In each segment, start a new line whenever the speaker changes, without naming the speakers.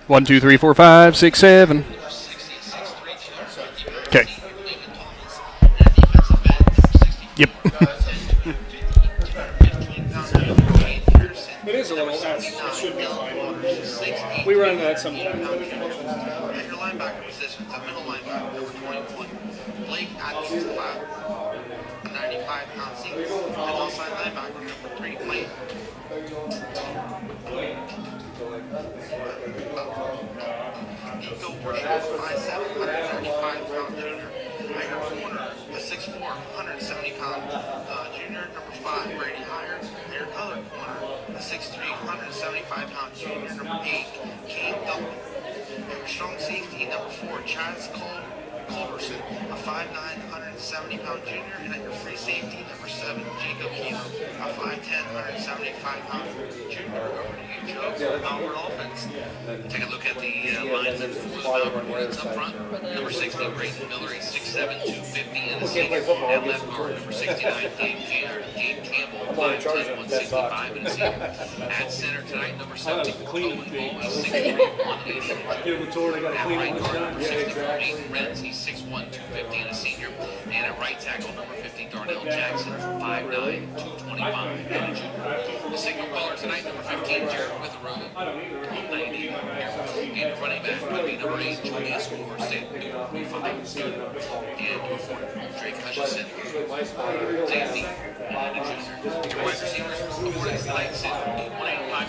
1, 2, 3, 4, 5, 6, 7. Okay. Yep.
It is a little. It should be fine. We run that sometimes.
At your linebacker position, the middle linebacker, number 21, Blake Atkins, 95-pound senior, and outside linebacker, number 3, Blake. Nico Burchett, 5'7", 135-pound junior. At your corner, a 6'4", 170-pound junior, number 5, Brady Hire. At your other corner, a 6'3", 175-pound junior, number 8, Kane Duncan. At your strong safety, number 4, Chaz Culberson, a 5'9", 170-pound junior, and at your free safety, number 7, Jacob Hino, a 5'10", 175-pound junior. Over to you, Joe. Malvern offense. Take a look at the linemen for the Malvern Hornets up front. Number 60, Brayton Miller, 6'7", 250, and a senior. At left guard, number 69, Gabe Campbell, 5'10", 165, and a senior. At center tonight, number 70, Colin Ball, 6'3", 180. At right guard, number 64, Nathan Renz, he's 6'1", 250, and a senior. And at right tackle, number 50, Darnell Jackson, 5'9", 225, and a junior. The signal caller tonight, number 15, Jared Witherell, 190. And running back would be number 8, Julius Moore, 5'2", and Drake Hutchinson, safety, and a junior. Your wide receivers for the Hornets tonight sit 185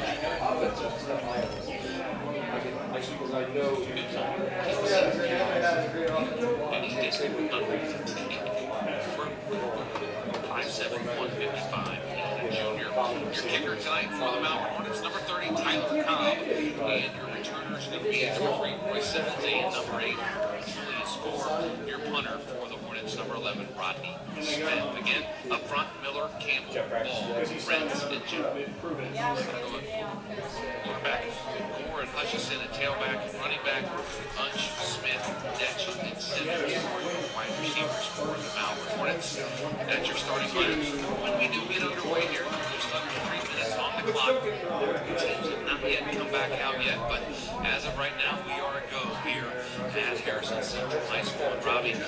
junior. Your kicker tonight for the Malvern Hornets, number 30, Tyler Cobb. And your returners going to be number 3, Roy Simmons, and number 8, Julius Gore. Your punter for the Hornets, number 11, Rodney Smith. Again, up front, Miller, Campbell, Ball, Renz, and Jim. Quarterback, Gore and Hutchison, and tailback, running back, Bunch, Smith, Detch, and Simmons. Wide receivers for the Malvern Hornets. That's your starting lineup. When we do get underway here, just under 3 minutes on the clock. The teams have not yet come back out yet, but as of right now, we are a go here at Harrison Central High School. And Robbie, we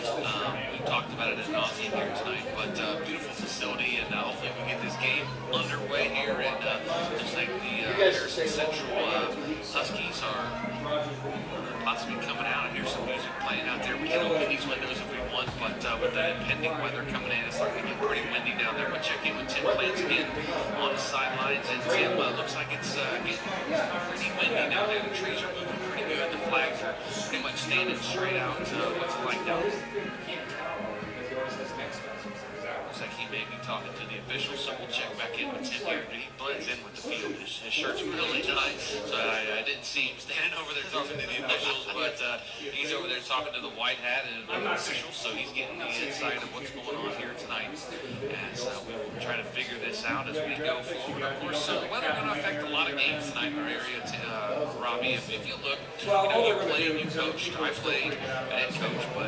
talked about it ad nauseam here tonight, but beautiful facility, and hopefully we get this game underway here. And looks like the Harrison Central Huskies are possibly coming out. I hear some music playing out there. We can open these windows if we want, but with the impending weather coming in, it's starting to get pretty windy down there. We'll check in with Tim Plants again on the sidelines, and Tim, looks like it's getting pretty windy down there. The trees are moving pretty good. The flags are pretty much standing straight out. What's it like down there? Looks like he may be talking to the officials, so we'll check back in with Tim here. He blends in with the field. His shirt's really nice, so I didn't see him standing over there talking to the officials, but he's over there talking to the white hat and the officials, so he's getting the insight of what's going on here tonight. As we will try to figure this out as we go forward. Of course, the weather going to affect a lot of games tonight in our area. Robbie, if you look, you played, you coached, I played, I didn't coach, but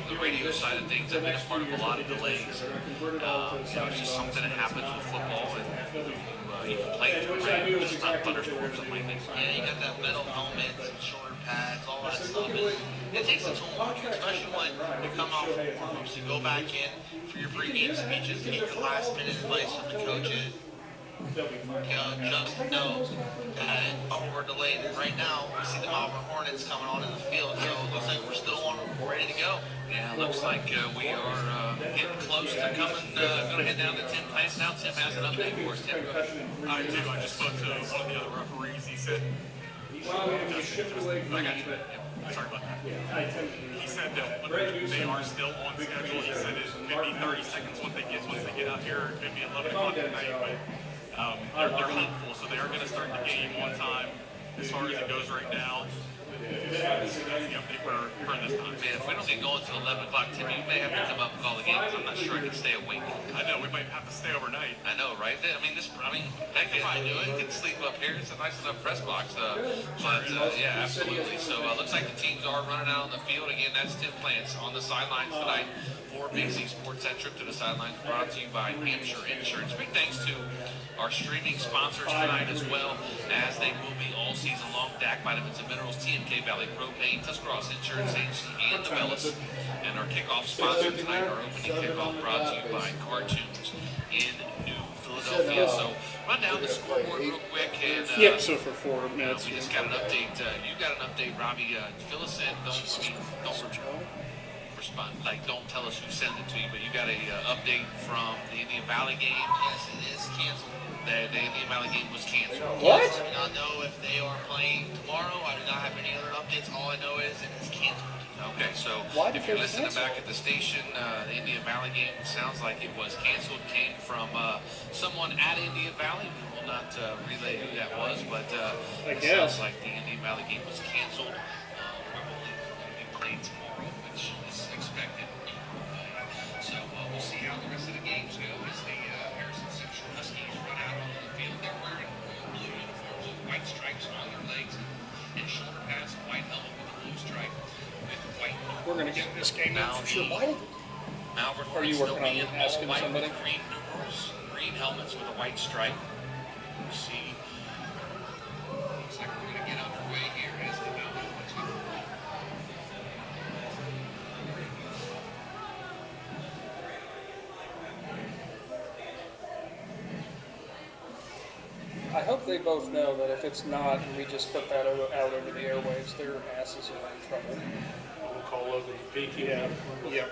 the radio side of things, I've been a part of a lot of delays. It's just something that happens with football, and you can play through rain, just not thunderstorms and lightning. Yeah, you got that metal helmet, shoulder pads, all that stuff. It takes a toll on you, especially when you come off of warm-ups, you go back in for your pregame speeches, get your last-minute advice from the coaches. Just know that we're delayed. And right now, we see the Malvern Hornets coming on in the field, so it looks like we're still ready to go. Yeah, it looks like we are getting close to coming. Going to head down to Tim Plants now. Tim has an update for us. Tim, go ahead.
I do. I just spoke to one of the other referees. He said, I got you. Sorry about that. He said that they are still on schedule. He said it could be 30 seconds once they get out here. It could be 11 o'clock at night, but they're hopeful, so they are going to start the game on time. As far as it goes right now, That's the update for this time.
Man, if we don't get going until 11 o'clock, Tim, you may have to come up and call the game because I'm not sure I can stay awake.
I know, we might have to stay overnight.
I know, right? I mean, Beck can probably do it. He can sleep up here. It's a nice enough press box. Yeah, absolutely. So looks like the teams are running out on the field. Again, that's Tim Plants on the sidelines tonight for Big Z Sports. That trip to the sidelines brought to you by Hampshire Insurance. Big thanks to our streaming sponsors tonight, as well as they will be all season long. DAC Vitamins and Minerals, TMK Valley Propane, Tuscarawas Insurance Agency, and Novellis. And our kickoff sponsor tonight, our opening kickoff, brought to you by Cartoons in New Philadelphia. So run down the scoreboard real quick. And,
so for 4 minutes.
We just got an update. You got an update, Robbie. Fill us in. Don't respond. Don't tell us who sent it to you, but you got a update from the Indian Valley game.
Yes, it is canceled.
The Indian Valley game was canceled.
What?
Yes, I do not know if they are playing tomorrow. I do not have any other updates. All I know is it is canceled.
Okay, so if you're listening back at the station, the Indian Valley game sounds like it was canceled. Came from someone at Indian Valley. We will not relay who that was, but it sounds like the Indian Valley game was canceled. Probably going to be played tomorrow, which is expected. So we'll see how the rest of the games go as the Harrison Central Huskies run out on the field. They're wearing blue uniforms with white stripes on their legs and shoulder pads, white helmet with a blue stripe.
We're going to get this game now for sure.
Malvern
Are you working on asking
white
somebody?
With green numerals, green helmets with a white stripe. You see, looks like we're going to get underway here as the Malvern Woods go.
I hope they both know that if it's not, and we just put that out over the airwaves, their asses are in trouble.
We'll call Logan Peaky.
Yeah. Yep.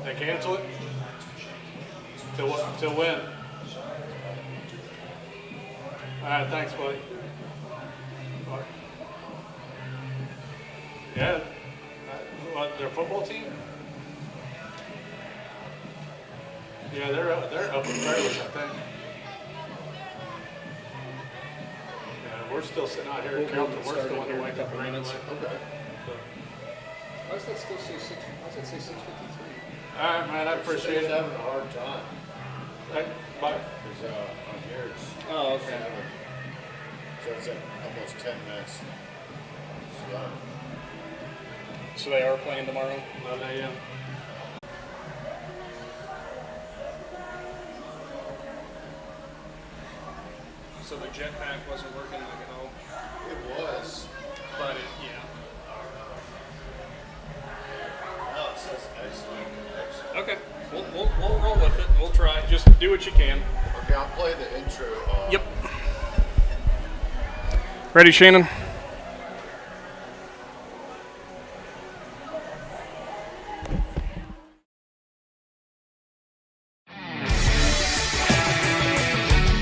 They cancel it? Till what? Till when? All right, thanks, buddy. What? Yeah. What, their football team? Yeah, they're up in Fairless, I think. Yeah, we're still sitting out here in Carrollton. We're still on the way to the minutes. Okay.
Why does that still say 6? Why does it say 6:53?
All right, man, I appreciate it.
Having a hard time.
Hey, bye.
Because on here it's
Oh, okay.
7. So it's at almost 10 minutes.
So they are playing tomorrow?
11 a.m.
So the jetpack wasn't working like at all?
It was.
But yeah.
No, it says excellent.
Okay. We'll roll with it. We'll try. Just do what you can.
Okay, I'll play the intro.
Yep. Ready, Shannon?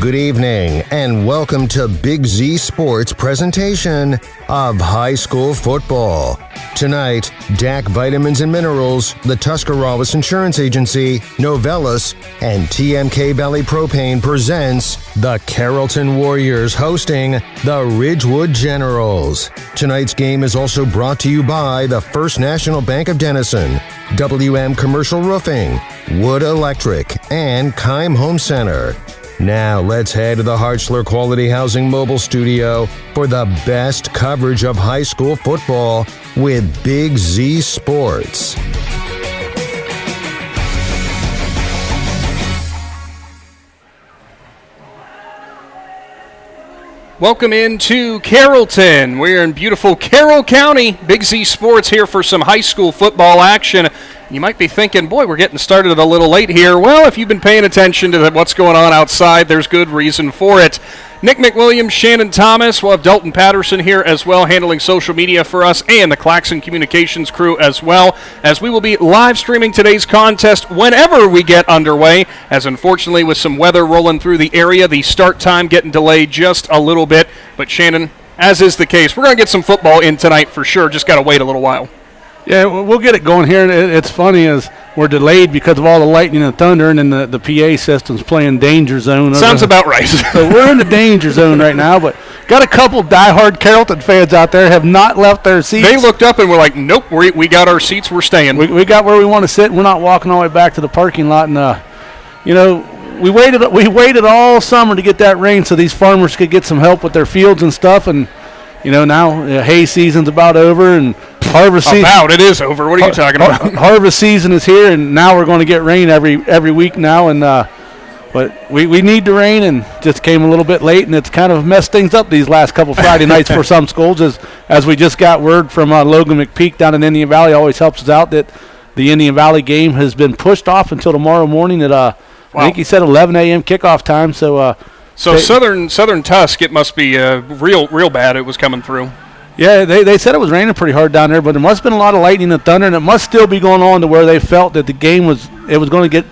Good evening, and welcome to Big Z Sports presentation of high school football. Tonight, DAC Vitamins and Minerals, the Tuscarawas Insurance Agency, Novellis, and TMK Valley Propane presents the Carrollton Warriors hosting the Ridgewood Generals. Tonight's game is also brought to you by the First National Bank of Denison, WM Commercial Roofing, Wood Electric, and Keim Home Center. Now let's head to the Hartzler Quality Housing Mobile Studio for the best coverage of high school football with Big Z Sports.
Welcome into Carrollton. We're in beautiful Carroll County. Big Z Sports here for some high school football action. You might be thinking, boy, we're getting started a little late here. Well, if you've been paying attention to what's going on outside, there's good reason for it. Nick McWilliams, Shannon Thomas, we'll have Dalton Patterson here as well, handling social media for us, and the Claxon Communications crew as well, as we will be live streaming today's contest whenever we get underway, as unfortunately with some weather rolling through the area, the start time getting delayed just a little bit. But Shannon, as is the case, we're going to get some football in tonight for sure, just got to wait a little while.
Yeah, we'll get it going here. And it's funny is
we're delayed because of all the lightning and thunder, and then the PA system's playing danger zone.
Sounds about right.
So we're in the danger zone right now, but got a couple diehard Carrollton fans out there have not left their seats.
They looked up and were like, nope, we got our seats, we're staying.
We got where we want to sit. We're not walking all the way back to the parking lot. And, we waited all summer to get that rain so these farmers could get some help with their fields and stuff. And, now hay season's about over and harvest season.
It is over. What are you talking about?
Harvest season is here, and now we're going to get rain every week now. And but we need the rain, and just came a little bit late, and it's kind of messed things up these last couple Friday nights for some schools. As we just got word from Logan McPeak down in Indian Valley, always helps us out, that the Indian Valley game has been pushed off until tomorrow morning at I think he said 11 a.m. kickoff time. So
Southern Tusk, it must be real bad. It was coming through.
Yeah, they said it was raining pretty hard down there, but there must have been a lot of lightning and thunder, and it must still be going on to where they felt that the game was going to get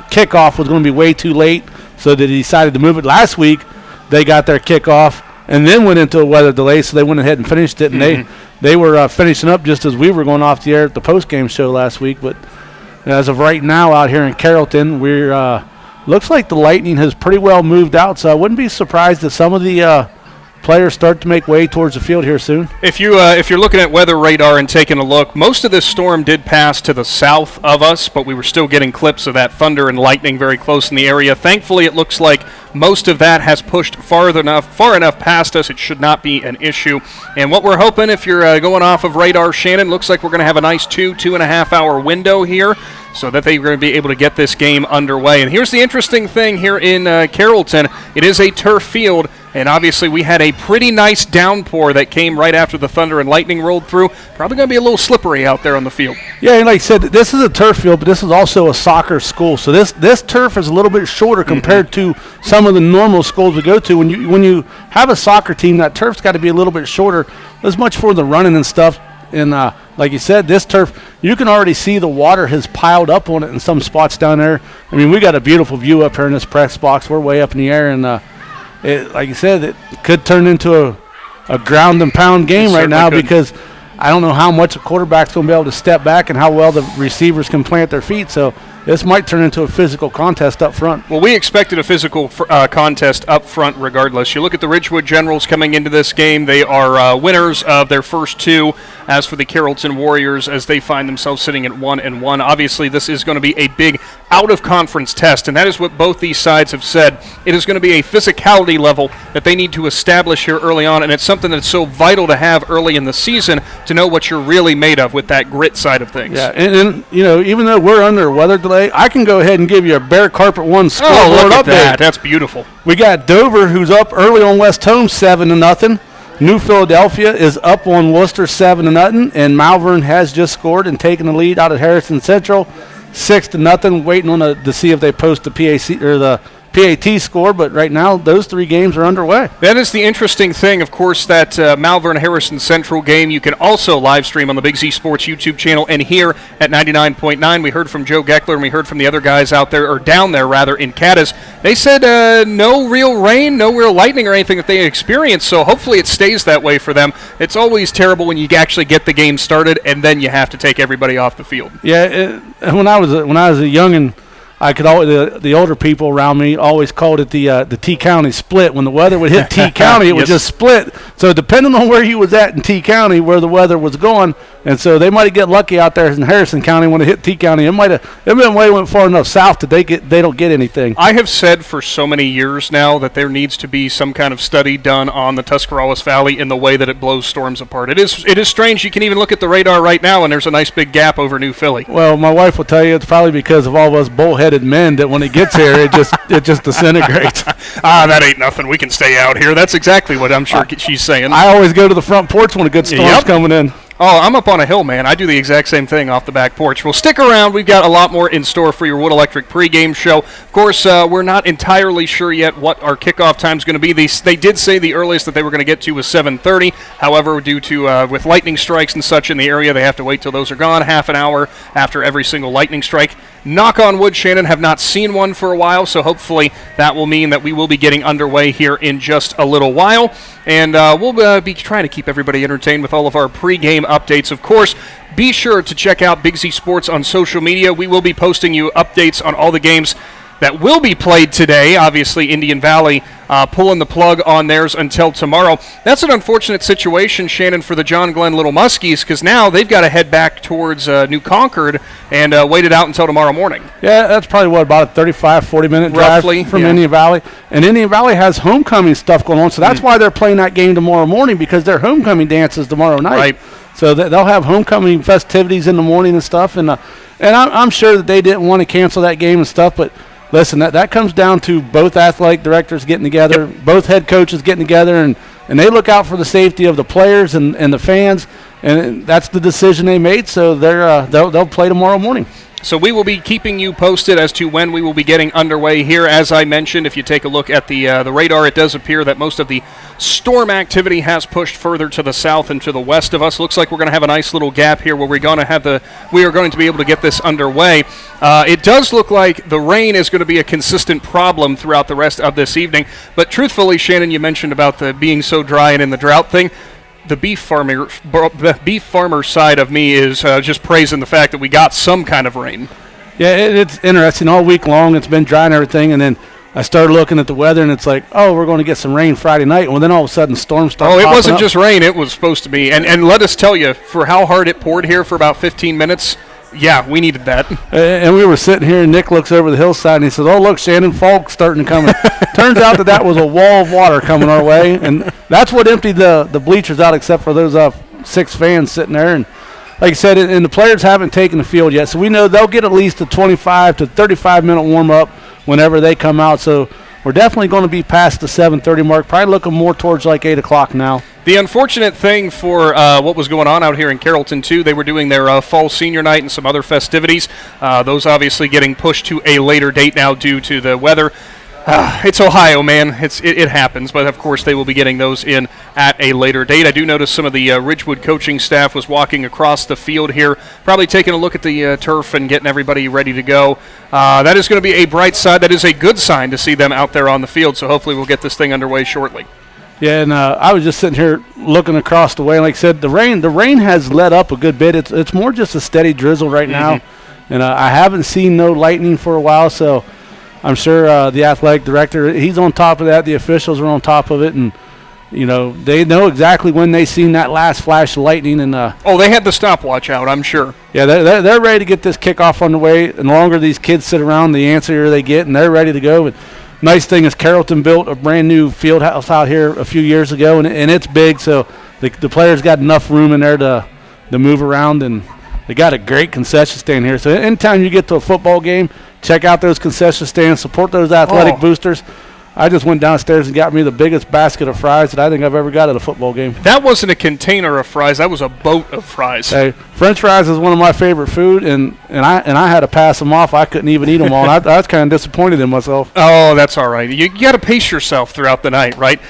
kickoff was going to be way too late, so they decided to move it. Last week, they got their kickoff and then went into a weather delay, so they went ahead and finished it, and they were finishing up just as we were going off the air at the postgame show last week. But as of right now out here in Carrollton, we're looks like the lightning has pretty well moved out, so I wouldn't be surprised if some of the players start to make way towards the field here soon.
If you're looking at weather radar and taking a look, most of this storm did pass to the south of us, but we were still getting clips of that thunder and lightning very close in the area. Thankfully, it looks like most of that has pushed far enough past us. It should not be an issue. And what we're hoping, if you're going off of radar, Shannon, looks like we're going to have a nice 2.5 hour window here, so that they're going to be able to get this game underway. And here's the interesting thing here in Carrollton. It is a turf field, and obviously we had a pretty nice downpour that came right after the thunder and lightning rolled through. Probably going to be a little slippery out there on the field.
Yeah, and like I said, this is a turf field, but this is also a soccer school. So this turf is a little bit shorter compared to some of the normal schools we go to. When you have a soccer team, that turf's got to be a little bit shorter. There's much for the running and stuff. And like you said, this turf, you can already see the water has piled up on it in some spots down there. I mean, we got a beautiful view up here in this press box. We're way up in the air, and like you said, it could turn into a ground and pound game right now because I don't know how much a quarterback's going to be able to step back and how well the receivers can plant their feet. So this might turn into a physical contest up front.
Well, we expected a physical contest up front regardless. You look at the Ridgewood Generals coming into this game. They are winners of their first two. As for the Carrollton Warriors, as they find themselves sitting at 1-1. Obviously, this is going to be a big out-of-conference test, and that is what both these sides have said. It is going to be a physicality level that they need to establish here early on, and it's something that's so vital to have early in the season to know what you're really made of with that grit side of things.
Yeah, and even though we're under a weather delay, I can go ahead and give you a Bear Carpet 1 scoreboard
update. Oh, look at that. That's beautiful.
We got Dover, who's up early on West Holmes 7-0. New Philadelphia is up on Worcester 7-0, and Malvern has just scored and taken the lead out of Harrison Central 6-0. Waiting on to see if they post the PAC or the PAT score, but right now those three games are underway.
That is the interesting thing, of course, that Malvern-Harrison Central game you can also live stream on the Big Z Sports YouTube channel and here at 99.9. We heard from Joe Geckler and we heard from the other guys out there, or down there rather, in Cadiz. They said no real rain, no real lightning or anything that they experienced, so hopefully it stays that way for them. It's always terrible when you actually get the game started and then you have to take everybody off the field.
Yeah, when I was a youngin', I could always, the older people around me always called it the T County split. When the weather would hit T County, it would just split. So depending on where you was at in T County, where the weather was going, and so they might get lucky out there in Harrison County when it hit T County. It went far enough south that they don't get anything.
I have said for so many years now that there needs to be some kind of study done on the Tuscarawas Valley in the way that it blows storms apart. It is strange. You can even look at the radar right now, and there's a nice big gap over New Philly.
Well, my wife will tell you it's probably because of all of us bullheaded men that when it gets here, it just disintegrates.
That ain't nothing. We can stay out here. That's exactly what I'm sure she's saying.
I always go to the front porch when a good storm's coming in.
Oh, I'm up on a hill, man. I do the exact same thing off the back porch. Well, stick around. We've got a lot more in store for your Wood Electric pregame show. Of course, we're not entirely sure yet what our kickoff time is going to be. They did say the earliest that they were going to get to was 7:30. However, due to with lightning strikes and such in the area, they have to wait till those are gone, half an hour after every single lightning strike. Knock on wood, Shannon, have not seen one for a while, so hopefully that will mean that we will be getting underway here in just a little while. And we'll be trying to keep everybody entertained with all of our pregame updates. Of course, Be sure to check out Big Z Sports on social media. We will be posting you updates on all the games that will be played today. Obviously, Indian Valley pulling the plug on theirs until tomorrow. That's an unfortunate situation, Shannon, for the John Glenn Little Muskies, because now they've got to head back towards New Concord and wait it out until tomorrow morning.
Yeah, that's probably, about a 35, 40-minute drive
Roughly,
from Indian Valley. And Indian Valley has homecoming stuff going on, so that's why they're playing that game tomorrow morning, because their homecoming dance is tomorrow night.
Right.
So they'll have homecoming festivities in the morning and stuff. And I'm sure that they didn't want to cancel that game and stuff, but listen, that comes down to both athletic directors getting together, both head coaches getting together, and they look out for the safety of the players and the fans, and that's the decision they made. So they'll play tomorrow morning.
So we will be keeping you posted as to when we will be getting underway here. As I mentioned, if you take a look at the radar, it does appear that most of the storm activity has pushed further to the south and to the west of us. Looks like we're going to have a nice little gap here where we are going to be able to get this underway. It does look like the rain is going to be a consistent problem throughout the rest of this evening. But truthfully, Shannon, you mentioned about the being so dry and in the drought thing. The beef farmer side of me is just praising the fact that we got some kind of rain.
Yeah, it's interesting. All week long it's been dry and everything, and then I started looking at the weather, and it's like, oh, we're going to get some rain Friday night. Well, then all of a sudden storms start popping up.
Oh, it wasn't just rain. It was supposed to be. And let us tell you, for how hard it poured here for about 15 minutes, yeah, we needed that.
And we were sitting here, and Nick looks over the hillside, and he says, oh, look, Shannon, fog's starting to come. Turns out that was a wall of water coming our way, and that's what emptied the bleachers out, except for those 6 fans sitting there. And like I said, and the players haven't taken the field yet, so we know they'll get at least a 25 to 35-minute warm-up whenever they come out. So we're definitely going to be past the 7:30 mark, probably looking more towards like 8 o'clock now.
The unfortunate thing for what was going on out here in Carrollton, too, they were doing their fall senior night and some other festivities. Those obviously getting pushed to a later date now due to the weather. It's Ohio, man. It happens, but of course they will be getting those in at a later date. I do notice some of the Ridgewood coaching staff was walking across the field here, probably taking a look at the turf and getting everybody ready to go. That is going to be a bright side. That is a good sign to see them out there on the field, so hopefully we'll get this thing underway shortly.
Yeah, and I was just sitting here looking across the way. Like I said, the rain has let up a good bit. It's more just a steady drizzle right now, and I haven't seen no lightning for a while, so I'm sure the athletic director, he's on top of that. The officials are on top of it, and they know exactly when they seen that last flash of lightning. And
they had the stopwatch out, I'm sure.
Yeah, they're ready to get this kickoff on the way. And the longer these kids sit around, the answer they get, and they're ready to go. But nice thing is Carrollton built a brand new field house out here a few years ago, and it's big, so the players got enough room in there to move around, and they got a great concession stand here. So anytime you get to a football game, check out those concession stands, support those athletic boosters. I just went downstairs and got me the biggest basket of fries that I think I've ever got at a football game. That
wasn't a container of fries. That was a boat of fries.
Hey, French fries is one of my favorite food, and I had to pass them off. I couldn't even eat them all. I was kind of disappointed in myself.
Oh, that's all right. You got to pace yourself throughout the night, right?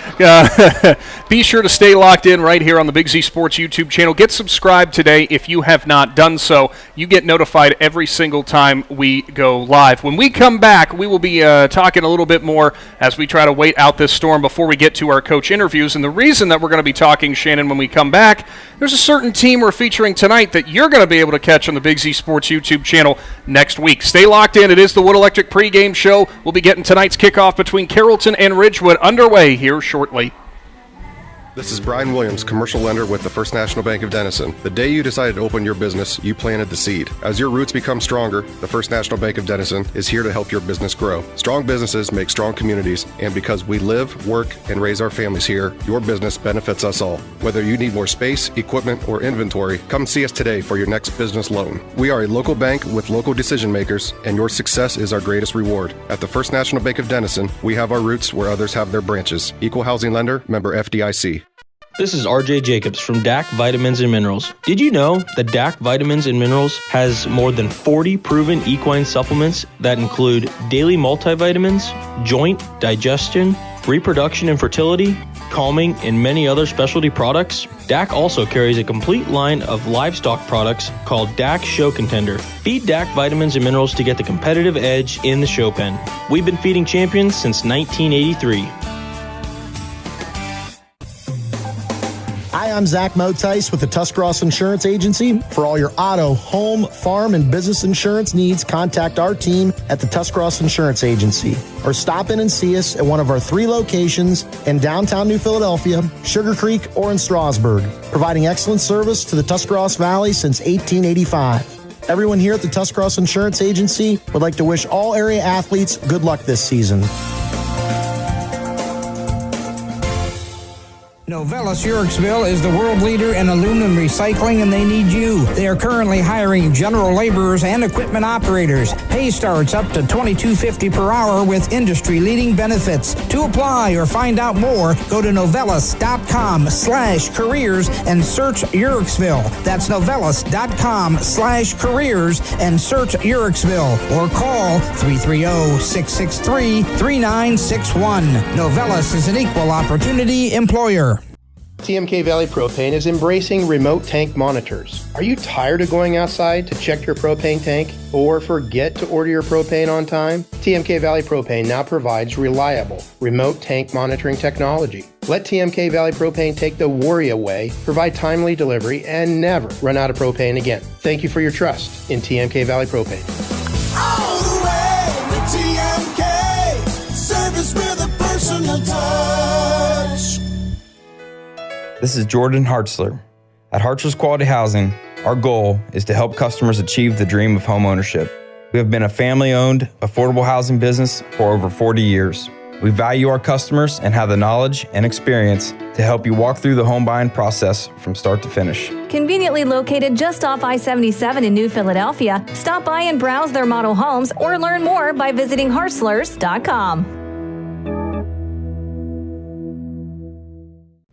Be sure to stay locked in right here on the Big Z Sports YouTube channel. Get subscribed today if you have not done so. You get notified every single time we go live. When we come back, we will be talking a little bit more as we try to wait out this storm before we get to our coach interviews. And the reason that we're going to be talking, Shannon, when we come back, there's a certain team we're featuring tonight that you're going to be able to catch on the Big Z Sports YouTube channel next week. Stay locked in. It is the Wood Electric pregame show. We'll be getting tonight's kickoff between Carrollton and Ridgewood underway here shortly.
This is Brian Williams, commercial lender with the First National Bank of Denison. The day you decided to open your business, you planted the seed. As your roots become stronger, the First National Bank of Denison is here to help your business grow. Strong businesses make strong communities, and because we live, work, and raise our families here, your business benefits us all. Whether you need more space, equipment, or inventory, come see us today for your next business loan. We are a local bank with local decision makers, and your success is our greatest reward. At the First National Bank of Denison, we have our roots where others have their branches. Equal housing lender, member FDIC.
This is RJ Jacobs from DAC Vitamins and Minerals. Did you know that DAC Vitamins and Minerals has more than 40 proven equine supplements that include daily multivitamins, joint, digestion, reproduction and fertility, calming, and many other specialty products? DAC also carries a complete line of livestock products called DAC Show Contender. Feed DAC Vitamins and Minerals to get the competitive edge in the show pen. We've been feeding champions since 1983.
Hi, I'm Zach Motice with the Tuscarawas Insurance Agency. For all your auto, home, farm, and business insurance needs, contact our team at the Tuscarawas Insurance Agency. Or stop in and see us at one of our 3 locations in downtown New Philadelphia, Sugar Creek, or in Strasburg, providing excellent service to the Tuscarawas Valley since 1885. Everyone here at the Tuscarawas Insurance Agency would like to wish all area athletes good luck this season.
Novelis Urixville is the world leader in aluminum recycling, and they need you. They are currently hiring general laborers and equipment operators. Pay starts up to $22.50 per hour with industry-leading benefits. To apply or find out more, go to novelis.com/careers and search Urixville. That's novelis.com/careers and search Urixville, or call 330-663-3961. Novelis is an equal opportunity employer.
TMK Valley Propane is embracing remote tank monitors. Are you tired of going outside to check your propane tank or forget to order your propane on time? TMK Valley Propane now provides reliable remote tank monitoring technology. Let TMK Valley Propane take the worry away, provide timely delivery, and never run out of propane again. Thank you for your trust in TMK Valley Propane.
All the way with TMK, service with a personal touch.
This is Jordan Hartzler. At Hartzler's Quality Housing, our goal is to help customers achieve the dream of home ownership. We have been a family-owned, affordable housing business for over 40 years. We value our customers and have the knowledge and experience to help you walk through the home buying process from start to finish.
Conveniently located just off I-77 in New Philadelphia, stop by and browse their model homes or learn more by visiting hartzlers.com.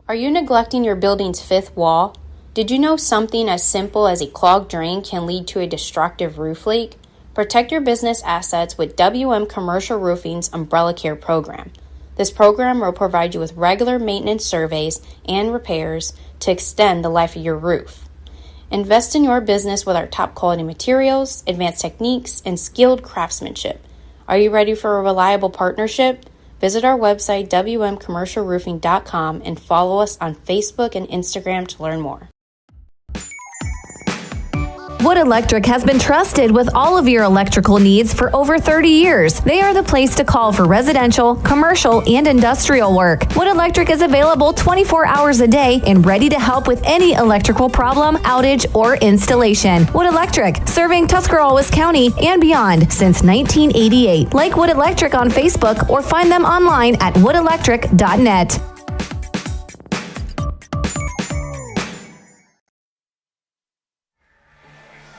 Are you neglecting your building's 5th wall? Did you know something as simple as a clogged drain can lead to a destructive roof leak? Protect your business assets with WM Commercial Roofing's Umbrella Care program. This program will provide you with regular maintenance surveys and repairs to extend the life of your roof. Invest in your business with our top quality materials, advanced techniques, and skilled craftsmanship. Are you ready for a reliable partnership? Visit our website, wmcommercialroofing.com, and follow us on Facebook and Instagram to learn more.
Wood Electric has been trusted with all of your electrical needs for over 30 years. They are the place to call for residential, commercial, and industrial work. Wood Electric is available 24 hours a day and ready to help with any electrical problem, outage, or installation. Wood Electric, serving Tuscarawas County and beyond since 1988. Like Wood Electric on Facebook or find them online at woodelectric.net.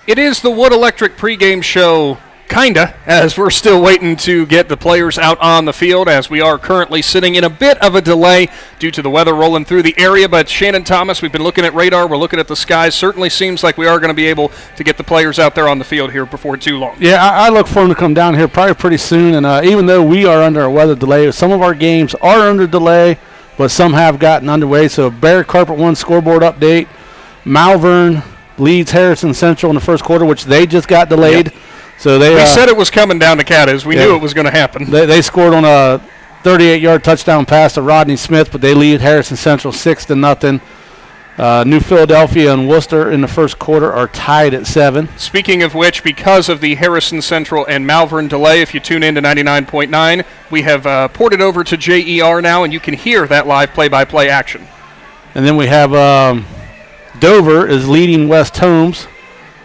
It is the Wood Electric pregame show, kinda, as we're still waiting to get the players out on the field, as we are currently sitting in a bit of a delay due to the weather rolling through the area. But Shannon Thomas, we've been looking at radar, we're looking at the skies. Certainly seems like we are going to be able to get the players out there on the field here before too long.
Yeah, I look for them to come down here probably pretty soon. And even though we are under a weather delay, some of our games are under delay, but some have gotten underway. So Bear Carpet 1 scoreboard update, Malvern leads Harrison Central in the first quarter, which they just got delayed. Yep. So we
said it was coming down to Caddies. We knew it was going to happen.
They scored on a 38-yard touchdown pass to Rodney Smith, but they lead Harrison Central 6-0. New Philadelphia and Worcester in the first quarter are tied at 7.
Speaking of which, because of the Harrison Central and Malvern delay, if you tune in to 99.9, we have ported over to JER now, and you can hear that live play-by-play action.
And then we have Dover is leading West Holmes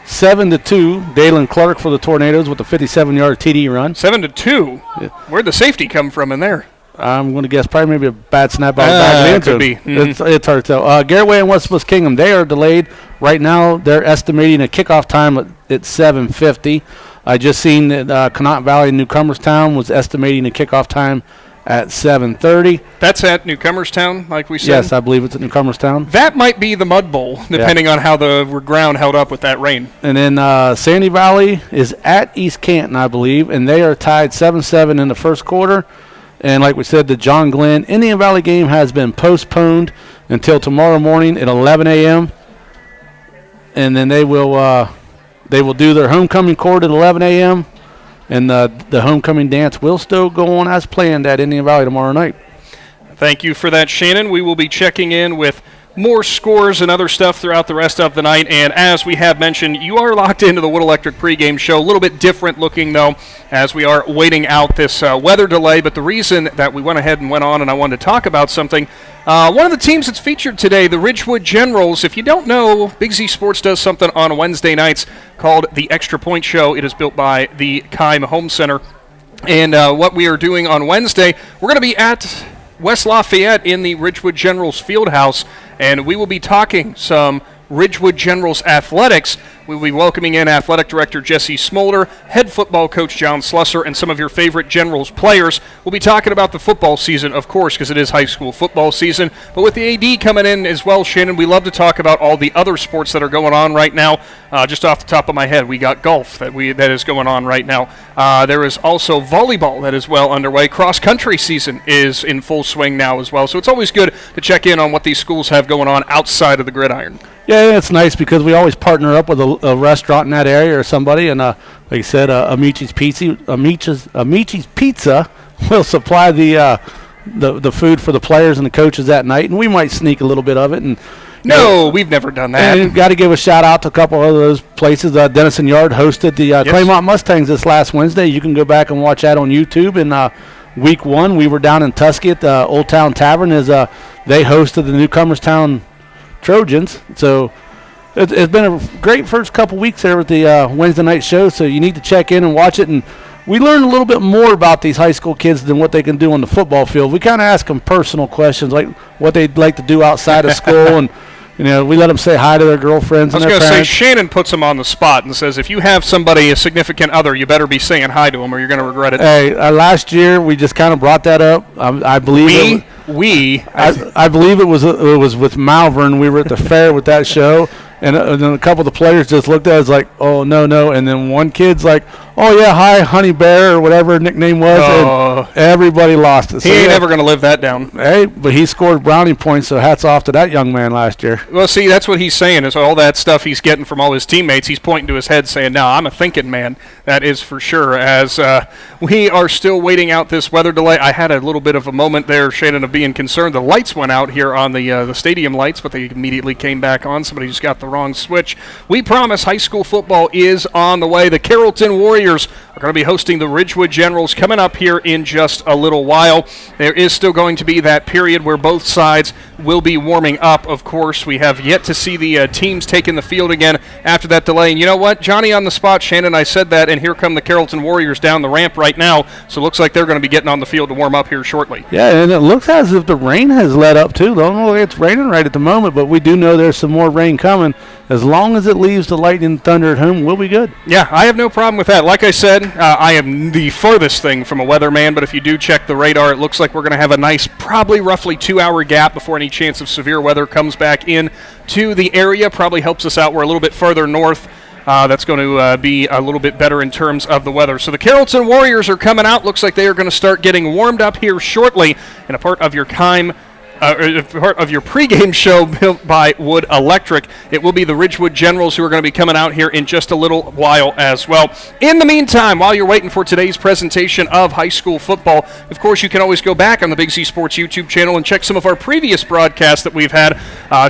7-2. Dalen Clark for the Tornadoes with a 57-yard TD run.
7-2? Yeah. Where'd the safety come from in there?
I'm going to guess probably maybe a bad snap out of the back of the end zone.
Could be. Mm-hmm.
It's hard to tell. Garraway and West West Kingdom, they are delayed. Right now, they're estimating a kickoff time at 7:50. I just seen that Connaught Valley and Newcomerstown was estimating a kickoff time at 7:30.
That's at Newcomerstown, like we said?
Yes, I believe it's at Newcomerstown.
That might be the Mud Bowl, depending on how the ground held up with that rain.
And then Sandy Valley is at East Canton, I believe, and they are tied 7-7 in the first quarter. And like we said, the John Glenn Indian Valley game has been postponed until tomorrow morning at 11 a.m. And then they will do their homecoming court at 11 a.m. And the homecoming dance will still go on as planned at Indian Valley tomorrow night.
Thank you for that, Shannon. We will be checking in with more scores and other stuff throughout the rest of the night. And as we have mentioned, you are locked into the Wood Electric pregame show. A little bit different looking, though, as we are waiting out this weather delay. But the reason that we went ahead and went on and I wanted to talk about something, one of the teams that's featured today, the Ridgewood Generals. If you don't know, Big Z Sports does something on Wednesday nights called the Extra Point Show. It is built by the Keim Home Center. And what we are doing on Wednesday, we're going to be at West Lafayette in the Ridgewood Generals Fieldhouse, and we will be talking some Ridgewood Generals athletics. We will be welcoming in Athletic Director Jesse Smolder, head football coach John Slusser, and some of your favorite Generals players. We'll be talking about the football season, of course, because it is high school football season. But with the AD coming in as well, Shannon, we love to talk about all the other sports that are going on right now. Just off the top of my head, we got golf that is going on right now. There is also volleyball that is well underway. Cross-country season is in full swing now as well. So it's always good to check in on what these schools have going on outside of the gridiron.
Yeah, it's nice because we always partner up with a restaurant in that area or somebody, and like you said, Amici's Pizza will supply the food for the players and the coaches that night, and we might sneak a little bit of it. And
we've never done that.
And got to give a shout out to a couple of those places. Denison Yard hosted the Claymont Mustangs this last Wednesday. You can go back and watch that on YouTube. And week 1, we were down in Tusky at the Old Town Tavern as they hosted the Newcomerstown Trojans. So it's been a great first couple weeks there with the Wednesday night show, so you need to check in and watch it. And we learn a little bit more about these high school kids than what they can do on the football field. We kind of ask them personal questions, like what they'd like to do outside of school, and we let them say hi to their girlfriends and their parents.
I was going to say, Shannon puts them on the spot and says, if you have somebody, a significant other, you better be saying hi to them or you're going to regret it.
Hey, last year we just kind of brought that up. I believe I believe it was with Malvern. We were at the fair with that show, and then a couple of the players just looked at us like, oh, no. And then one kid's like, oh, yeah, hi, Honey Bear, or whatever her nickname was. And everybody lost it.
So he ain't ever going to live that down.
Hey, but he scored brownie points, so hats off to that young man last year.
Well, see, that's what he's saying is all that stuff he's getting from all his teammates. He's pointing to his head saying, no, I'm a thinking man. That is for sure. As we are still waiting out this weather delay, I had a little bit of a moment there, Shannon, of being concerned. The lights went out here on the stadium lights, but they immediately came back on. Somebody just got the wrong switch. We promise high school football is on the way. The Carrollton Warriors are going to be hosting the Ridgewood Generals coming up here in just a little while. There is still going to be that period where both sides will be warming up, of course. We have yet to see the teams taking the field again after that delay. And you know what? Johnny on the spot, Shannon, I said that, and here come the Carrollton Warriors down the ramp right now. So it looks like they're going to be getting on the field to warm up here shortly.
Yeah, and it looks as if the rain has let up, too. Don't know if it's raining right at the moment, but we do know there's some more rain coming. As long as it leaves the lightning and thunder at home, we'll be good.
Yeah, I have no problem with that. Like I said, I am the furthest thing from a weatherman, but if you do check the radar, it looks like we're going to have a nice, probably roughly 2-hour gap before any chance of severe weather comes back in to the area. Probably helps us out. We're a little bit further north. That's going to be a little bit better in terms of the weather. So the Carrollton Warriors are coming out. Looks like they are going to start getting warmed up here shortly. And a part of your part of your pregame show built by Wood Electric. It will be the Ridgewood Generals who are going to be coming out here in just a little while as well. In the meantime, while you're waiting for today's presentation of high school football, of course, you can always go back on the Big Z Sports YouTube channel and check some of our previous broadcasts that we've had.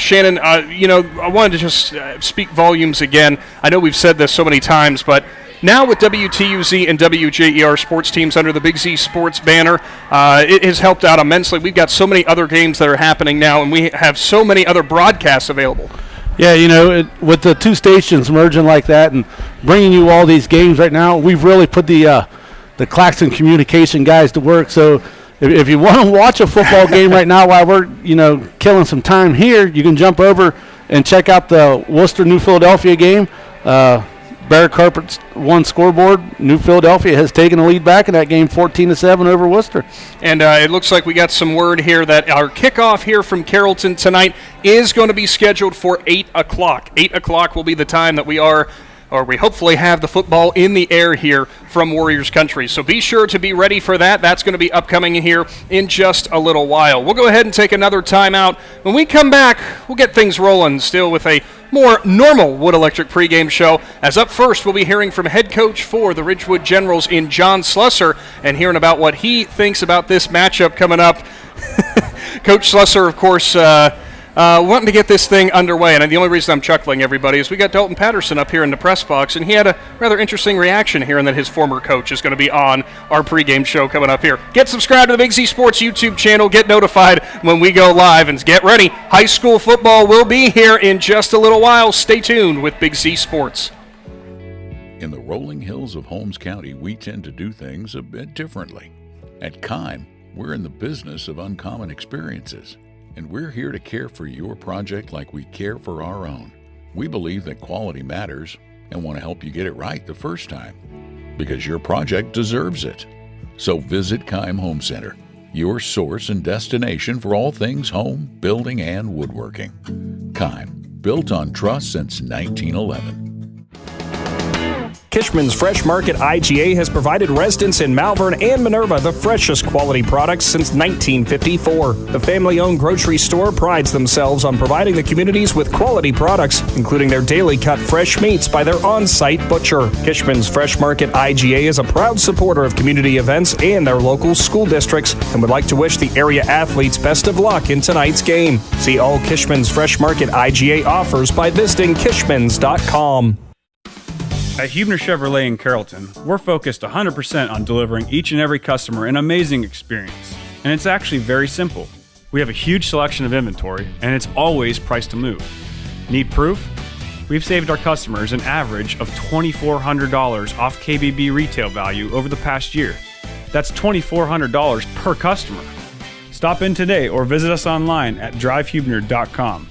Shannon, I wanted to just speak volumes again. I know we've said this so many times, but now with WTUZ and WJER sports teams under the Big Z Sports banner, it has helped out immensely. We've got so many other games that are happening now, and we have so many other broadcasts available.
Yeah, with the two stations merging like that and bringing you all these games right now, we've really put the Claxon communication guys to work. So if you want to watch a football game right now while we're killing some time here, you can jump over and check out the Worcester-New Philadelphia game. Bear Carpet's one scoreboard. New Philadelphia has taken the lead back in that game 14-7 over Worcester.
And it looks like we got some word here that our kickoff here from Carrollton tonight is going to be scheduled for 8 o'clock. 8 o'clock will be the time that we hopefully have the football in the air here from Warriors Country. So be sure to be ready for that. That's going to be upcoming here in just a little while. We'll go ahead and take another timeout. When we come back, we'll get things rolling still with a more normal Wood Electric pregame show. As up first, we'll be hearing from head coach for the Ridgewood Generals in John Slusser and hearing about what he thinks about this matchup coming up. Coach Slusser, of course, wanting to get this thing underway. And the only reason I'm chuckling, everybody, is we got Dalton Patterson up here in the press box, and he had a rather interesting reaction hearing that his former coach is going to be on our pregame show coming up here. Get subscribed to the Big Z Sports YouTube channel. Get notified when we go live. And get ready. High school football will be here in just a little while. Stay tuned with Big Z Sports.
In the rolling hills of Holmes County, we tend to do things a bit differently. At Kime, we're in the business of uncommon experiences, and we're here to care for your project like we care for our own. We believe that quality matters and want to help you get it right the first time, because your project deserves it. So visit Kime Home Center, your source and destination for all things home, building, and woodworking. Kime, built on trust since 1911.
Kishman's Fresh Market IGA has provided residents in Malvern and Minerva the freshest quality products since 1954. The family-owned grocery store prides themselves on providing the communities with quality products, including their daily cut fresh meats by their on-site butcher. Kishman's Fresh Market IGA is a proud supporter of community events and their local school districts and would like to wish the area athletes best of luck in tonight's game. See all Kishman's Fresh Market IGA offers by visiting kishmans.com.
At Huebner Chevrolet in Carrollton, we're focused 100% on delivering each and every customer an amazing experience. And it's actually very simple. We have a huge selection of inventory, and it's always priced to move. Need proof? We've saved our customers an average of $2,400 off KBB retail value over the past year. That's $2,400 per customer. Stop in today or visit us online at drivehuebner.com.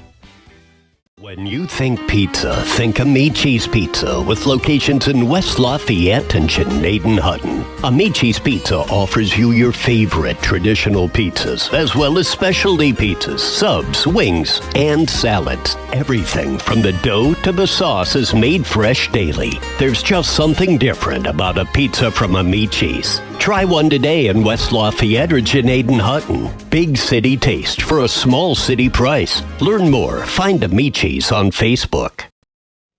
When you think pizza, think Amici's Pizza with locations in West Lafayette and Grenada-Hutton. Amici's Pizza offers you your favorite traditional pizzas, as well as specialty pizzas, subs, wings, and salads. Everything from the dough to the sauce is made fresh daily. There's just something different about a pizza from Amici's. Try one today in West Lafayette or Grenada-Hutton. Big city taste for a small city price. Learn more. Find Amici's on Facebook.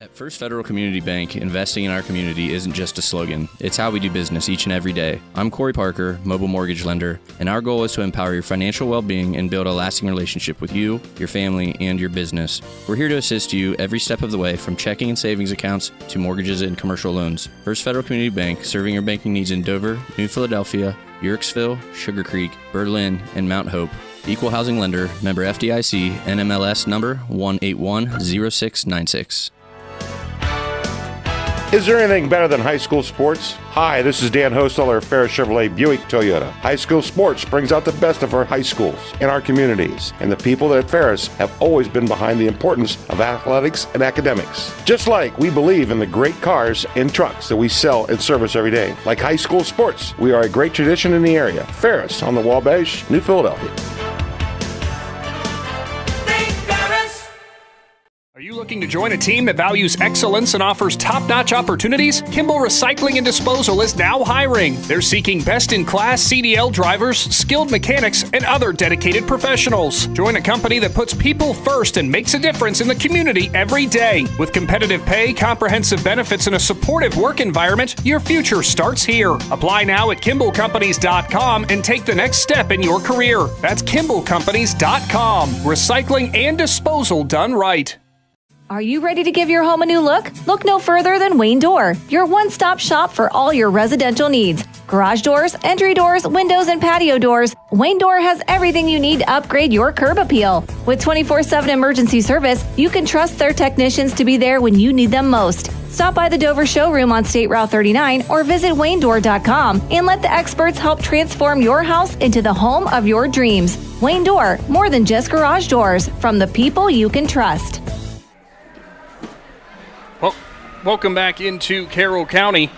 At First Federal Community Bank, investing in our community isn't just a slogan. It's how we do business each and every day. I'm Corey Parker, mobile mortgage lender, and our goal is to empower your financial well-being and build a lasting relationship with you, your family, and your business. We're here to assist you every step of the way, from checking and savings accounts to mortgages and commercial loans. First Federal Community Bank, serving your banking needs in Dover, New Philadelphia, Yerkesville, Sugar Creek, Berlin, and Mount Hope. Equal housing lender, member FDIC, NMLS number 1810696.
Is there anything better than high school sports? Hi, this is Dan Hosteller of Ferris Chevrolet Buick Toyota. High school sports brings out the best of our high schools and our communities, and the people at Ferris have always been behind the importance of athletics and academics. Just like we believe in the great cars and trucks that we sell and service every day. Like high school sports, we are a great tradition in the area. Ferris on the Wabash, New Philadelphia.
Are you looking to join a team that values excellence and offers top-notch opportunities? Kimball Recycling and Disposal is now hiring. They're seeking best-in-class CDL drivers, skilled mechanics, and other dedicated professionals. Join a company that puts people first and makes a difference in the community every day. With competitive pay, comprehensive benefits, and a supportive work environment, your future starts here. Apply now at KimballCompanies.com and take the next step in your career. That's KimballCompanies.com. Recycling and disposal done right.
Are you ready to give your home a new look? Look no further than Wayne Door, your one-stop shop for all your residential needs. Garage doors, entry doors, windows, and patio doors. Wayne Door has everything you need to upgrade your curb appeal. With 24/7 emergency service, you can trust their technicians to be there when you need them most. Stop by the Dover showroom on State Route 39 or visit WayneDoor.com and let the experts help transform your house into the home of your dreams. Wayne Door, more than just garage doors, from the people you can trust.
Well, welcome back into Carroll County.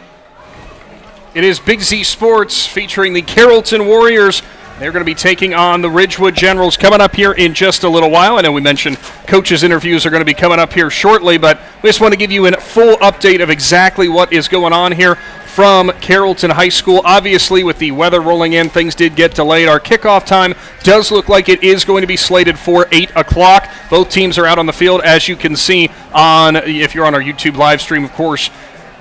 It is Big Z Sports featuring the Carrollton Warriors. They're going to be taking on the Ridgewood Generals coming up here in just a little while. I know we mentioned coaches' interviews are going to be coming up here shortly, but we just want to give you a full update of exactly what is going on here from Carrollton High School. Obviously, with the weather rolling in, things did get delayed. Our kickoff time does look like it is going to be slated for 8 o'clock. Both teams are out on the field, as you can see on, if you're on our YouTube live stream, of course.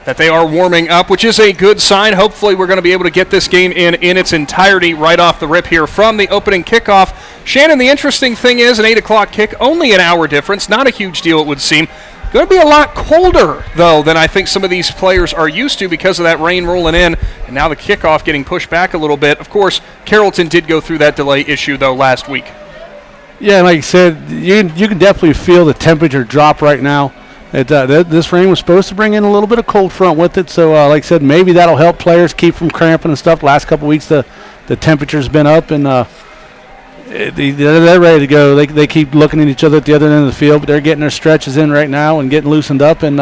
that they are warming up, which is a good sign. Hopefully we're going to be able to get this game in its entirety right off the rip here from the opening kickoff. Shannon, the interesting thing is an 8 o'clock kick, only an hour difference, not a huge deal it would seem. Going to be a lot colder, though, than I think some of these players are used to because of that rain rolling in, and now the kickoff getting pushed back a little bit. Of course, Carrollton did go through that delay issue, though, last week.
Yeah, like you said, you can definitely feel the temperature drop right now. This rain was supposed to bring in a little bit of cold front with it, so like I said, maybe that'll help players keep from cramping and stuff. The last couple weeks, the temperature's been up, and they're ready to go. They keep looking at each other at the other end of the field, but they're getting their stretches in right now and getting loosened up, and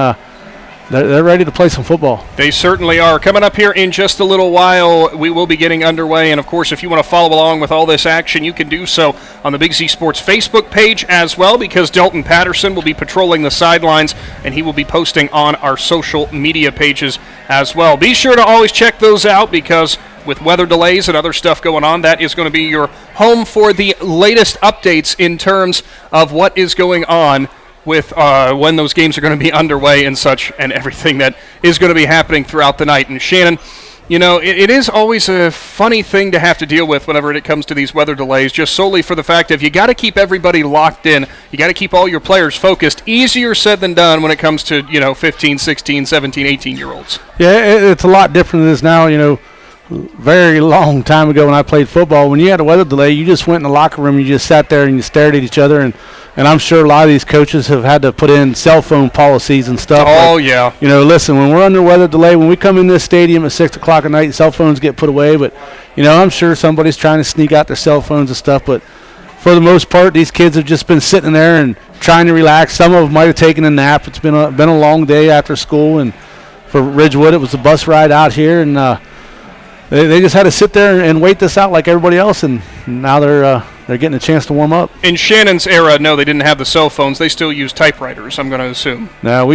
they're ready to play some football.
They certainly are. Coming up here in just a little while, we will be getting underway. And, of course, if you want to follow along with all this action, you can do so on the Big Z Sports Facebook page as well, because Dalton Patterson will be patrolling the sidelines, and he will be posting on our social media pages as well. Be sure to always check those out, because with weather delays and other stuff going on, that is going to be your home for the latest updates in terms of what is going on with when those games are going to be underway and such, and everything that is going to be happening throughout the night. And Shannon, you know, it is always a funny thing to have to deal with whenever it comes to these weather delays, just solely for the fact of you got to keep everybody locked in. You got to keep all your players focused. Easier said than done when it comes to, 15, 16, 17, 18-year-olds.
Yeah, it's a lot different than this now, Very long time ago when I played football, when you had a weather delay, you just went in the locker room, you just sat there and you stared at each other, and I'm sure a lot of these coaches have had to put in cell phone policies and stuff.
Oh, yeah.
Listen, when we're under weather delay, when we come in this stadium at 6 o'clock at night, cell phones get put away, but, I'm sure somebody's trying to sneak out their cell phones and stuff, but for the most part, these kids have just been sitting there and trying to relax. Some of them might have taken a nap. It's been a long day after school, and for Ridgewood, it was a bus ride out here, and they just had to sit there and wait this out like everybody else, and now they're getting a chance to warm up.
In Shannon's era, no, they didn't have the cell phones. They still use typewriters, I'm going to assume.
No,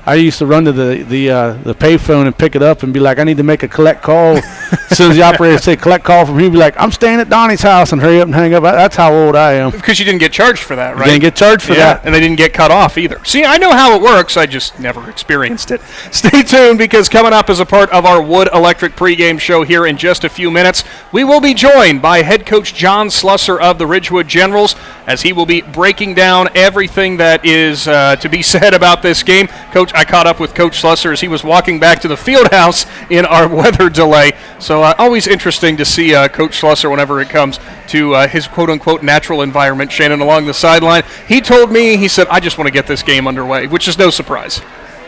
I used to run to the pay phone and pick it up and be like, I need to make a collect call. As soon as the operator say collect call from him, he'd be like, I'm staying at Donnie's house, and hurry up and hang up. That's how old I am.
Because you didn't get charged for that, right?
You didn't get charged for that.
And they didn't get cut off either. See, I know how it works. I just never experienced it. Stay tuned, because coming up as a part of our Wood Electric pregame show here in just a few minutes, we will be joined by head coach John Slusser of the Ridgewood Generals, as he will be breaking down everything that is to be said about this game. Coach, I caught up with Coach Slusser as he was walking back to the field house in our weather delay. So always interesting to see Coach Slusser whenever it comes to his quote-unquote natural environment. Shannon, along the sideline, he told me, he said, I just want to get this game underway, which is no surprise.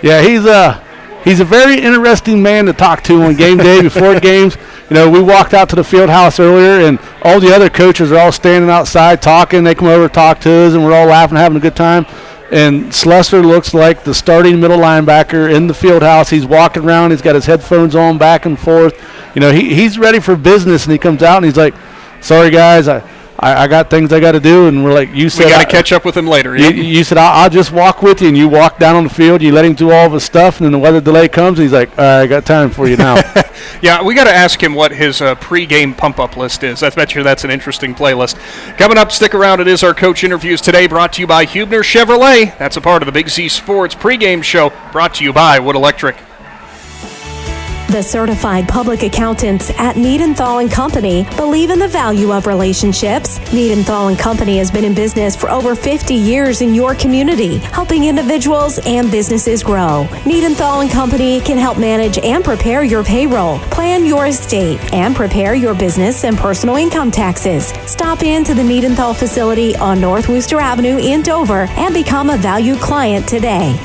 Yeah, he's a very interesting man to talk to on game day before games. We walked out to the field house earlier, and all the other coaches are all standing outside talking. They come over to talk to us, and we're all laughing, having a good time. And Slusser looks like the starting middle linebacker in the field house. He's walking around. He's got his headphones on back and forth. He's ready for business, and he comes out, and he's like, sorry, guys, I got things I got to do. And we're like, you said.
We got to catch up with him later. Yeah?
You said, I'll just walk with you. And you walk down on the field. You let him do all of his stuff, and then the weather delay comes, and he's like, all right, I got time for you now.
Yeah, we got to ask him what his pregame pump-up list is. I bet you that's an interesting playlist. Coming up, stick around. It is our coach interviews today, brought to you by Huebner Chevrolet. That's a part of the Big Z Sports pregame show, brought to you by Wood Electric.
The certified public accountants at Niedenthal & Company believe in the value of relationships. Niedenthal & Company has been in business for over 50 years in your community, helping individuals and businesses grow. Niedenthal & Company can help manage and prepare your payroll, plan your estate, and prepare your business and personal income taxes. Stop in to the Niedenthal facility on North Worcester Avenue in Dover and become a valued client today.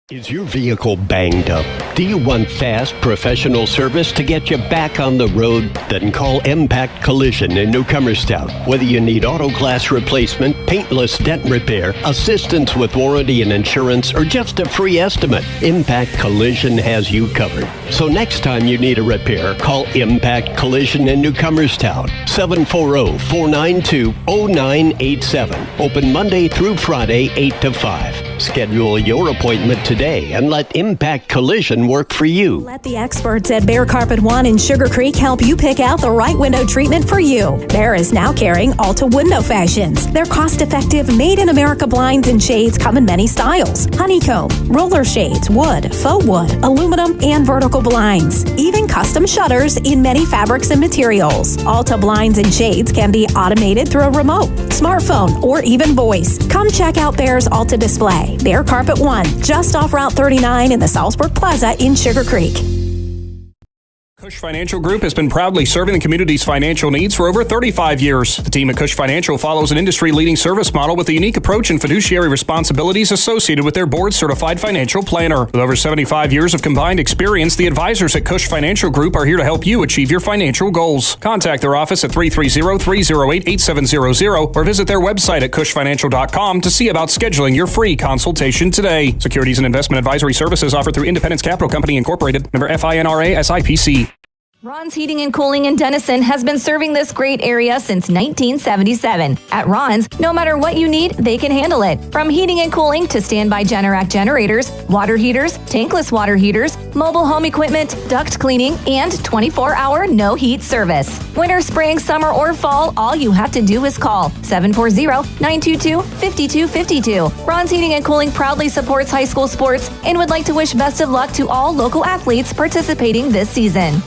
Is your vehicle banged up? Do you want fast, professional service to get you back on the road? Then call Impact Collision in Newcomerstown. Whether you need auto glass replacement, paintless dent repair, assistance with warranty and insurance, or just a free estimate, Impact Collision has you covered. So next time you need a repair, call Impact Collision in Newcomerstown. 740-492-0987. Open Monday through Friday, 8 to 5. Schedule your appointment today and let Impact Collision work for you.
Let the experts at Bear Carpet One in Sugar Creek help you pick out the right window treatment for you. Bear is now carrying Alta Window Fashions. Their cost-effective, made-in-America blinds and shades come in many styles. Honeycomb, roller shades, wood, faux wood, aluminum, and vertical blinds. Even custom shutters in many fabrics and materials. Alta blinds and shades can be automated through a remote, smartphone, or even voice. Come check out Bear's Alta display. Bear Carpet One, just off Route 39 in the Salzburg Plaza in Sugar Creek.
Cush Financial Group has been proudly serving the community's financial needs for over 35 years. The team at Cush Financial follows an industry-leading service model with a unique approach and fiduciary responsibilities associated with their board-certified financial planner. With over 75 years of combined experience, the advisors at Cush Financial Group are here to help you achieve your financial goals. Contact their office at 330-308-8700 or visit their website at cushfinancial.com to see about scheduling your free consultation today. Securities and investment advisory services offered through Independence Capital Company Incorporated, member FINRA SIPC.
Ron's Heating and Cooling in Denison has been serving this great area since 1977. At Ron's, no matter what you need, they can handle it. From heating and cooling to standby Generac generators, water heaters, tankless water heaters, mobile home equipment, duct cleaning, and 24-hour no-heat service. Winter, spring, summer, or fall, all you have to do is call 740-922-5252. Ron's Heating and Cooling proudly supports high school sports and would like to wish best of luck to all local athletes participating this season.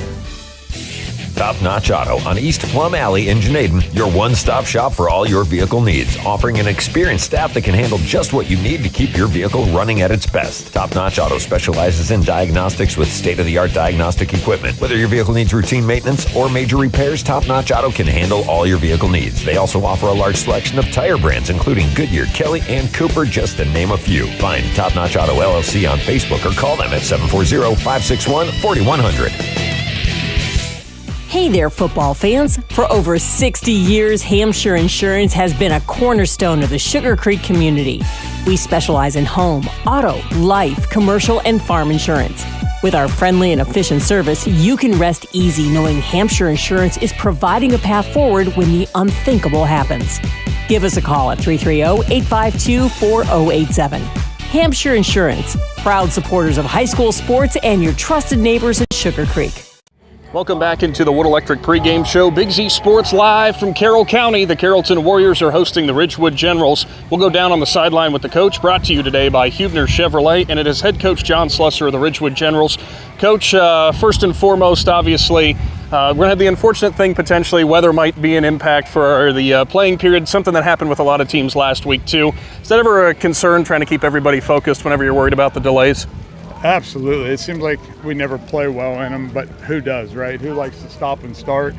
Top Notch Auto on East Plum Alley in Janaden, your one-stop shop for all your vehicle needs, offering an experienced staff that can handle just what you need to keep your vehicle running at its best. Top Notch Auto specializes in diagnostics with state-of-the-art diagnostic equipment. Whether your vehicle needs routine maintenance or major repairs, Top Notch Auto can handle all your vehicle needs. They also offer a large selection of tire brands, including Goodyear, Kelly, and Cooper, just to name a few. Find Top Notch Auto LLC on Facebook or call them at 740-561-4100.
Hey there, football fans. For over 60 years, Hampshire Insurance has been a cornerstone of the Sugar Creek community. We specialize in home, auto, life, commercial, and farm insurance. With our friendly and efficient service, you can rest easy knowing Hampshire Insurance is providing a path forward when the unthinkable happens. Give us a call at 330-852-4087. Hampshire Insurance, proud supporters of high school sports and your trusted neighbors in Sugar Creek.
Welcome back into the Wood Electric pregame show. Big Z Sports live from Carroll County. The Carrollton Warriors are hosting the Ridgewood Generals. We'll go down on the sideline with the coach, brought to you today by Huebner Chevrolet, and it is head coach John Slusser of the Ridgewood Generals. Coach, first and foremost, obviously, we're going to have the unfortunate thing, potentially, weather might be an impact for the playing period, something that happened with a lot of teams last week, too. Is that ever a concern, trying to keep everybody focused whenever you're worried about the delays?
Absolutely. It seems like we never play well in them, but who does, right? Who likes to stop and start?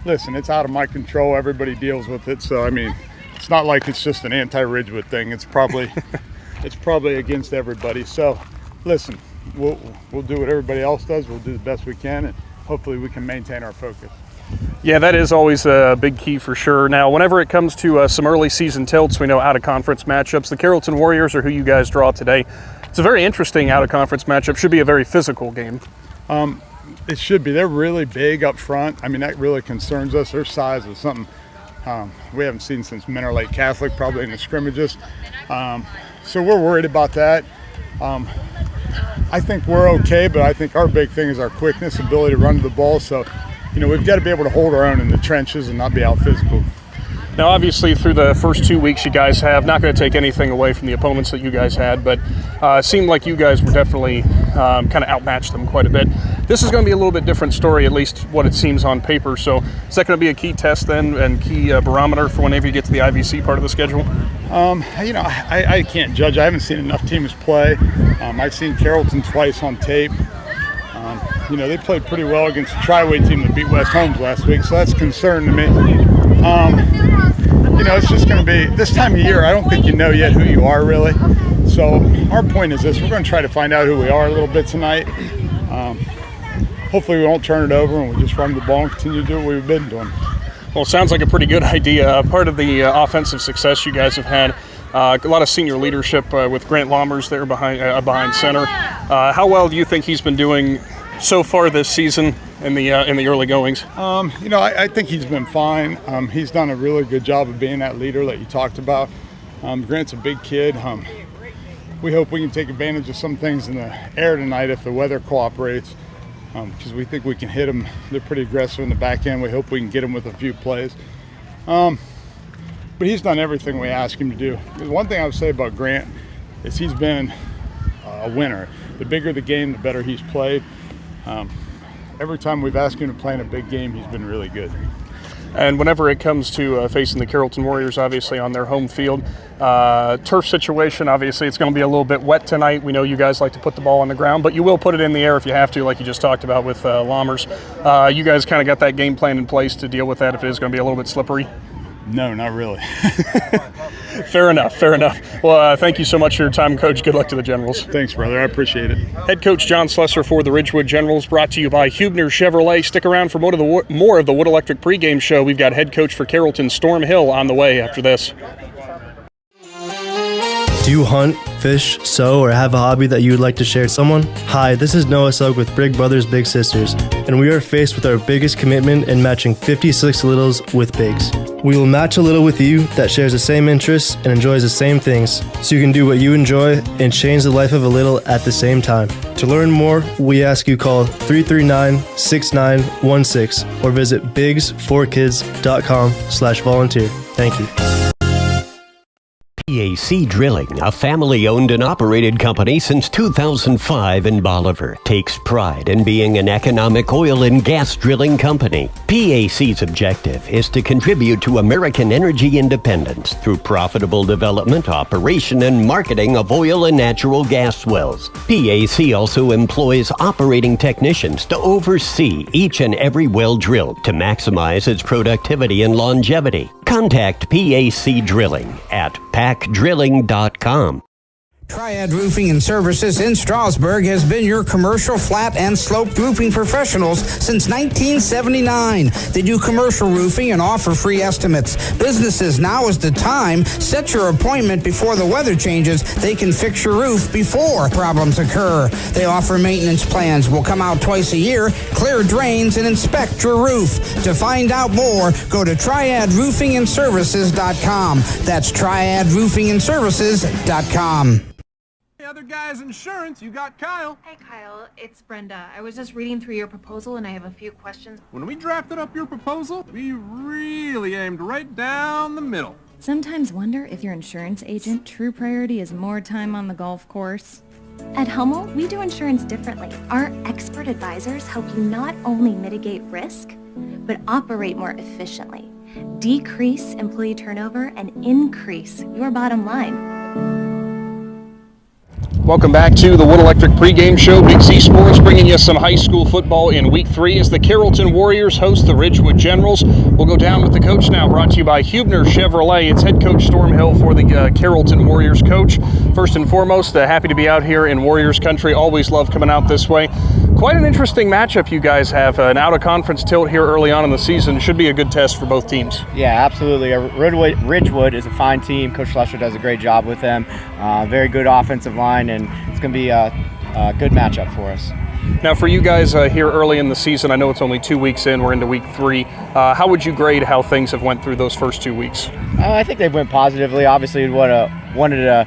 Listen, it's out of my control. Everybody deals with it. So, I mean, it's not like it's just an anti-Ridgewood thing. It's probably against everybody. So, listen, we'll do what everybody else does. We'll do the best we can, and hopefully we can maintain our focus.
Yeah, that is always a big key for sure. Now, whenever it comes to some early season tilts, we know out-of-conference matchups. The Carrollton Warriors are who you guys draw today. It's a very interesting out-of-conference matchup. Should be a very physical game.
It should be. They're really big up front. I mean, that really concerns us. Their size is something we haven't seen since Menor Lake Catholic, probably in the scrimmages. So we're worried about that. I think we're okay, but I think our big thing is our quickness, ability to run to the ball. So, we've got to be able to hold our own in the trenches and not be out physical.
Now, obviously, through the first 2 weeks you guys have, not going to take anything away from the opponents that you guys had, but it seemed like you guys were definitely kind of outmatched them quite a bit. This is going to be a little bit different story, at least what it seems on paper. So is that going to be a key test then and key barometer for whenever you get to the IVC part of the schedule?
I can't judge. I haven't seen enough teams play. I've seen Carrollton twice on tape. They played pretty well against the Tri-Way team that beat West Holmes last week, so that's a concern to me. It's just going to be, this time of year, I don't think you know yet who you are, really. So our point is this: we're going to try to find out who we are a little bit tonight. Hopefully we won't turn it over and we just run the ball and continue to do what we've been doing.
Well, it sounds like a pretty good idea. Part of the offensive success you guys have had, a lot of senior leadership with Grant Lammers there behind center. How well do you think he's been doing so far this season in the early goings?
I think he's been fine. He's done a really good job of being that leader that you talked about. Grant's a big kid. We hope we can take advantage of some things in the air tonight if the weather cooperates, because we think we can hit them. They're pretty aggressive in the back end. We hope we can get them with a few plays. But he's done everything we ask him to do. One thing I would say about Grant is he's been a winner. The bigger the game, the better he's played. Every time we've asked him to play in a big game, he's been really good.
And whenever it comes to facing the Carrollton Warriors, obviously on their home field, turf situation, obviously it's going to be a little bit wet tonight. We know you guys like to put the ball on the ground, but you will put it in the air if you have to, like you just talked about with Lammers. You guys kind of got that game plan in place to deal with that if it is going to be a little bit slippery?
No, not really.
Fair enough, fair enough. Well, thank you so much for your time, Coach. Good luck to the Generals.
Thanks, brother. I appreciate it.
Head Coach John Slesser for the Ridgewood Generals, brought to you by Huebner Chevrolet. Stick around for more of the Wood Electric pregame show. We've got head coach for Carrollton, Storm Hill, on the way after this.
Do you hunt, fish, sew, or have a hobby that you would like to share with someone? Hi, this is Noah Sugg with Big Brothers Big Sisters, and we are faced with our biggest commitment in matching 56 littles with bigs. We will match a little with you that shares the same interests and enjoys the same things, so you can do what you enjoy and change the life of a little at the same time. To learn more, we ask you call 339-6916 or visit bigs4kids.com/volunteer. Thank you.
PAC Drilling, a family-owned and operated company since 2005 in Bolivar, takes pride in being an economic oil and gas drilling company. PAC's objective is to contribute to American energy independence through profitable development, operation, and marketing of oil and natural gas wells. PAC also employs operating technicians to oversee each and every well drilled to maximize its productivity and longevity. Contact PAC Drilling at pacdrilling.com.
Triad Roofing and Services in Strasburg has been your commercial flat and sloped roofing professionals since 1979. They do commercial roofing and offer free estimates. Businesses, now is the time. Set your appointment before the weather changes. They can fix your roof before problems occur. They offer maintenance plans. Will come out twice a year, clear drains, and inspect your roof. To find out more, go to triadroofingandservices.com. That's triadroofingandservices.com.
Other guys' insurance, you got Kyle.
Hey Kyle, it's Brenda. I was just reading through your proposal and I have a few questions.
When we drafted up your proposal, we really aimed right down the middle.
Sometimes wonder if your insurance agent true priority is more time on the golf course. At Hummel, we do insurance differently. Our expert advisors help you not only mitigate risk, but operate more efficiently, decrease employee turnover, and increase your bottom line.
Welcome back to the Wood Electric pregame show. Big Z Sports bringing you some high school football in week 3 as the Carrollton Warriors host the Ridgewood Generals. We'll go down with the coach now, brought to you by Huebner Chevrolet. It's head coach Storm Hill for the Carrollton Warriors. Coach, first and foremost, happy to be out here in Warriors country. Always love coming out this way. Quite an interesting matchup you guys have. An out-of-conference tilt here early on in the season. Should be a good test for both teams.
Yeah, absolutely. Ridgewood is a fine team. Coach Schlesser does a great job with them. Very good offensive line, and it's going to be a good matchup for us.
Now, for you guys here early in the season, I know it's only 2 weeks in. We're into week 3. How would you grade how things have went through those first 2 weeks?
I think they went positively. Obviously, we wanted to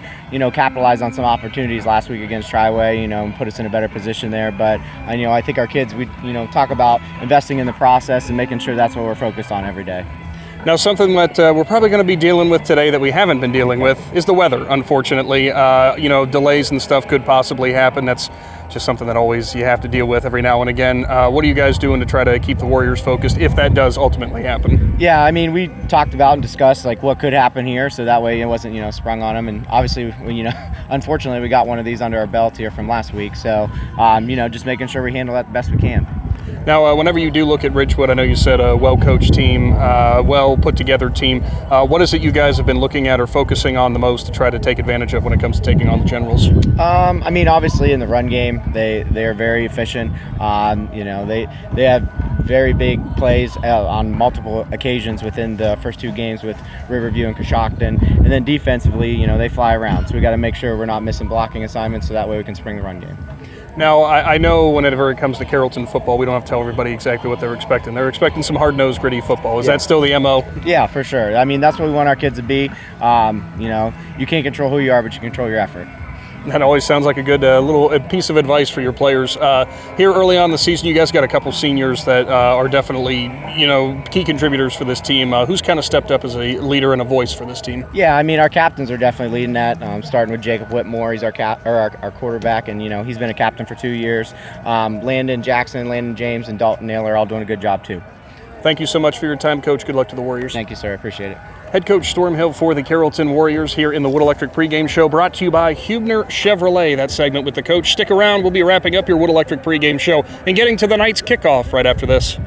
capitalize on some opportunities last week against Triway, and put us in a better position there. But I think our kids, we talk about investing in the process and making sure that's what we're focused on every day.
Now, something that we're probably going to be dealing with today that we haven't been dealing with is the weather, unfortunately. Delays and stuff could possibly happen. That's just something that always you have to deal with every now and again. What are you guys doing to try to keep the Warriors focused if that does ultimately happen?
Yeah, we talked about and discussed what could happen here, so that way it wasn't sprung on them. And obviously, unfortunately, we got one of these under our belt here from last week. So just making sure we handle that the best we can.
Now, whenever you do look at Ridgewood, I know you said a well-coached team, well-put-together team. What is it you guys have been looking at or focusing on the most to try to take advantage of when it comes to taking on the Generals?
Obviously in the run game, they are very efficient. They have very big plays on multiple occasions within the first 2 games with Riverview and Coshocton. And then defensively, they fly around. So we got to make sure we're not missing blocking assignments so that way we can spring the run game.
Now, I know whenever it comes to Carrollton football, we don't have to tell everybody exactly what they're expecting. They're expecting some hard-nosed, gritty football. Is that still the MO?
Yeah, for sure. I mean, that's what we want our kids to be. You can't control who you are, but you control your effort.
That always sounds like a good little piece of advice for your players. Here early on in the season, you guys got a couple seniors that are definitely, key contributors for this team. Who's kind of stepped up as a leader and a voice for this team?
Yeah, I mean, our captains are definitely leading that, starting with Jacob Whitmore. He's our quarterback, and, he's been a captain for 2 years. Landon Jackson, Landon James, and Dalton Naylor are all doing a good job, too.
Thank you so much for your time, Coach. Good luck to the Warriors.
Thank you, sir. I appreciate it.
Head coach Stormhill for the Carrollton Warriors here in the Wood Electric pregame show, brought to you by Huebner Chevrolet. That segment with the coach. Stick around. We'll be wrapping up your Wood Electric pregame show and getting to the night's kickoff right after this.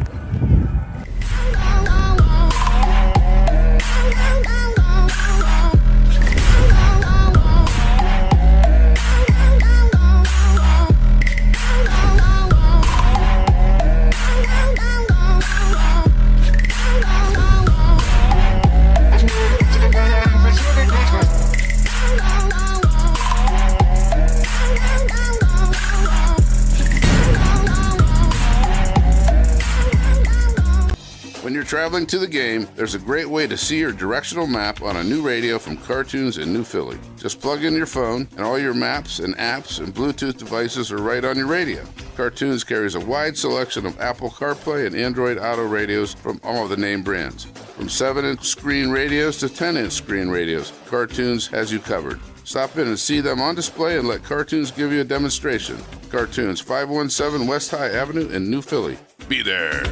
When you're traveling to the game, there's a great way to see your directional map on a new radio from Cartoons in New Philly. Just plug in your phone, and all your maps and apps and Bluetooth devices are right on your radio. Cartoons carries a wide selection of Apple CarPlay and Android Auto radios from all of the name brands. From 7-inch screen radios to 10-inch screen radios, Cartoons has you covered. Stop in and see them on display and let Cartoons give you a demonstration. Cartoons, 517 West High Avenue in New Philly. Be there.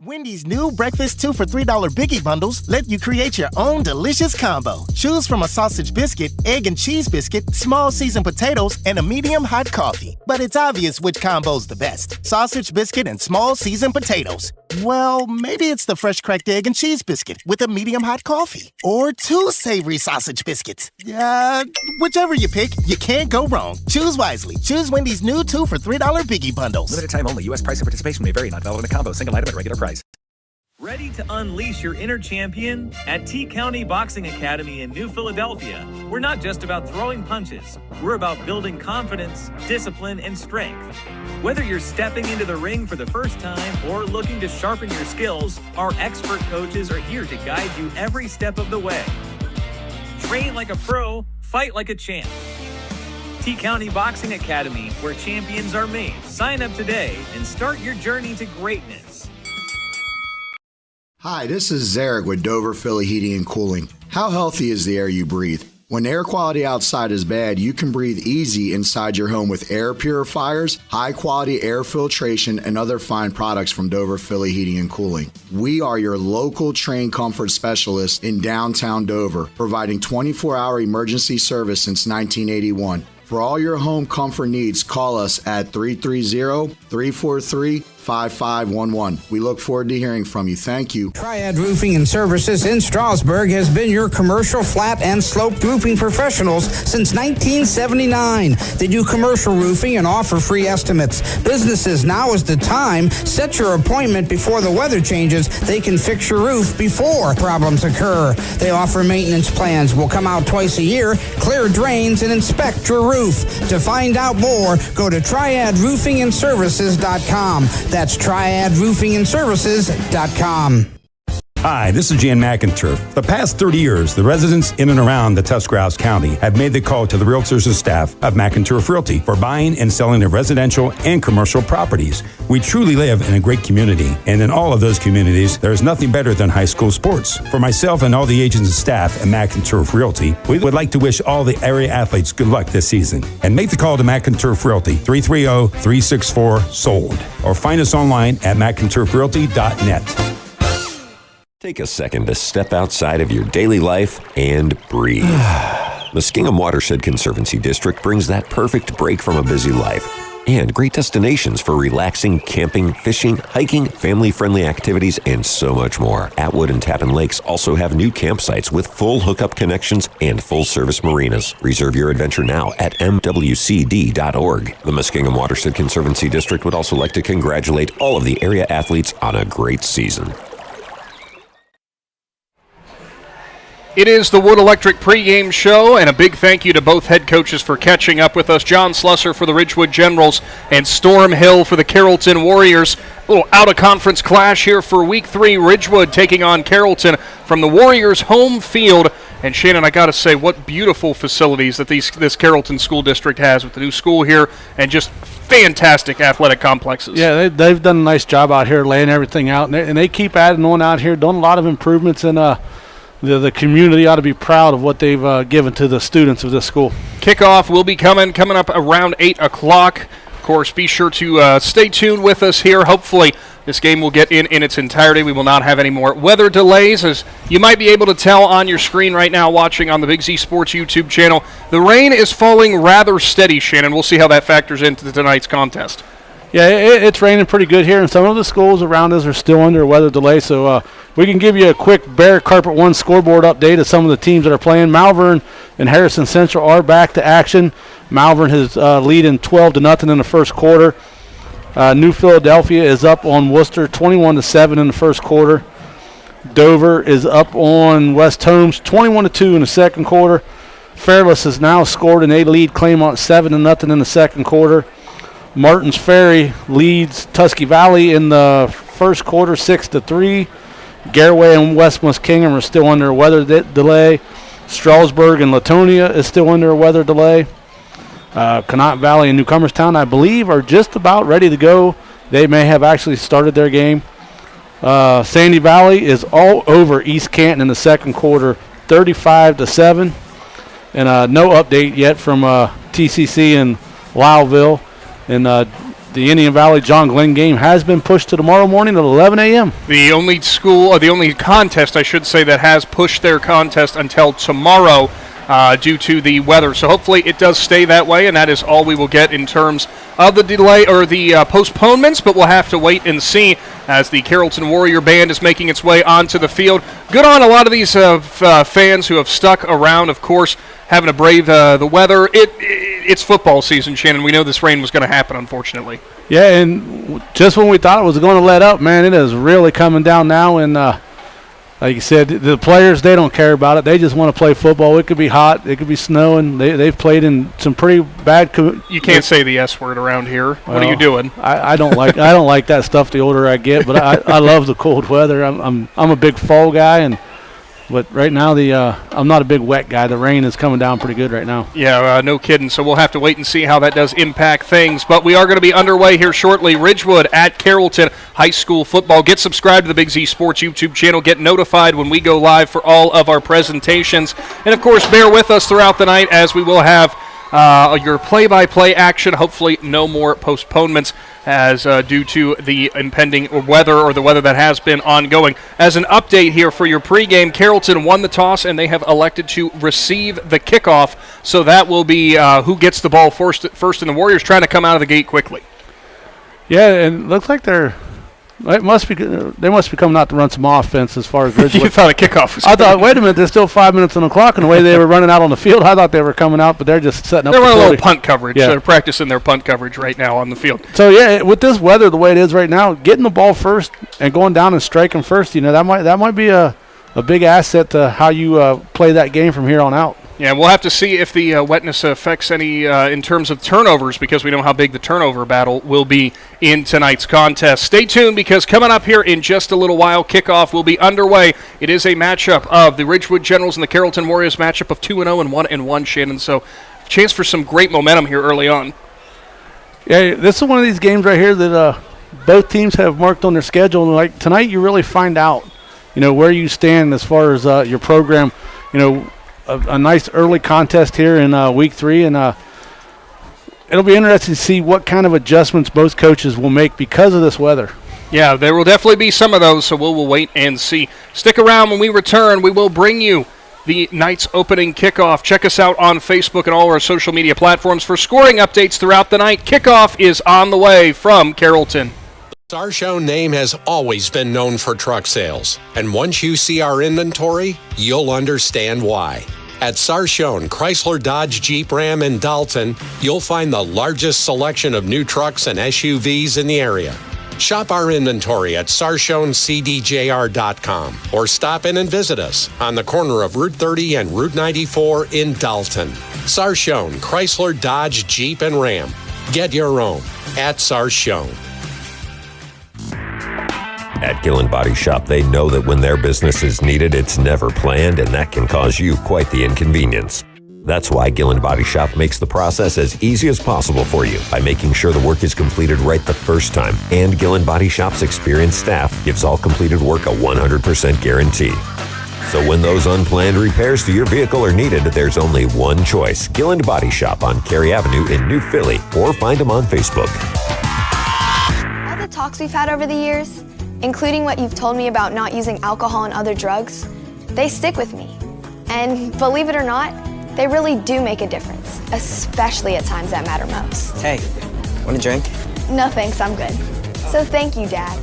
Wendy's new breakfast 2 for $3 Biggie bundles let you create your own delicious combo. Choose from a sausage biscuit, egg and cheese biscuit, small seasoned potatoes, and a medium hot coffee. But it's obvious which combo's the best. Sausage biscuit and small seasoned potatoes. Well, maybe it's the fresh cracked egg and cheese biscuit with a medium hot coffee. Or 2 savory sausage biscuits. Whichever you pick, you can't go wrong. Choose wisely. Choose Wendy's new 2 for $3 Biggie bundles.
Limited time only. U.S. price and participation may vary. Not valid in a combo. Single item at regular price.
Ready to unleash your inner champion? At T County Boxing Academy in New Philadelphia, we're not just about throwing punches. We're about building confidence, discipline, and strength. Whether you're stepping into the ring for the first time or looking to sharpen your skills, our expert coaches are here to guide you every step of the way. Train like a pro, fight like a champ. T County Boxing Academy, where champions are made. Sign up today and start your journey to greatness.
Hi, this is Zarek with Dover Philly Heating and Cooling. How healthy is the air you breathe? When air quality outside is bad, you can breathe easy inside your home with air purifiers, high-quality air filtration, and other fine products from Dover Philly Heating and Cooling. We are your local trained comfort specialist in downtown Dover, providing 24-hour emergency service since 1981. For all your home comfort needs, call us at 330-343-5511. We look forward to hearing from you. Thank you.
Triad Roofing and Services in Strasburg has been your commercial flat and sloped roofing professionals since 1979. They do commercial roofing and offer free estimates. Businesses, now is the time. Set your appointment before the weather changes. They can fix your roof before problems occur. They offer maintenance plans. Will come out twice a year, clear drains, and inspect your roof. To find out more, go to triadroofingandservices.com. That's triadroofingandservices.com.
Hi, this is Jan McInturf. The past 30 years, the residents in and around the Tuscarawas County have made the call to the realtors and staff of McInturf Realty for buying and selling of residential and commercial properties. We truly live in a great community, and in all of those communities, there is nothing better than high school sports. For myself and all the agents and staff at McInturf Realty, we would like to wish all the area athletes good luck this season. And make the call to McInturf Realty, 330-364-SOLD, or find us online at McInturfRealty.net.
Take a second to step outside of your daily life and breathe. Muskingum Watershed Conservancy District brings that perfect break from a busy life and great destinations for relaxing, camping, fishing, hiking, family-friendly activities, and so much more. Atwood and Tappan Lakes also have new campsites with full hookup connections and full-service marinas. Reserve your adventure now at mwcd.org. The Muskingum Watershed Conservancy District would also like to congratulate all of the area athletes on a great season.
It is the Wood Electric pregame show, and a big thank you to both head coaches for catching up with us. John Slusser for the Ridgewood Generals and Storm Hill for the Carrollton Warriors. A little out-of-conference clash here for Week 3. Ridgewood taking on Carrollton from the Warriors' home field. And Shannon, I got to say, what beautiful facilities that this Carrollton school district has with the new school here and just fantastic athletic complexes.
Yeah, they've done a nice job out here laying everything out, and they keep adding on out here, doing a lot of improvements, and the community ought to be proud of what they've given to the students of this school.
Kickoff will be coming up around 8 o'clock. Of course, be sure to stay tuned with us here. Hopefully, this game will get in its entirety. We will not have any more weather delays. As you might be able to tell on your screen right now watching on the Big Z Sports YouTube channel, the rain is falling rather steady, Shannon. We'll see how that factors into tonight's contest.
Yeah, it's raining pretty good here, and some of the schools around us are still under a weather delay, so we can give you a quick Bear Carpet 1 scoreboard update of some of the teams that are playing. Malvern and Harrison Central are back to action. Malvern is leading 12-0 in the first quarter. New Philadelphia is up on Worcester 21-7 in the first quarter. Dover is up on West Holmes 21-2 in the second quarter. Fairless has now scored, and they lead Claymont 7-0 in the second quarter. Martins Ferry leads Tusky Valley in the first quarter 6-3. Garraway and West Muskingum are still under a weather delay. Stroudsburg and Latonia is still under a weather delay. Connaught Valley and Newcomerstown, I believe, are just about ready to go. They may have actually started their game. Sandy Valley is all over East Canton in the second quarter, 35-7. And no update yet from TCC and Lowellville. And the Indian Valley John Glenn game has been pushed to tomorrow morning at 11 a.m.
The only contest, I should say, that has pushed their contest until tomorrow due to the weather. So hopefully it does stay that way, and that is all we will get in terms of the delay or the postponements, but we'll have to wait and see as the Carrollton Warrior Band is making its way onto the field. Good on a lot of these fans who have stuck around, of course, having to brave the weather. It's football season, Shannon. We know this rain was going to happen, unfortunately.
Yeah, and just when we thought it was going to let up, man, it is really coming down now. And like you said, the players, they don't care about it. They just want to play football. It could be hot. It could be snowing. They've played in some pretty bad.
You can't say the S word around here. What are you doing?
I don't like that stuff the older I get, but I love the cold weather. I'm a big fall guy, but right now I'm not a big wet guy. The rain is coming down pretty good right now.
Yeah, no kidding. So we'll have to wait and see how that does impact things. But we are going to be underway here shortly. Ridgewood at Carrollton High School football. Get subscribed to the Big Z Sports YouTube channel. Get notified when we go live for all of our presentations. And, of course, bear with us throughout the night as we will have your play-by-play action. Hopefully no more postponements as due to the impending weather or the weather that has been ongoing. As an update here for your pregame, Carrollton won the toss and they have elected to receive the kickoff. So that will be who gets the ball first, and the Warriors trying to come out of the gate quickly.
Yeah, and it looks like they must be coming out to run some offense as far as Ridgewood.
You thought a kickoff was
I thought, wait a minute, there's still 5 minutes on the clock, and the way they were running out on the field, I thought they were coming out, but they're just setting up.
They're running a little punt coverage.
Yeah.
They're practicing their punt coverage right now on the field.
So, yeah, with this weather the way it is right now, getting the ball first and going down and striking first, that might be a big asset to how you play that game from here on out.
Yeah, we'll have to see if the wetness affects any in terms of turnovers, because we know how big the turnover battle will be in tonight's contest. Stay tuned, because coming up here in just a little while, kickoff will be underway. It is a matchup of the Ridgewood Generals and the Carrollton Warriors, matchup of 2-0 and 1-1, Shannon. So, chance for some great momentum here early on.
Yeah, this is one of these games right here that both teams have marked on their schedule. And like tonight, you really find out, where you stand as far as your program. A nice early contest here in Week 3, and it'll be interesting to see what kind of adjustments both coaches will make because of this weather.
Yeah, there will definitely be some of those, so we'll wait and see. Stick around. When we return, we will bring you the night's opening kickoff. Check us out on Facebook and all our social media platforms for scoring updates throughout the night. Kickoff is on the way from Carrollton.
The Sarshone name has always been known for truck sales, and once you see our inventory, you'll understand why. At Sarshone, Chrysler, Dodge, Jeep, Ram, and Dalton, you'll find the largest selection of new trucks and SUVs in the area. Shop our inventory at sarshoncdjr.com or stop in and visit us on the corner of Route 30 and Route 94 in Dalton. Sarshone, Chrysler, Dodge, Jeep, and Ram. Get your own at Sarshone.
At Gillen Body Shop, they know that when their business is needed, it's never planned, and that can cause you quite the inconvenience. That's why Gillen Body Shop makes the process as easy as possible for you by making sure the work is completed right the first time. And Gillen Body Shop's experienced staff gives all completed work a 100% guarantee. So when those unplanned repairs to your vehicle are needed, there's only one choice. Gillen Body Shop on Cary Avenue in New Philly, or find them on Facebook.
All the talks we've had over the years, including what you've told me about not using alcohol and other drugs, they stick with me. And believe it or not, they really do make a difference, especially at times that matter most.
Hey, want a drink?
No thanks, I'm good. So thank you, Dad,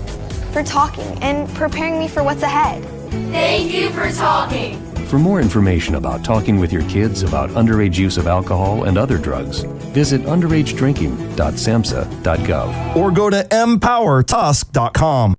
for talking and preparing me for what's ahead.
Thank you for talking.
For more information about talking with your kids about underage use of alcohol and other drugs, visit underagedrinking.samhsa.gov
or go to empowertusk.com.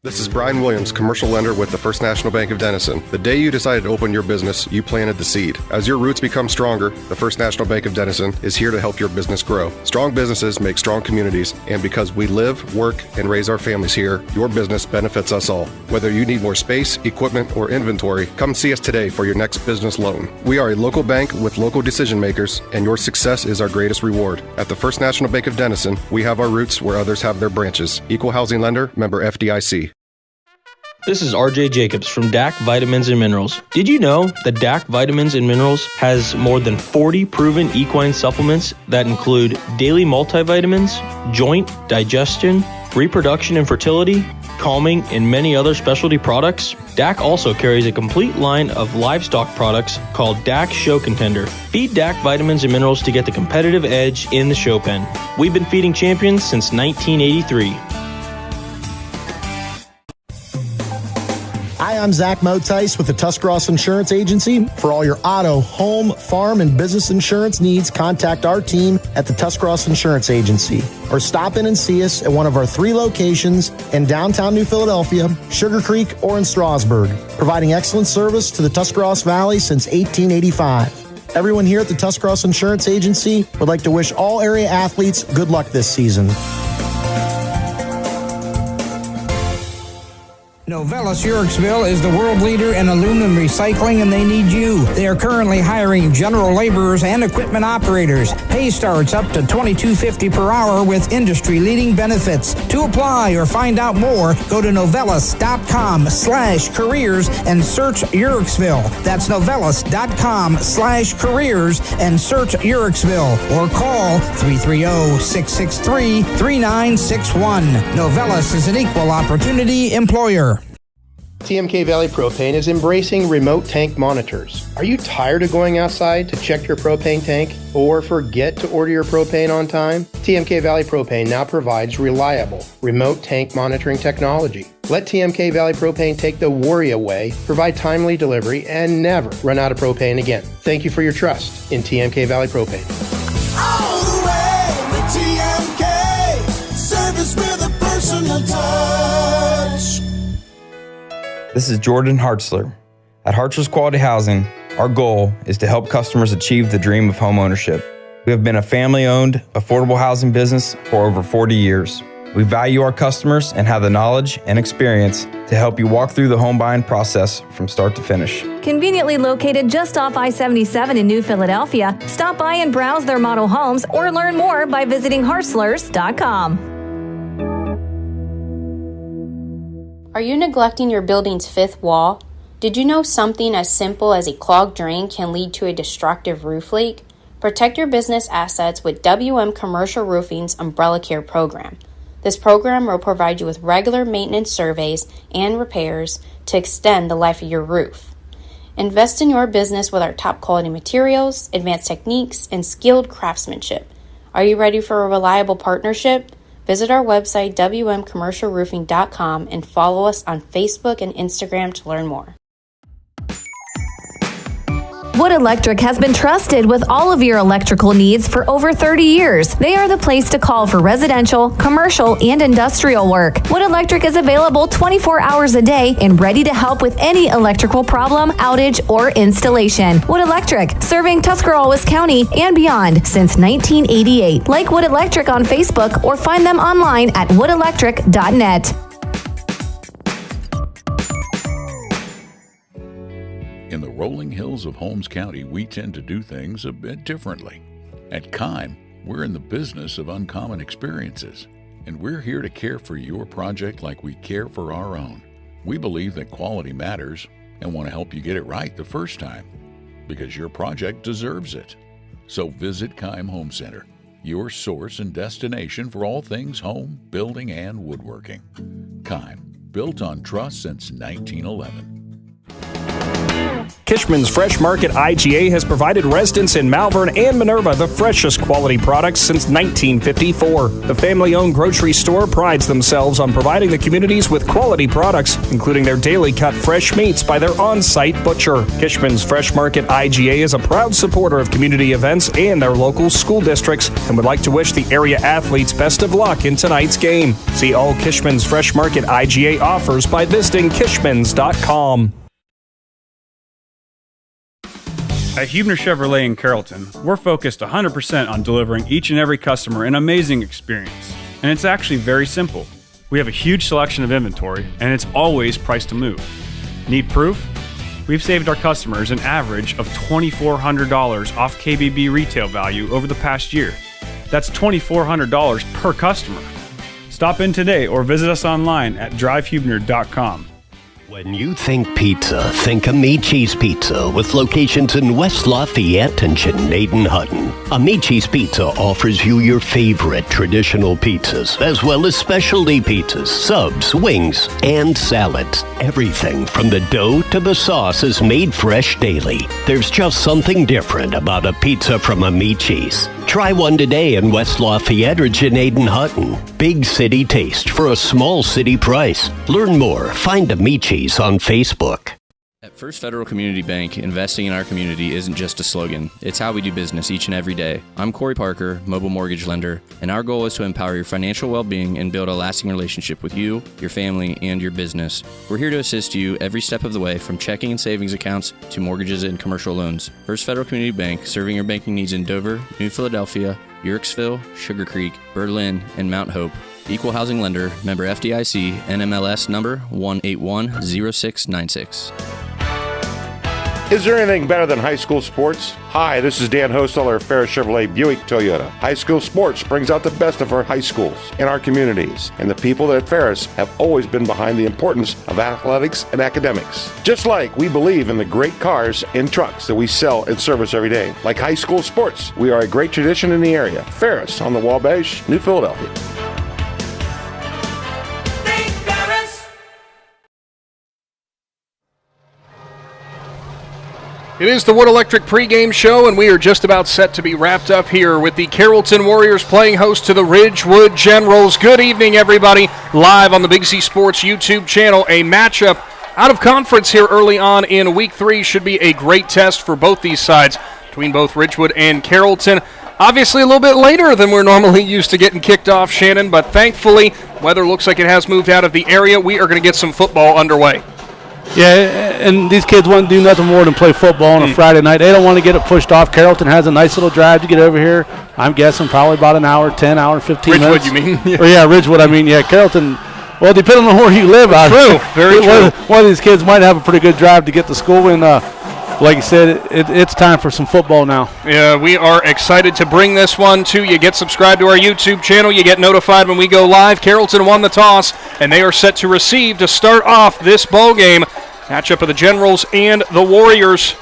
This is Brian Williams, commercial lender with the First National Bank of Denison. The day you decided to open your business, you planted the seed. As your roots become stronger, the First National Bank of Denison is here to help your business grow. Strong businesses make strong communities, and because we live, work, and raise our families here, your business benefits us all. Whether you need more space, equipment, or inventory, come see us today for your next business loan. We are a local bank with local decision makers, and your success is our greatest reward. At the First National Bank of Denison, we have our roots where others have their branches. Equal housing lender, member FDIC.
This is RJ Jacobs from DAC Vitamins and Minerals. Did you know that DAC Vitamins and Minerals has more than 40 proven equine supplements that include daily multivitamins, joint, digestion, reproduction and fertility, calming, and many other specialty products? DAC also carries a complete line of livestock products called DAC Show Contender. Feed DAC Vitamins and Minerals to get the competitive edge in the show pen. We've been feeding champions since 1983.
Hi, I'm Zach Motice with the Tuscarawas Insurance Agency. For all your auto, home, farm, and business insurance needs, contact our team at the Tuscarawas Insurance Agency or stop in and see us at one of our 3 locations in downtown New Philadelphia, Sugar Creek, or in Strasburg, providing excellent service to the Tuscarawas Valley since 1885. Everyone here at the Tuscarawas Insurance Agency would like to wish all area athletes good luck this season.
Novelis Yorksville is the world leader in aluminum recycling, and they need you. They are currently hiring general laborers and equipment operators. Pay starts up to $22.50 per hour with industry-leading benefits. To apply or find out more, go to novelis.com/careers and search Yorksville. That's novelis.com/careers and search Yorksville, or call 330-663-3961. Novelis is an equal opportunity employer.
TMK Valley Propane is embracing remote tank monitors. Are you tired of going outside to check your propane tank or forget to order your propane on time? TMK Valley Propane now provides reliable remote tank monitoring technology. Let TMK Valley Propane take the worry away, provide timely delivery, and never run out of propane again. Thank you for your trust in TMK Valley Propane.
All the way with TMK, service with a personal touch.
This is Jordan Hartzler. At Hartzler's Quality Housing, our goal is to help customers achieve the dream of home ownership. We have been a family-owned, affordable housing business for over 40 years. We value our customers and have the knowledge and experience to help you walk through the home buying process from start to finish.
Conveniently located just off I-77 in New Philadelphia, stop by and browse their model homes or learn more by visiting hartzlers.com.
Are you neglecting your building's 5th wall? Did you know something as simple as a clogged drain can lead to a destructive roof leak? Protect your business assets with WM Commercial Roofing's Umbrella Care program. This program will provide you with regular maintenance surveys and repairs to extend the life of your roof. Invest in your business with our top quality materials, advanced techniques, and skilled craftsmanship. Are you ready for a reliable partnership? Visit our website, wmcommercialroofing.com, and follow us on Facebook and Instagram to learn more.
Wood Electric has been trusted with all of your electrical needs for over 30 years. They are the place to call for residential, commercial, and industrial work. Wood Electric is available 24 hours a day and ready to help with any electrical problem, outage, or installation. Wood Electric, serving Tuscarawas County and beyond since 1988. Like Wood Electric on Facebook or find them online at woodelectric.net.
In the rolling hills of Holmes County, we tend to do things a bit differently. At Kime, we're in the business of uncommon experiences, and we're here to care for your project like we care for our own. We believe that quality matters and want to help you get it right the first time, because your project deserves it. So visit Kime Home Center, your source and destination for all things home, building, and woodworking. Kime, built on trust since 1911.
Kishman's Fresh Market IGA has provided residents in Malvern and Minerva the freshest quality products since 1954. The family-owned grocery store prides themselves on providing the communities with quality products, including their daily cut fresh meats by their on-site butcher. Kishman's Fresh Market IGA is a proud supporter of community events and their local school districts and would like to wish the area athletes best of luck in tonight's game. See all Kishman's Fresh Market IGA offers by visiting kishmans.com.
At Huebner Chevrolet in Carrollton, we're focused 100% on delivering each and every customer an amazing experience. And it's actually very simple. We have a huge selection of inventory, and it's always priced to move. Need proof? We've saved our customers an average of $2,400 off KBB retail value over the past year. That's $2,400 per customer. Stop in today or visit us online at drivehuebner.com.
When you think pizza, think Amici's Pizza with locations in West Lafayette and Janaden-Hutton. Amici's Pizza offers you your favorite traditional pizzas, as well as specialty pizzas, subs, wings, and salads. Everything from the dough to the sauce is made fresh daily. There's just something different about a pizza from Amici's. Try one today in West Lafayette or Janaden-Hutton. Big city taste for a small city price. Learn more. Find Amici's on Facebook.
At First Federal Community Bank, investing in our community isn't just a slogan. It's how we do business each and every day. I'm Corey Parker, mobile mortgage lender, and our goal is to empower your financial well-being and build a lasting relationship with you, your family, and your business. We're here to assist you every step of the way, from checking and savings accounts to mortgages and commercial loans. First Federal Community Bank, serving your banking needs in Dover, New Philadelphia, Yorksville, Sugar Creek, Berlin, and Mount Hope. Equal housing lender, member FDIC, NMLS number 1810696.
Is there anything better than high school sports? Hi, this is Dan Hosteller of Ferris Chevrolet Buick Toyota. High school sports brings out the best of our high schools and our communities, and the people at Ferris have always been behind the importance of athletics and academics. Just like we believe in the great cars and trucks that we sell and service every day. Like high school sports, we are a great tradition in the area. Ferris on the Wabash, New Philadelphia.
It is the Wood Electric pregame show, and we are just about set to be wrapped up here with the Carrollton Warriors playing host to the Ridgewood Generals. Good evening, everybody. Live on the Big Z Sports YouTube channel, a matchup out of conference here early on in Week 3. Should be a great test for both these sides between both Ridgewood and Carrollton. Obviously a little bit later than we're normally used to getting kicked off, Shannon, but thankfully weather looks like it has moved out of the area. We are going to get some football underway.
Yeah, and these kids want to do nothing more than play football on a Friday night. They don't want to get it pushed off. Carrollton has a nice little drive to get over here. I'm guessing probably about an hour, 10 hour, 15 minutes.
Ridgewood, you mean?
Yeah. Or yeah, Ridgewood. I mean, yeah, Carrollton. Well, depending on where you live out
here. True, very true.
One of these kids might have a pretty good drive to get to school. And like you said, it's time for some football now.
Yeah, we are excited to bring this one to you. Get subscribed to our YouTube channel. You get notified when we go live. Carrollton won the toss, and they are set to receive to start off this ball game. Matchup of the Generals and the Warriors.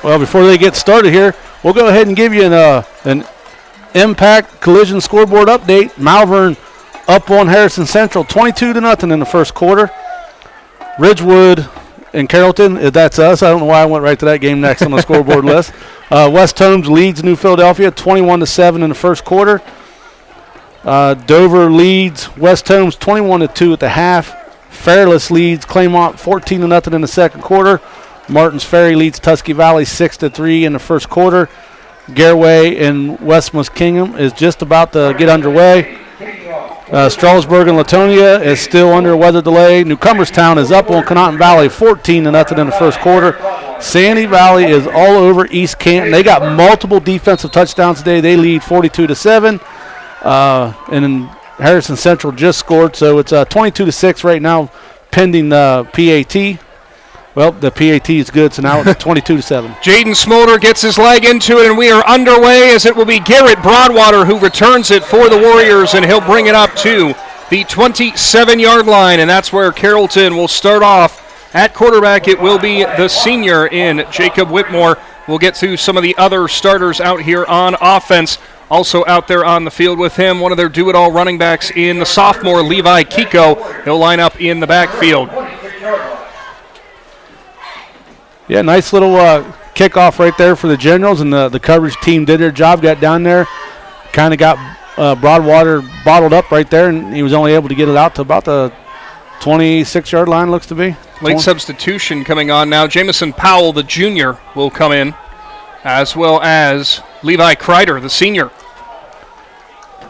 Well, before they get started here, we'll go ahead and give you an Impact Collision scoreboard update. Malvern up on Harrison Central, 22-0 in the first quarter. Ridgewood and Carrollton, that's us. I don't know why I went right to that game next on the scoreboard list. West Holmes leads New Philadelphia, 21-7 in the first quarter. Dover leads West Holmes 21-2 at the half. Fairless leads Claymont 14-0 in the second quarter. Martins Ferry leads Tusky Valley 6-3 in the first quarter. Gareway and West Muskingum is just about to get underway. Strasburg and Latonia is still under a weather delay. Newcomerstown is up on Conotton Valley 14-0 in the first quarter. Sandy Valley is all over East Canton. They got multiple defensive touchdowns today. They lead 42-7. And then Harrison Central just scored, so it's 22-6 right now, pending the PAT. Well, the PAT is good, so now it's 22-7.
Jaden Smolder gets his leg into it, and we are underway as it will be Garrett Broadwater who returns it for the Warriors, and he'll bring it up to the 27-yard line, and that's where Carrollton will start off. At quarterback, it will be the senior in Jacob Whitmore. We'll get to some of the other starters out here on offense. Also out there on the field with him, one of their do-it-all running backs in the sophomore, Levi Kiko. He'll line up in the backfield.
Yeah, nice little kickoff right there for the Generals, and the coverage team did their job, got down there, kind of got Broadwater bottled up right there, and he was only able to get it out to about the 26-yard line, looks to be.
Late substitution coming on now. Jamison Powell, the junior, will come in, as well as Levi Kreider, the senior.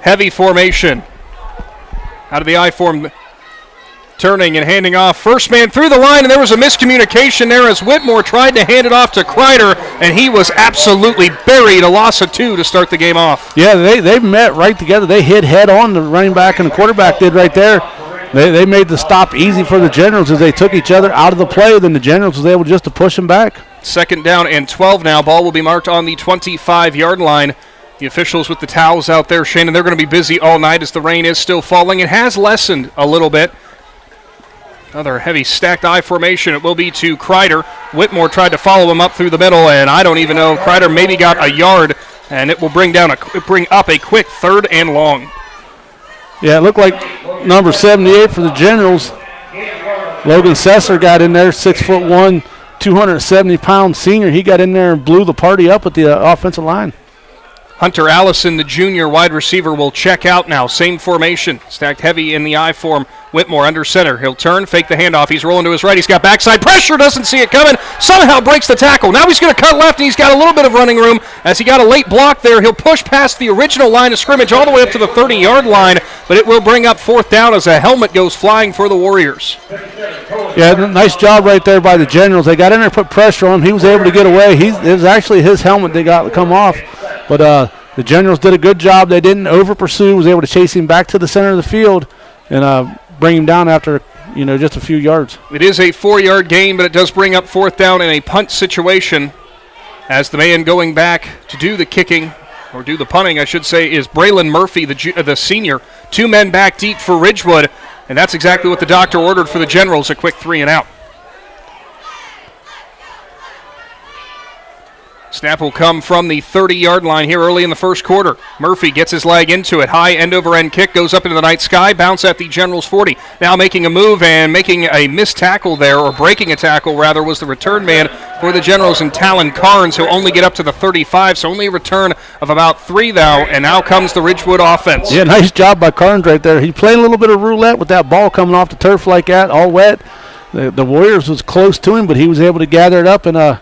Heavy formation. Out of the I-form, turning and handing off. First man through the line, and there was a miscommunication there as Whitmore tried to hand it off to Kreider, and he was absolutely buried. A loss of 2 to start the game off.
Yeah, they met right together. They hit head on, the running back and the quarterback did right there. They made the stop easy for the Generals as they took each other out of the play. Then the Generals was able just to push them back.
Second down and 12 now. Ball will be marked on the 25-yard line. The officials with the towels out there, Shannon, they're going to be busy all night as the rain is still falling. It has lessened a little bit. Another heavy stacked I formation. It will be to Kreider. Whitmore tried to follow him up through the middle, and I don't even know. Kreider maybe got a yard, and it will bring up a quick 3rd and long.
Yeah, it looked like number 78 for the Generals. Logan Sesser got in there, 6'1", 270-pound senior. He got in there and blew the party up at the offensive line.
Hunter Allison, the junior wide receiver, will check out now. Same formation, stacked heavy in the I form. Whitmore under center. He'll turn, fake the handoff. He's rolling to his right. He's got backside pressure, doesn't see it coming. Somehow breaks the tackle. Now he's going to cut left, and he's got a little bit of running room. As he got a late block there, he'll push past the original line of scrimmage all the way up to the 30-yard line, but it will bring up 4th down as a helmet goes flying for the Warriors.
Yeah, nice job right there by the Generals. They got in there, put pressure on him. He was able to get away. It was actually his helmet they got to come off, but the Generals did a good job. They didn't over-pursue, was able to chase him back to the center of the field and bring him down after just a few yards.
It is a 4-yard gain, but it does bring up 4th down in a punt situation as the man going back to do the kicking, or do the punting, I should say, is Braylon Murphy, the senior. 2 men back deep for Ridgewood, and that's exactly what the doctor ordered for the Generals, a quick 3 and out. Snap will come from the 30-yard line here early in the first quarter. Murphy gets his leg into it. High end-over-end kick goes up into the night sky. Bounce at the Generals 40. Now making a move and making a missed tackle there, or breaking a tackle rather, was the return man for the Generals in Talon Carnes. He'll only get up to the 35, so only a return of about 3 now. And now comes the Ridgewood offense.
Yeah, nice job by Carnes right there. He played a little bit of roulette with that ball coming off the turf like that, all wet. The Warriors was close to him, but he was able to gather it up and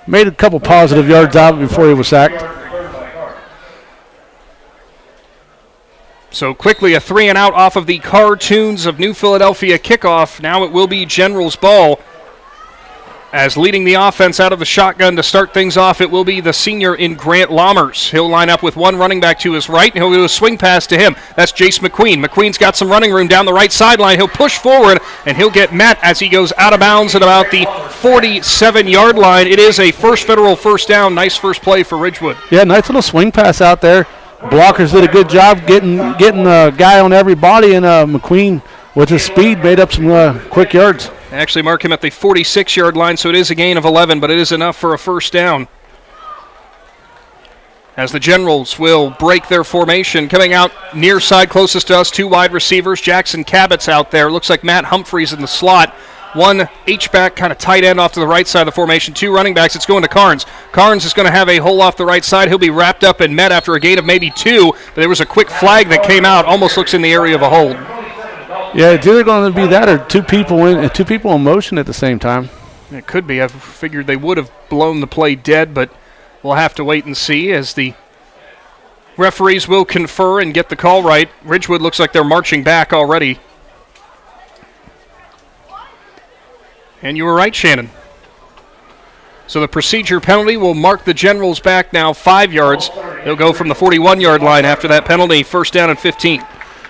made a couple positive yards out of it before he was sacked.
So quickly a 3 and out off of the cartoons of New Philadelphia kickoff. Now it will be Generals ball. As leading the offense out of the shotgun to start things off, it will be the senior in Grant Lammers. He'll line up with one running back to his right, and he'll do a swing pass to him. That's Jace McQueen. McQueen's got some running room down the right sideline. He'll push forward, and he'll get met as he goes out of bounds at about the 47-yard line. It is a federal first down. Nice first play for Ridgewood.
Yeah, nice little swing pass out there. Blockers did a good job getting a guy on every body, and McQueen, with his speed, made up some quick yards.
Actually mark him at the 46-yard line, so it is a gain of 11, but it is enough for a first down. As the Generals will break their formation, coming out near side closest to us, 2 wide receivers. Jackson Cabot's out there. Looks like Matt Humphreys in the slot. 1 H-back, kind of tight end off to the right side of the formation. 2 running backs. It's going to Carnes. Carnes is going to have a hole off the right side. He'll be wrapped up and met after a gain of maybe 2. But there was a quick flag that came out. Almost looks in the area of a hold.
Yeah, it's either going to be that or two people in motion at the same time.
It could be. I figured they would have blown the play dead, but we'll have to wait and see as the referees will confer and get the call right. Ridgewood looks like they're marching back already. And you were right, Shannon. So the procedure penalty will mark the Generals back now 5 yards. They'll go from the 41-yard line after that penalty, first down and 15.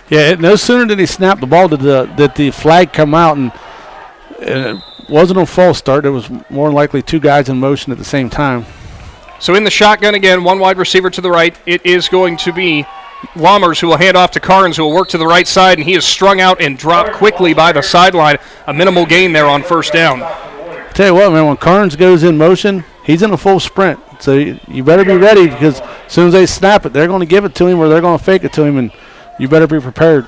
Yeah, no sooner did he snap the ball did the flag come out, and it wasn't a false start. There was more than likely two guys in motion at the same time.
So in the shotgun again, one wide receiver to the right. It is going to be Lammers who will hand off to Carnes, who will work to the right side, and he is strung out and dropped quickly by the sideline. A minimal gain there on first down.
Tell you what, man, when Carnes goes in motion, he's in a full sprint. So you better be ready, because as soon as they snap it, they're going to give it to him or they're going to fake it to him, and you better be prepared.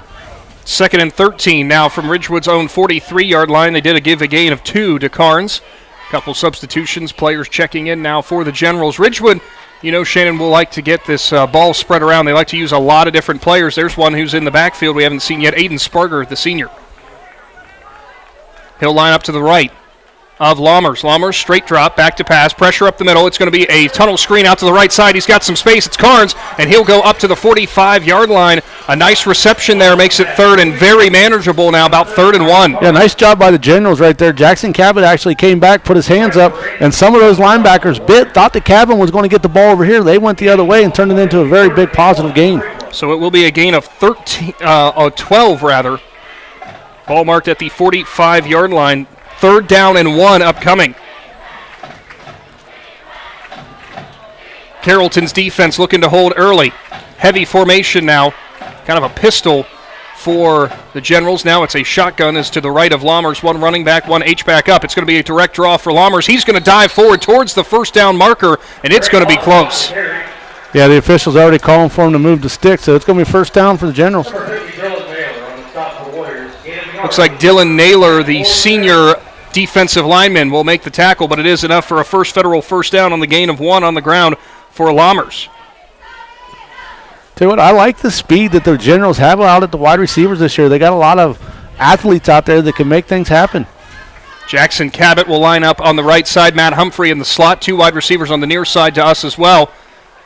2nd and 13 now from Ridgewood's own 43-yard line. They did give a gain of 2 to Carnes. Couple substitutions, players checking in now for the Generals. Ridgewood, you know, Shannon, will like to get this ball spread around. They like to use a lot of different players. There's one who's in the backfield we haven't seen yet, Aiden Sparger, the senior. He'll line up to the right of Lammers. Lammers, straight drop, back to pass, pressure up the middle. It's going to be a tunnel screen out to the right side. He's got some space. It's Carnes, and he'll go up to the 45-yard line. A nice reception there makes it third and very manageable now, about 3rd and 1.
Yeah, nice job by the Generals right there. Jackson Cabot actually came back, put his hands up, and some of those linebackers thought the Cabot was going to get the ball over here. They went the other way and turned it into a very big positive gain.
So it will be a gain of 12 rather. Ball marked at the 45-yard line. 3rd down and 1 upcoming. Carrollton's defense looking to hold early. Heavy formation now. Kind of a pistol for the Generals. Now it's a shotgun is to the right of Lammers. One running back, one H-back up. It's going to be a direct draw for Lammers. He's going to dive forward towards the first down marker, and it's going to be close.
Yeah, the officials already calling for him to move the stick, so it's going to be first down for the Generals.
Looks like Dylan Naylor, the senior defensive lineman, will make the tackle, but it is enough for a federal first down on the gain of 1 on the ground for Lammers.
Tell you what, I like the speed that the Generals have out at the wide receivers this year. They got a lot of athletes out there that can make things happen.
Jackson Cabot will line up on the right side. Matt Humphrey in the slot. 2 wide receivers on the near side to us as well.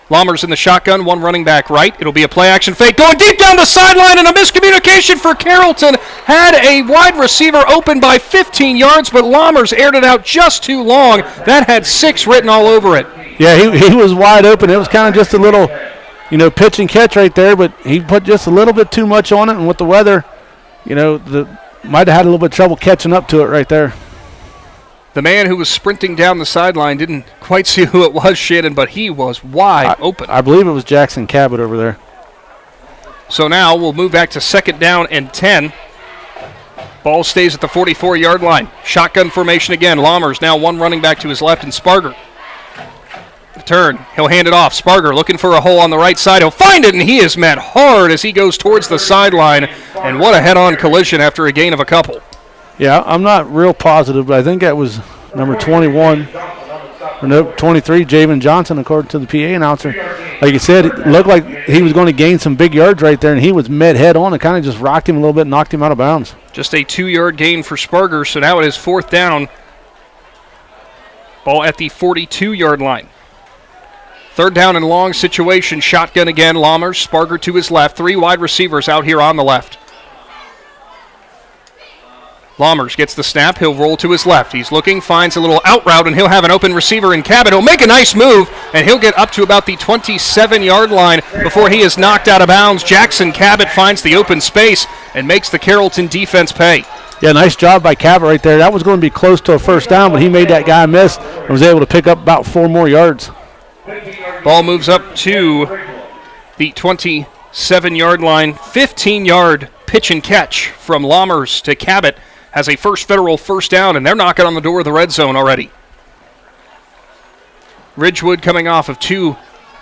Lammers in the shotgun, 1 running back right. It'll be a play-action fake going deep down the sideline, and a miscommunication for Carrollton. Had a wide receiver open by 15 yards, but Lammers aired it out just too long. That had 6 written all over it.
Yeah, he was wide open. It was kind of just a little, pitch and catch right there, but he put just a little bit too much on it, and with the weather, might have had a little bit of trouble catching up to it right there.
The man who was sprinting down the sideline didn't quite see who it was, Shannon, but he was wide open.
I believe it was Jackson Cabot over there.
So now we'll move back to 2nd down and 10. Ball stays at the 44-yard line. Shotgun formation again. Lammers now 1 running back to his left, and Sparger. The turn. He'll hand it off. Sparger looking for a hole on the right side. He'll find it, and he is met hard as he goes towards the sideline. And what a head-on collision after a gain of a couple.
Yeah, I'm not real positive, but I think that was number 21, or no, 23, Javen Johnston, according to the PA announcer. Like you said, it looked like he was going to gain some big yards right there, and he was met head on. It kind of just rocked him a little bit and knocked him out of bounds.
Just a 2-yard gain for Sparger, so now it is 4th down. Ball at the 42-yard line. 3rd down and long situation. Shotgun again. Lammers, Sparger to his left. 3 wide receivers out here on the left. Lammers gets the snap. He'll roll to his left. He's looking, finds a little out route, and he'll have an open receiver in Cabot. He'll make a nice move, and he'll get up to about the 27-yard line before he is knocked out of bounds. Jackson Cabot finds the open space and makes the Carrollton defense pay.
Yeah, nice job by Cabot right there. That was going to be close to a first down, but he made that guy miss and was able to pick up about 4 more yards.
Ball moves up to the 27-yard line. 15-yard pitch and catch from Lammers to Cabot. Has a federal first down, and they're knocking on the door of the red zone already. Ridgewood coming off of 2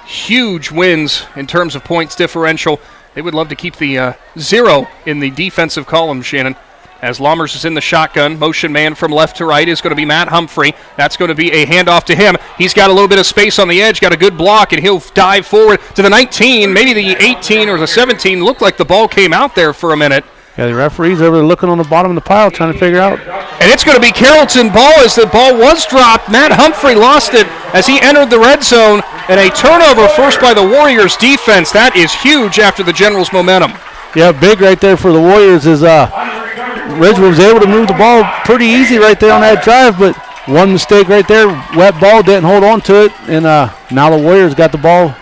huge wins in terms of points differential. They would love to keep the 0 in the defensive column, Shannon. As Lammers is in the shotgun, motion man from left to right is going to be Matt Humphrey. That's going to be a handoff to him. He's got a little bit of space on the edge, got a good block, and he'll dive forward to the 19, maybe the 18 or the 17. Looked like the ball came out there for a minute.
Yeah, the referees over there looking on the bottom of the pile trying to figure out.
And it's going to be Carrollton ball as the ball was dropped. Matt Humphrey lost it as he entered the red zone. And a turnover first by the Warriors defense. That is huge after the Generals' momentum.
Yeah, big right there for the Warriors is Ridgewood was able to move the ball pretty easy right there on that drive, but one mistake right there, wet ball, didn't hold on to it, and now the Warriors got the ball.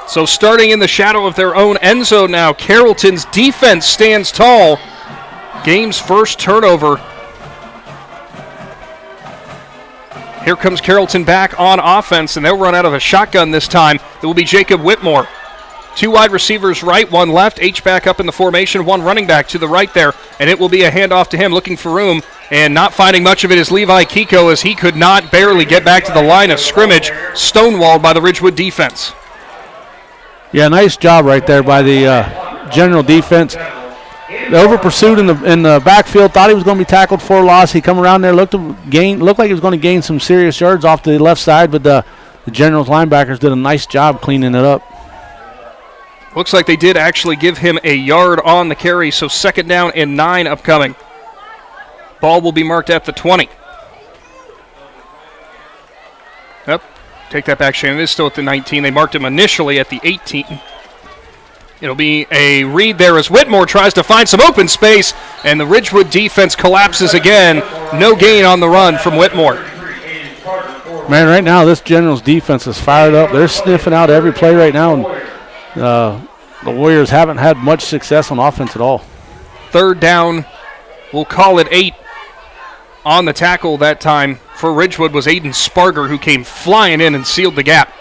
So starting in the shadow of their own end zone now, Carrollton's defense stands tall. Game's first turnover. Here comes Carrollton back on offense, and they'll run out of a shotgun this time. It will be Jacob Whitmore. 2 wide receivers right, 1 left. H-back up in the formation, 1 running back to the right there, and it will be a handoff to him looking for room, and not finding much of it is Levi Kiko as he could not barely get back to the line of scrimmage, stonewalled by the Ridgewood defense.
Yeah, nice job right there by the General defense. They over-pursued in the backfield, thought he was going to be tackled for a loss. He come around there, looked like he was going to gain some serious yards off the left side, but the General's linebackers did a nice job cleaning it up.
Looks like they did actually give him a yard on the carry, so 2nd down and 9 upcoming. Ball will be marked at the 20. Yep, take that back, Shannon. It is still at the 19. They marked him initially at the 18. It'll be a read there as Whitmore tries to find some open space, and the Ridgewood defense collapses again. No gain on the run from Whitmore.
Man, right now this General's defense is fired up. They're sniffing out every play right now, and the Warriors haven't had much success on offense at all.
3rd down, we'll call it 8. On the tackle that time for Ridgewood was Aiden Sparger, who came flying in and sealed the gap.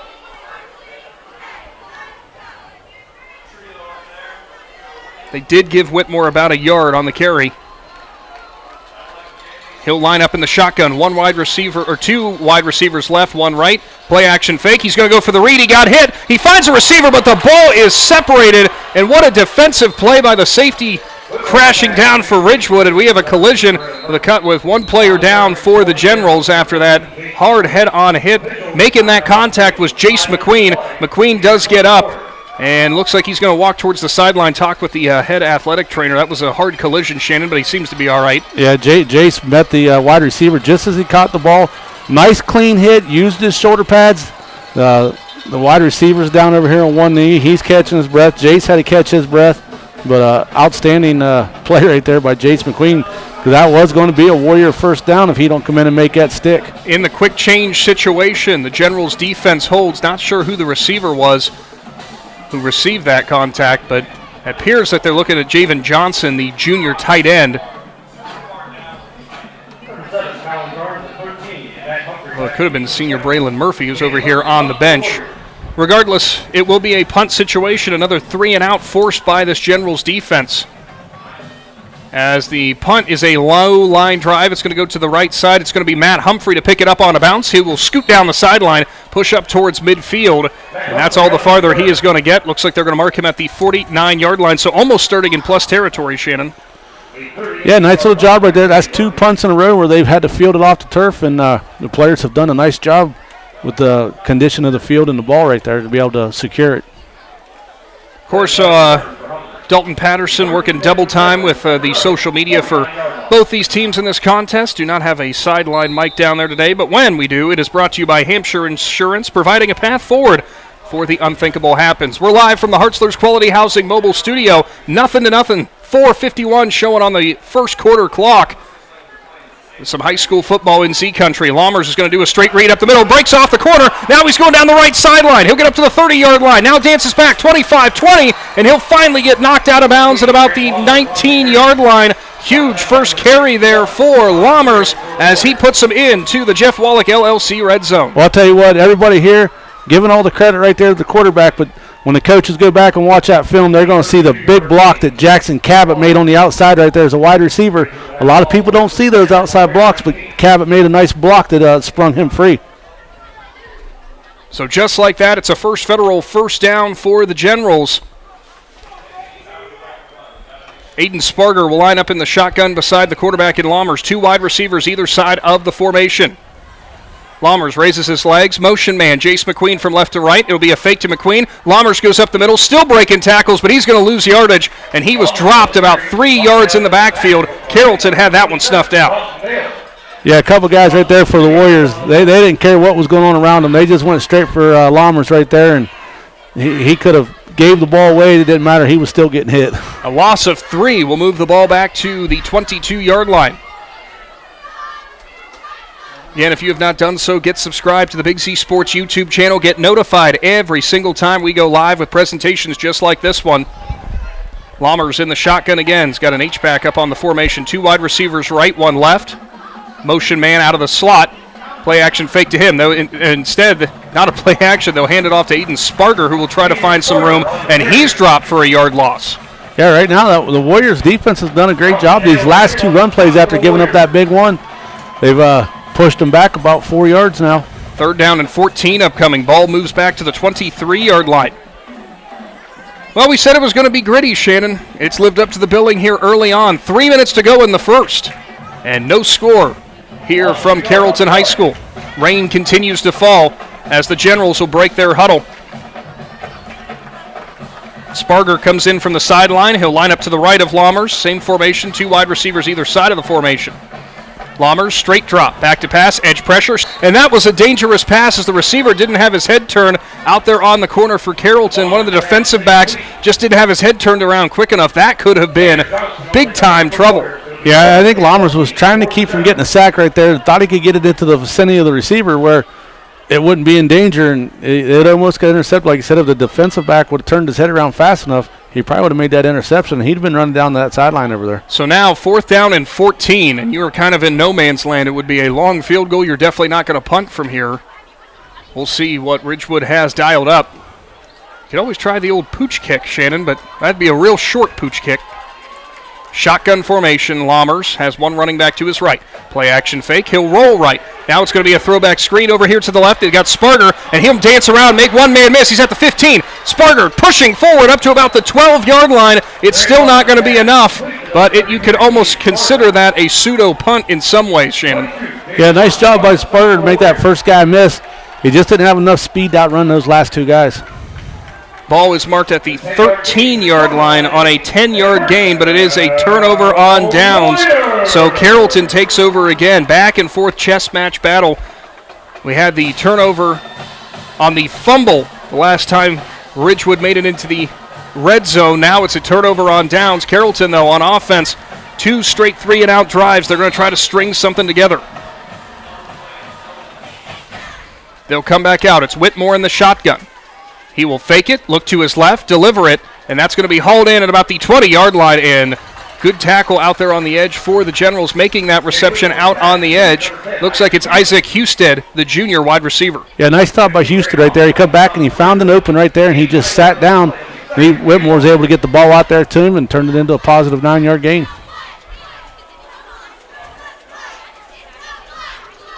They did give Whitmore about a yard on the carry. He'll line up in the shotgun. 2 wide receivers left, 1 right. Play action fake. He's going to go for the read. He got hit. He finds a receiver, but the ball is separated. And what a defensive play by the safety, crashing down for Ridgewood. And we have a collision with 1 player down for the Generals after that hard head-on hit. Making that contact was Jace McQueen. McQueen does get up. And looks like he's going to walk towards the sideline, talk with the head athletic trainer. That was a hard collision, Shannon, but he seems to be all right.
Yeah, Jace met the wide receiver just as he caught the ball. Nice clean hit, used his shoulder pads. The wide receiver's down over here on one knee. He's catching his breath. Jace had to catch his breath. But outstanding play right there by Jace McQueen, because that was going to be a Warrior first down if he don't come in and make that stick.
In the quick change situation, the Generals defense holds. Not sure who the receiver was who received that contact, but it appears that they're looking at Javen Johnson, the junior tight end. Well, it could have been senior Braylon Murphy, who's over here on the bench. Regardless, it will be a punt situation, another 3-and-out forced by this Generals defense. As the punt is a low line drive, it's going to go to the right side. It's going to be Matt Humphrey to pick it up on a bounce. He will scoot down the sideline, push up towards midfield, and that's all the farther he is going to get. Looks like they're going to mark him at the 49-yard line, so almost starting in plus territory, Shannon.
Yeah, nice little job right there. That's 2 punts in a row where they've had to field it off the turf, and the players have done a nice job with the condition of the field and the ball right there to be able to secure it.
Of course, Dalton Patterson working double time with the social media for both these teams in this contest. Do not have a sideline mic down there today, but when we do, it is brought to you by Hampshire Insurance, providing a path forward for the unthinkable happens. We're live from the Hartzler's Quality Housing mobile studio. 0-0, 4:51 showing on the first quarter clock. Some high school football in Z Country. Lammers is going to do a straight read up the middle, breaks off the corner. Now he's going down the right sideline. He'll get up to the 30-yard line. Now dances back, 25-20, and he'll finally get knocked out of bounds at about the 19-yard line. Huge first carry there for Lammers as he puts them into the Jeff Wallach LLC red zone.
Well, I'll tell you what, everybody here giving all the credit right there to the quarterback, but when the coaches go back and watch that film, they're going to see the big block that Jackson Cabot made on the outside right there as a wide receiver. A lot of people don't see those outside blocks, but Cabot made a nice block that sprung him free.
So just like that, it's a first federal first down for the Generals. Aiden Sparger will line up in the shotgun beside the quarterback in Lammers. 2 wide receivers either side of the formation. Lammers raises his legs. Motion man, Jace McQueen from left to right. It'll be a fake to McQueen. Lammers goes up the middle, still breaking tackles, but he's going to lose yardage, and he was dropped about 3 yards in the backfield. Carrollton had that one snuffed out.
Yeah, a couple guys right there for the Warriors. They didn't care what was going on around them. They just went straight for Lammers right there, and he could have gave the ball away. It didn't matter. He was still getting hit.
A loss of 3 will move the ball back to the 22-yard line. Again, if you have not done so, get subscribed to the Big Z Sports YouTube channel. Get notified every single time we go live with presentations just like this one. Lammers in the shotgun again. He's got an H-back up on the formation. 2 wide receivers right, 1 left. Motion man out of the slot. Play action fake to him. Though instead, not a play action, they'll hand it off to Aiden Sparger, who will try to find some room, and he's dropped for a yard loss.
Yeah, right now the Warriors defense has done a great job. These last 2 run plays after giving up that big one, they've pushed them back about 4 yards now.
3rd down and 14 upcoming. Ball moves back to the 23-yard line. Well, we said it was going to be gritty, Shannon. It's lived up to the billing here early on. 3 minutes to go in the first, and no score here from Carrollton High School. Rain continues to fall as the Generals will break their huddle. Sparger comes in from the sideline. He'll line up to the right of Lammers. Same formation, 2 wide receivers either side of the formation. Lammers, straight drop, back to pass, edge pressure, and that was a dangerous pass as the receiver didn't have his head turned out there on the corner for Carrollton. One of the defensive backs just didn't have his head turned around quick enough. That could have been big-time trouble.
Yeah, I think Lammers was trying to keep from getting a sack right there. Thought he could get it into the vicinity of the receiver where it wouldn't be in danger, and it almost got intercepted. Like you said, if the defensive back would have turned his head around fast enough, he probably would have made that interception, and he'd have been running down that sideline over there.
So now 4th down and 14, and you were kind of in no man's land. It would be a long field goal. You're definitely not going to punt from here. We'll see what Ridgewood has dialed up. You could always try the old pooch kick, Shannon, but that'd be a real short pooch kick. Shotgun formation. Lammers has 1 running back to his right. Play action fake. He'll roll right. Now it's going to be a throwback screen over here to the left. They got Sparger, and he'll dance around, make one man miss. He's at the 15. Sparger pushing forward up to about the 12-yard line. It's still not going to be enough, but you could almost consider that a pseudo punt in some ways, Shannon.
Yeah, nice job by Sparger to make that first guy miss. He just didn't have enough speed to outrun those last 2 guys.
Ball is marked at the 13-yard line on a 10-yard gain, but it is a turnover on downs. So Carrollton takes over again. Back and forth chess match battle. We had the turnover on the fumble the last time Ridgewood made it into the red zone. Now it's a turnover on downs. Carrollton, though, on offense, 2 straight 3-and-out drives. They're going to try to string something together. They'll come back out. It's Whitmore in the shotgun. He will fake it, look to his left, deliver it, and that's going to be hauled in at about the 20-yard line. And good tackle out there on the edge for the Generals, making that reception out on the edge. Looks like it's Isaac Husted, the junior wide receiver.
Yeah, nice stop by Husted right there. He come back and he found an open right there, and he just sat down. Whitmore was able to get the ball out there to him and turned it into a positive 9-yard gain.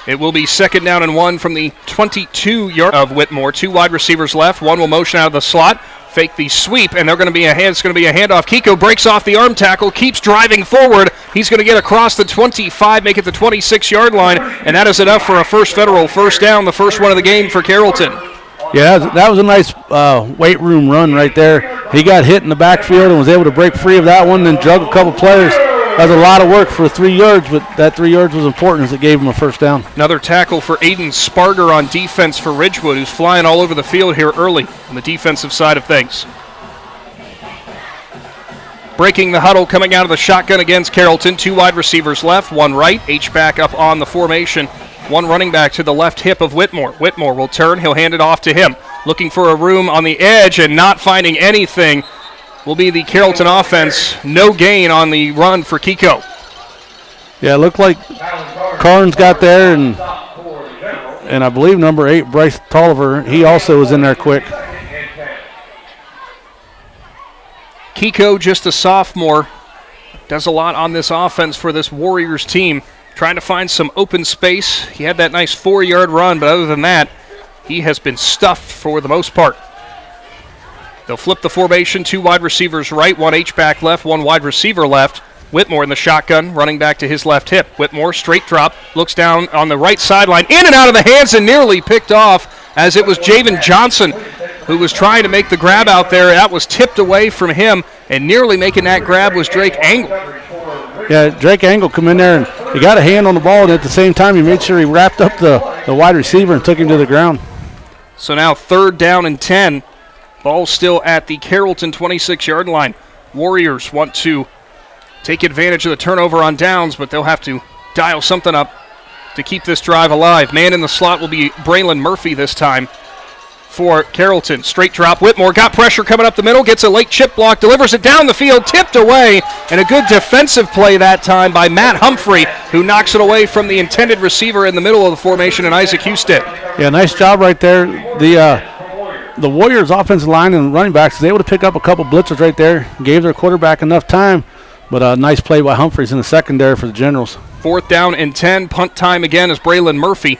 It will be 2nd down and 1 from the 22-yard of Whitmore. 2 wide receivers left. 1 will motion out of the slot, fake the sweep, and it's going to be a handoff. Kiko breaks off the arm tackle, keeps driving forward. He's going to get across the 25, make it the 26-yard line, and that is enough for a first down, the first one of the game for Carrollton.
Yeah, that was a nice weight room run right there. He got hit in the backfield and was able to break free of that one, then drug a couple players. That was a lot of work for 3 yards, but that 3 yards was important as it gave him a first down.
Another tackle for Aiden Sparger on defense for Ridgewood, who's flying all over the field here early on the defensive side of things. Breaking the huddle, coming out of the shotgun against Carrollton. 2 wide receivers left, 1 right. H-back up on the formation. 1 running back to the left hip of Whitmore. Whitmore will turn. He'll hand it off to him. Looking for a room on the edge and not finding anything. Will be the Carrollton offense. No gain on the run for Kiko.
Yeah, it looked like Carnes got there, and I believe number 8, Bryce Tolliver, he also was in there quick.
Kiko, just a sophomore, does a lot on this offense for this Warriors team. Trying to find some open space. He had that nice 4-yard run, but other than that, he has been stuffed for the most part. They'll flip the formation. 2 wide receivers right, 1 H-back left, 1 wide receiver left. Whitmore in the shotgun, running back to his left hip. Whitmore, straight drop, looks down on the right sideline, in and out of the hands and nearly picked off as it was Javen Johnston who was trying to make the grab out there. That was tipped away from him, and nearly making that grab was Drake Angle.
Yeah, Drake Angle come in there, and he got a hand on the ball, and at the same time he made sure he wrapped up the wide receiver and took him to the ground.
So now 3rd down and 10. Ball still at the Carrollton 26-yard line. Warriors want to take advantage of the turnover on downs, but they'll have to dial something up to keep this drive alive. Man in the slot will be Braylon Murphy this time for Carrollton. Straight drop. Whitmore got pressure coming up the middle, gets a late chip block, delivers it down the field, tipped away, and a good defensive play that time by Matt Humphrey, who knocks it away from the intended receiver in the middle of the formation, and Isaac Husted.
Yeah, nice job right there. The Warriors' offensive line and running backs was able to pick up a couple blitzers right there, gave their quarterback enough time, but a nice play by Humphreys in the secondary for the Generals.
4th down and 10. Punt time again as Braylon Murphy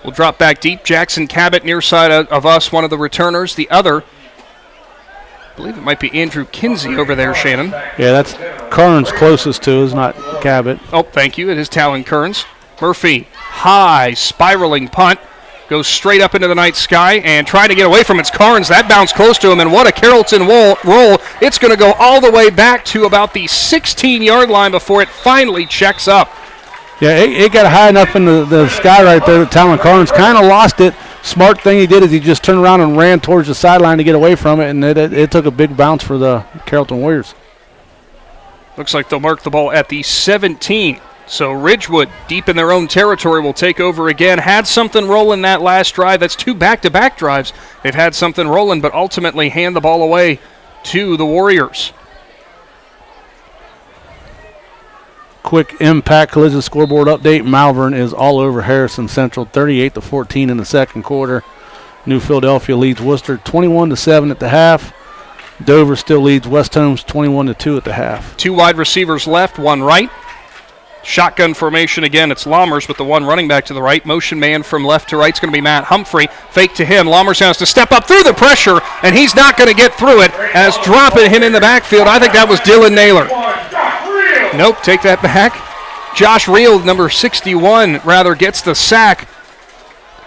will drop back deep. Jackson Cabot near side of us, one of the returners. The other, I believe it might be Andrew Kinsey over there, Shannon.
Yeah, that's Kearns closest to, is not Cabot.
Oh, thank you. It is Talon Kearns. Murphy, high, spiraling punt. Goes straight up into the night sky and trying to get away from its Carnes. That bounced close to him, and what a Carrollton roll. It's going to go all the way back to about the 16-yard line before it finally checks up.
Yeah, it got high enough in the sky right there that Talon Carnes kind of lost it. Smart thing he did is he just turned around and ran towards the sideline to get away from it, and it took a big bounce for the Carrollton Warriors.
Looks like they'll mark the ball at the 17. So Ridgewood, deep in their own territory, will take over again. Had something rolling that last drive. That's 2 back-to-back drives. They've had something rolling, but ultimately hand the ball away to the Warriors.
Quick impact collision scoreboard update. Malvern is all over Harrison Central, 38-14 in the second quarter. New Philadelphia leads Worcester 21-7 at the half. Dover still leads West Holmes 21-2 at the half.
2 wide receivers left, 1 right. Shotgun formation again. It's Lammers with the 1 running back to the right. Motion man from left to right is going to be Matt Humphrey. Fake to him. Lammers has to step up through the pressure, and he's not going to get through it as dropping him in the backfield. I think that was Dylan Naylor. Nope, take that back. Josh Reel, number 61, gets the sack.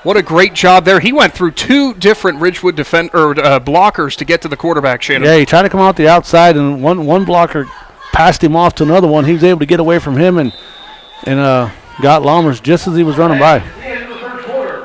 What a great job there. He went through 2 different Ridgewood blockers to get to the quarterback, Shannon.
Yeah, he tried to come out the outside, and one blocker passed him off to another one. He was able to get away from him and got Lammers just as he was running by.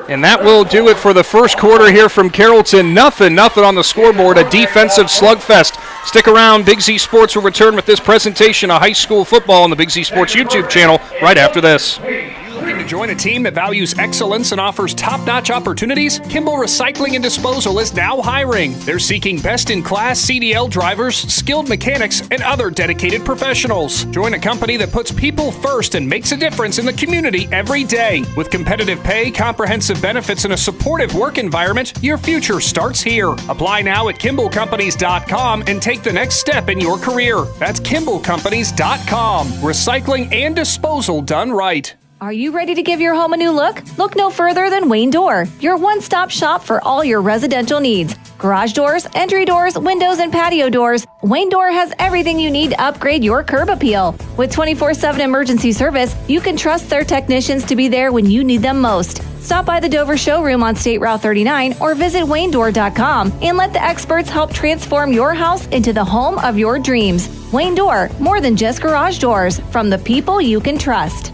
And that will do it for the first quarter here from Carrollton. Nothing on the scoreboard, a defensive slugfest. Stick around. Big Z Sports will return with this presentation of high school football on the Big Z Sports YouTube channel right after this.
Looking to join a team that values excellence and offers top-notch opportunities? Kimball Recycling and Disposal is now hiring. They're seeking best-in-class CDL drivers, skilled mechanics, and other dedicated professionals. Join a company that puts people first and makes a difference in the community every day. With competitive pay, comprehensive benefits, and a supportive work environment, your future starts here. Apply now at KimballCompanies.com and take the next step in your career. That's KimballCompanies.com. Recycling and disposal done right.
Are you ready to give your home a new look? Look no further than Wayne Door, your one-stop shop for all your residential needs. Garage doors, entry doors, windows, and patio doors. Wayne Door has everything you need to upgrade your curb appeal. With 24/7 emergency service, you can trust their technicians to be there when you need them most. Stop by the Dover showroom on State Route 39 or visit WayneDoor.com and let the experts help transform your house into the home of your dreams. Wayne Door, more than just garage doors, from the people you can trust.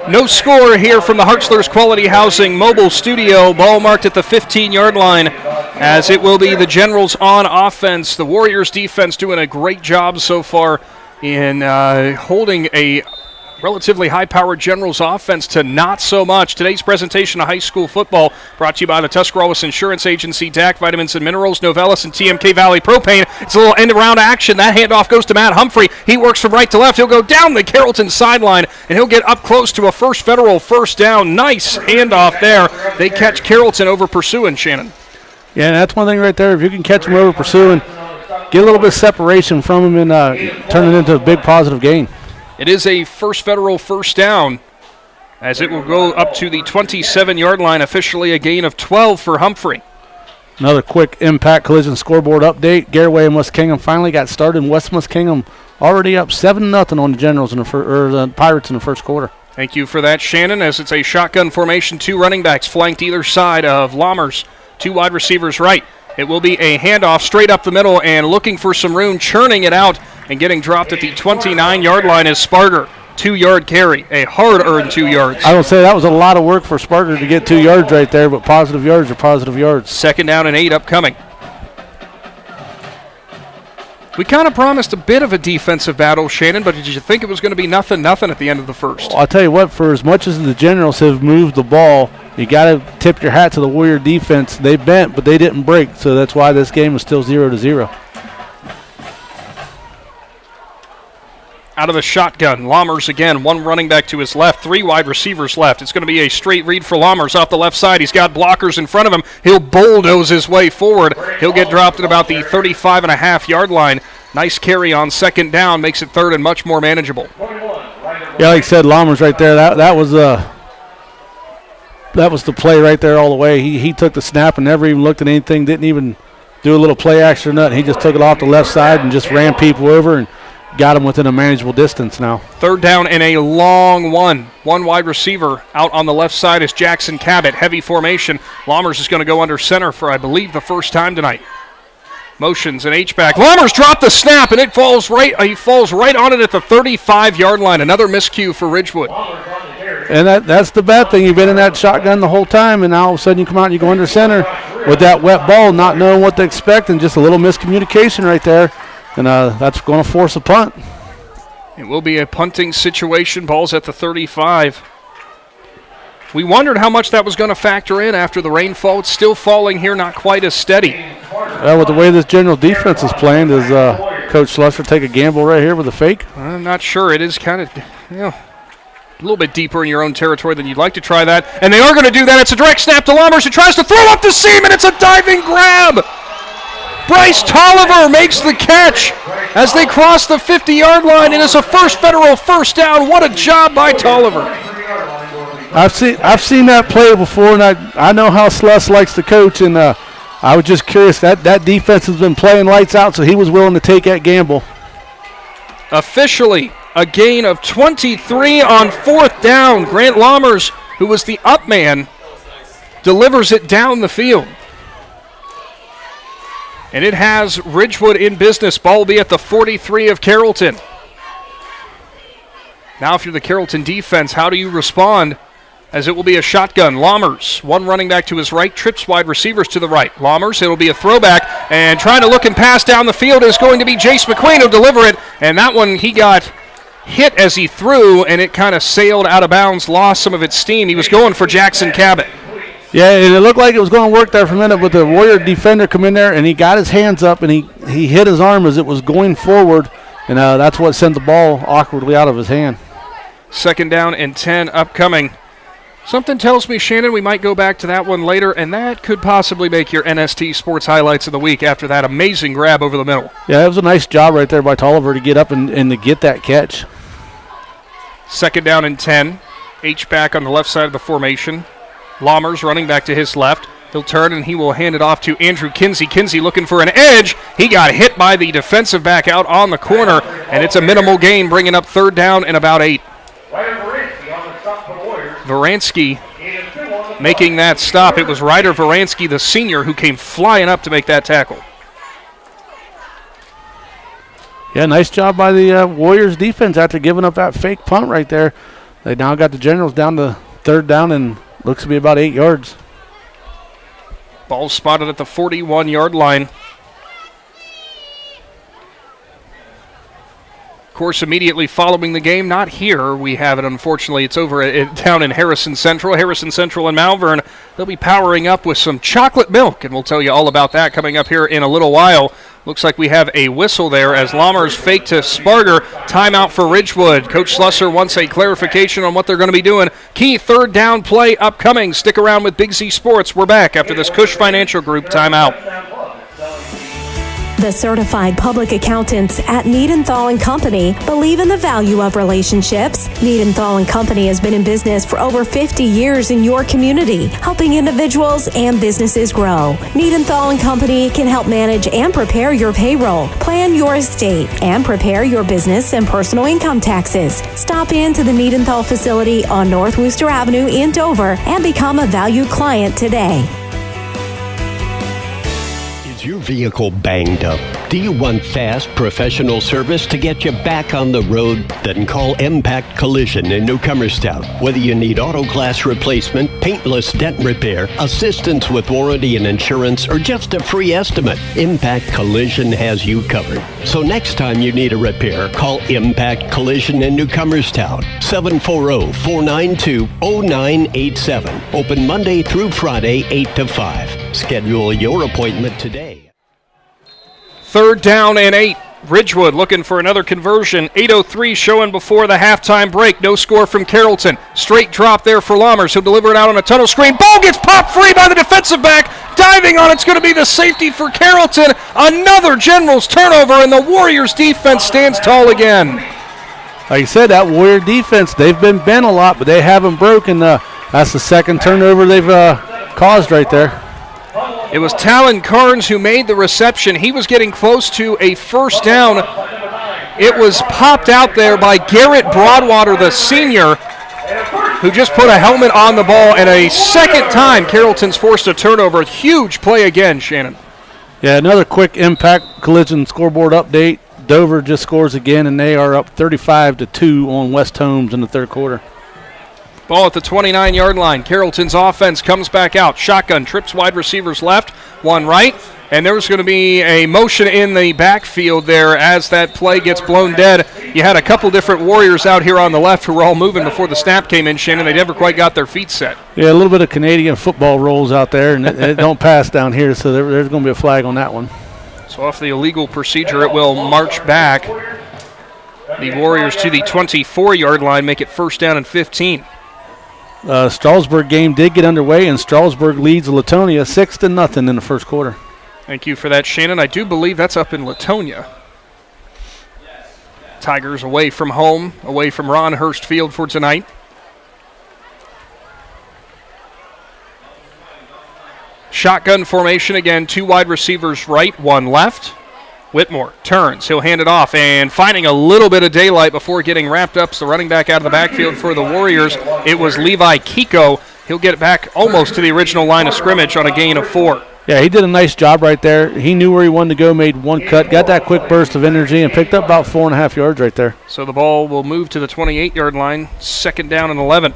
No score here from the Hartzler's Quality Housing mobile studio. Ball marked at the 15-yard line as it will be the Generals on offense. The Warriors defense doing a great job so far in holding a relatively high-powered Generals offense to not so much. Today's presentation of high school football brought to you by the Tuscarawas Insurance Agency, DAC Vitamins and Minerals, Novellus, and TMK Valley Propane. It's a little end-around action. That handoff goes to Matt Humphrey. He works from right to left. He'll go down the Carrollton sideline, and he'll get up close to a First Federal first down. Nice handoff there. They catch Carrollton over pursuing, Shannon.
Yeah, that's one thing right there. If you can catch him over pursuing, get a little bit of separation from him and turn it into a big positive gain.
It is a First Federal first down as it will go up to the 27-yard line, officially a gain of 12 for Humphrey.
Another quick impact collision scoreboard update. Garraway and Muskingum finally got started. West Muskingum already up 7-0 on the Generals the Pirates in the first quarter.
Thank you for that, Shannon, as it's a shotgun formation. 2 running backs flanked either side of Lammers. 2 wide receivers right. It will be a handoff straight up the middle and looking for some room, churning it out and getting dropped at the 29-yard line is Sparger. 2-yard carry, a hard-earned 2 yards.
I would say that was a lot of work for Sparger to get 2 yards right there, but positive yards are positive yards.
2nd down and 8 upcoming. We kind of promised a bit of a defensive battle, Shannon, but did you think it was going to be nothing at the end of the first?
Well, I'll tell you what, for as much as the Generals have moved the ball, you got to tip your hat to the Warrior defense. They bent, but they didn't break, so that's why this game is still 0-0.
Out of the shotgun, Lammers again, 1 running back to his left, 3 wide receivers left. It's going to be a straight read for Lammers off the left side. He's got blockers in front of him. He'll bulldoze his way forward. He'll get dropped at about the 35.5-yard line. Nice carry on 2nd down, makes it 3rd and much more manageable.
Yeah, like I said, Lammers right there, that was the play right there all the way. He took the snap and never even looked at anything, didn't even do a little play action or nothing. He just took it off the left side and just ran people over and got him within a manageable distance now.
3rd down and a long one. 1 wide receiver out on the left side is Jackson Cabot. Heavy formation. Lammers is going to go under center for, I believe, the first time tonight. Motions an H-back. Lammers dropped the snap, and he falls right on it at the 35-yard line. Another miscue for Ridgewood.
And that's the bad thing. You've been in that shotgun the whole time, and now all of a sudden you come out and you go under center with that wet ball, not knowing what to expect, and just a little miscommunication right there. And that's going to force a punt.
It will be a punting situation. Ball's at the 35. We wondered how much that was going to factor in after the rainfall. It's still falling here, not quite as steady.
With the way this General defense is playing, does Coach Slusser take a gamble right here with a fake?
I'm not sure. It is kind of, a little bit deeper in your own territory than you'd like to try that. And they are going to do that. It's a direct snap to Lammers, who tries to throw up the seam, and it's a diving grab. Bryce Tolliver makes the catch as they cross the 50-yard line, and it's a federal first down. What a job by Tolliver.
I've seen that play before, and I know how Sluss likes to coach, and I was just curious. That defense has been playing lights out, so he was willing to take that gamble.
Officially, a gain of 23 on 4th down. Grant Lammers, who was the up man, delivers it down the field. And it has Ridgewood in business. Ball will be at the 43 of Carrollton. Now if you're the Carrollton defense, how do you respond? As it will be a shotgun. Lammers, 1 running back to his right, trips wide receivers to the right. Lammers, it'll be a throwback, and trying to look and pass down the field is going to be Jace McQueen who'll deliver it, and that one he got hit as he threw, and it kind of sailed out of bounds, lost some of its steam. He was going for Jackson Cabot.
Yeah, and it looked like it was going to work there for a minute, but the Warrior defender come in there, and he got his hands up, and he hit his arm as it was going forward, and that's what sent the ball awkwardly out of his hand.
2nd down and 10 upcoming. Something tells me, Shannon, we might go back to that one later, and that could possibly make your NST Sports Highlights of the Week after that amazing grab over the middle.
Yeah, it was a nice job right there by Tolliver to get up and to get that catch.
2nd down and 10. H-back on the left side of the formation. Lammers running back to his left. He'll turn and he will hand it off to Andrew Kinsey. Kinsey looking for an edge. He got hit by the defensive back out on the corner, and it's a minimal gain, bringing up 3rd down and about 8. Varansky making that stop. It was Ryder Varansky, the senior, who came flying up to make that tackle.
Yeah, nice job by the Warriors defense after giving up that fake punt right there. They now got the Generals down to 3rd down and looks to be about 8 yards.
Ball spotted at the 41-yard line. Of course, immediately following the game, not here, we have it, unfortunately. It's over down in Harrison Central. Harrison Central and Malvern, they'll be powering up with some chocolate milk, and we'll tell you all about that coming up here in a little while. Looks like we have a whistle there as Lammers fake to Sparger. Timeout for Ridgewood. Coach Slusser wants a clarification on what they're going to be doing. Key 3rd down play upcoming. Stick around with Big Z Sports. We're back after this Cush Financial Group timeout.
The certified public accountants at Niedenthal & Company believe in the value of relationships. Niedenthal & Company has been in business for over 50 years in your community, helping individuals and businesses grow. Niedenthal & Company can help manage and prepare your payroll, plan your estate, and prepare your business and personal income taxes. Stop into the Niedenthal facility on North Worcester Avenue in Dover and become a valued client today.
Is your vehicle banged up? Do you want fast, professional service to get you back on the road? Then call Impact Collision in Newcomerstown. Whether you need auto glass replacement, paintless dent repair, assistance with warranty and insurance, or just a free estimate, Impact Collision has you covered. So next time you need a repair, call Impact Collision in Newcomerstown. 740-492-0987. Open Monday through Friday, 8 to 5. Schedule your appointment today.
3rd down and 8. Ridgewood looking for another conversion. 8:03 showing before the halftime break. No score from Carrollton. Straight drop there for Lammers. He'll deliver it out on a tunnel screen. Ball gets popped free by the defensive back. Diving on it's going to be the safety for Carrollton. Another Generals turnover, and the Warriors defense stands tall again.
Like you said, that Warrior defense, they've been bent a lot, but they haven't broken. That's the second turnover they've caused right there.
It was Talon Carnes who made the reception. He was getting close to a first down. It was popped out there by Garrett Broadwater, the senior, who just put a helmet on the ball. And a second time, Carrollton's forced a turnover. Huge play again, Shannon.
Yeah, another quick Impact Collision scoreboard update. Dover just scores again, and they are up 35-2 on West Holmes in the third quarter.
Ball at the 29-yard line. Carrollton's offense comes back out. Shotgun, trips wide receivers left, one right. And there's going to be a motion in the backfield there as that play gets blown dead. You had a couple different Warriors out here on the left who were all moving before the snap came in, Shannon. They never quite got their feet set.
Yeah, a little bit of Canadian football rolls out there, and it don't pass down here, so there's going to be a flag on that one.
So off the illegal procedure, it will march back. The Warriors to the 24-yard line, make it first down and 15.
Strasburg game did get underway, and Strasburg leads Latonia 6-0 in the first quarter.
Thank you for that, Shannon. I do believe that's up in Latonia. Tigers away from home, away from Ron Hurst Field for tonight. Shotgun formation again, 2 wide receivers right, 1 left. Whitmore turns, he'll hand it off, and finding a little bit of daylight before getting wrapped up. So the running back out of the backfield for the Warriors, it was Levi Kiko. He'll get it back almost to the original line of scrimmage on a gain of 4.
Yeah, he did a nice job right there. He knew where he wanted to go, made one cut, got that quick burst of energy, and picked up about 4.5 yards right there.
So the ball will move to the 28-yard line, 2nd down and 11.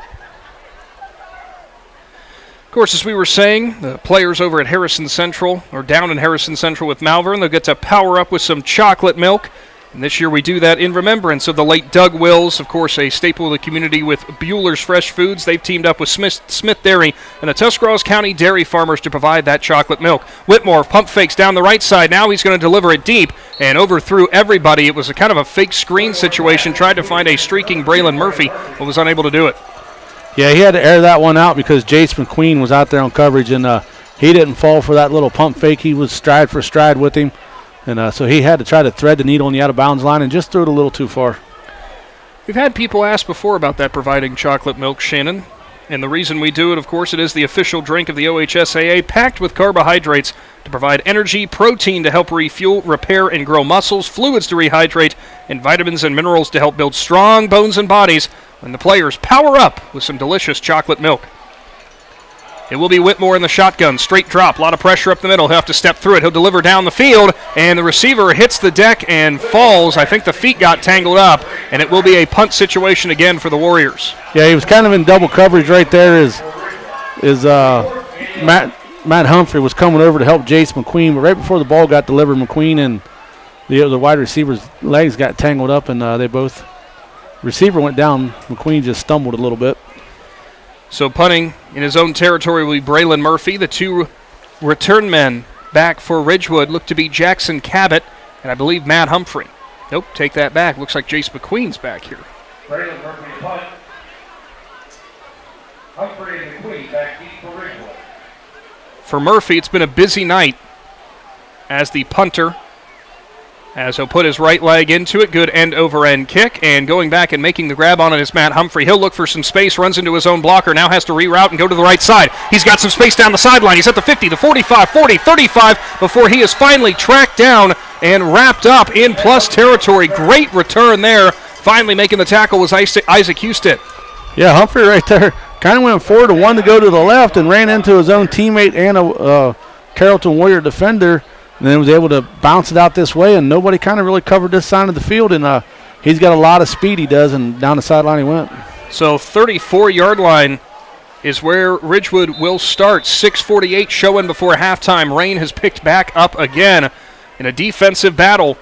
Of course, as we were saying, the players over at Harrison Central, or down in Harrison Central with Malvern, they'll get to power up with some chocolate milk. And this year we do that in remembrance of the late Doug Wills, of course, a staple of the community with Bueller's Fresh Foods. They've teamed up with Smith Dairy and the Tuscarawas County dairy farmers to provide that chocolate milk. Whitmore pump fakes down the right side. Now he's going to deliver it deep and overthrew everybody. It was a kind of a fake screen situation. Tried to find a streaking Braylon Murphy, but was unable to do it.
Yeah, he had to air that one out because Jace McQueen was out there on coverage, and he didn't fall for that little pump fake. He was stride for stride with him, and so he had to try to thread the needle on the out-of-bounds line and just threw it a little too far.
We've had people ask before about that providing chocolate milk, Shannon, and the reason we do it, of course, it is the official drink of the OHSAA, packed with carbohydrates to provide energy, protein to help refuel, repair, and grow muscles, fluids to rehydrate, and vitamins and minerals to help build strong bones and bodies when the players power up with some delicious chocolate milk. It will be Whitmore in the shotgun. Straight drop. A lot of pressure up the middle. He'll have to step through it. He'll deliver down the field, and the receiver hits the deck and falls. I think the feet got tangled up, and it will be a punt situation again for the Warriors.
Yeah, he was kind of in double coverage right there as Matt Humphrey was coming over to help Jace McQueen, but right before the ball got delivered, McQueen and the wide receiver's legs got tangled up, and they both – receiver went down. McQueen just stumbled a little bit.
So punting in his own territory will be Braylon Murphy. The 2 return men back for Ridgewood look to be Jackson Cabot and I believe Matt Humphrey. Nope, take that back. Looks like Jace McQueen's back here.
Braylon Murphy punt. Humphrey and McQueen back deep for Ridgewood.
For Murphy, it's been a busy night as the punter as he'll put his right leg into it. Good end-over-end kick, and going back and making the grab on it is Matt Humphrey. He'll look for some space, runs into his own blocker, now has to reroute and go to the right side. He's got some space down the sideline. He's at the 50, the 45, 40, 35 before he is finally tracked down and wrapped up in plus territory. Great return there. Finally making the tackle was Isaac Husted.
Yeah, Humphrey right there kind of went forward and wanted to go to the left and ran into his own teammate and a Carrollton Warrior defender. And then was able to bounce it out this way, and nobody kind of really covered this side of the field. And he's got a lot of speed, he does, and down the sideline he went.
So 34-yard line is where Ridgewood will start. 6:48 showing before halftime. Rain has picked back up again in a defensive battle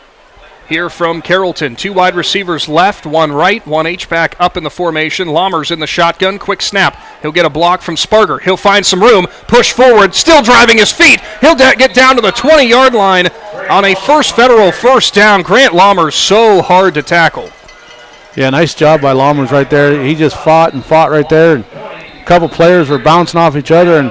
here from Carrollton. 2 wide receivers left, 1 right, 1 H-back up in the formation. Lammers in the shotgun, quick snap. He'll get a block from Sparger. He'll find some room, push forward, still driving his feet. He'll get down to the 20-yard line on a first federal first down. Grant Lammers so hard to tackle.
Yeah, nice job by Lammers right there. He just fought right there. And a couple players were bouncing off each other, and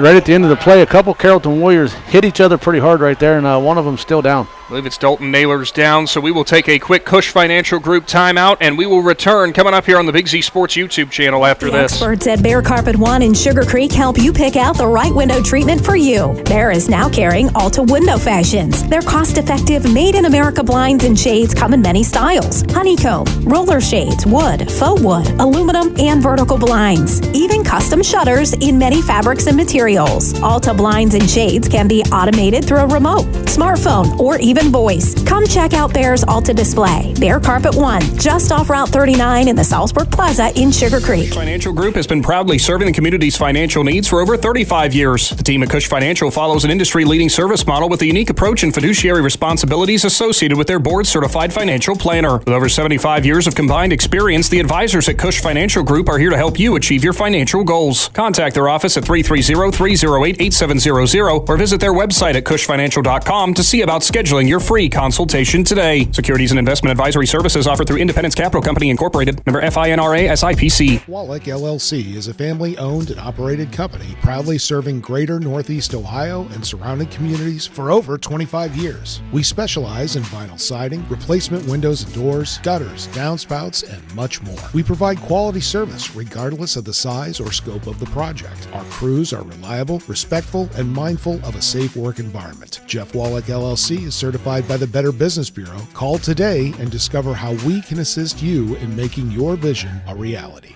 right at the end of the play, a couple Carrollton Warriors hit each other pretty hard right there, and one of them still down.
I believe it's Dalton Naylor's down, so we will take a quick Cush Financial Group timeout, and we will return coming up here on the Big Z Sports YouTube channel after this.
Experts at Bear Carpet One in Sugar Creek help you pick out the right window treatment for you. Bear is now carrying Alta Window Fashions. Their cost-effective, made-in-America blinds and shades come in many styles: honeycomb, roller shades, wood, faux wood, aluminum, and vertical blinds. Even custom shutters in many fabrics and materials. Alta blinds and shades can be automated through a remote, smartphone, or even voice. Come check out Bear's Alta display. Bear Carpet One, just off Route 39 in the Salzburg Plaza in Sugar Creek.
Financial Group has been proudly serving the community's financial needs for over 35 years. The team at Cush Financial follows an industry-leading service model with a unique approach and fiduciary responsibilities associated with their board-certified financial planner. With over 75 years of combined experience, the advisors at Cush Financial Group are here to help you achieve your financial goals. Contact their office at 330-308-8700 or visit their website at cushfinancial.com to see about scheduling your free consultation today. Securities and investment advisory services offered through Independence Capital Company Incorporated, member FINRA SIPC.
Wallach LLC is a family-owned and operated company proudly serving greater Northeast Ohio and surrounding communities for over 25 years. We specialize in vinyl siding, replacement windows and doors, gutters, downspouts, and much more. We provide quality service regardless of the size or scope of the project. Our crews are reliable, respectful, and mindful of a safe work environment. Jeff Wallach LLC is certified by the Better Business Bureau. Call today and discover how we can assist you in making your vision a reality.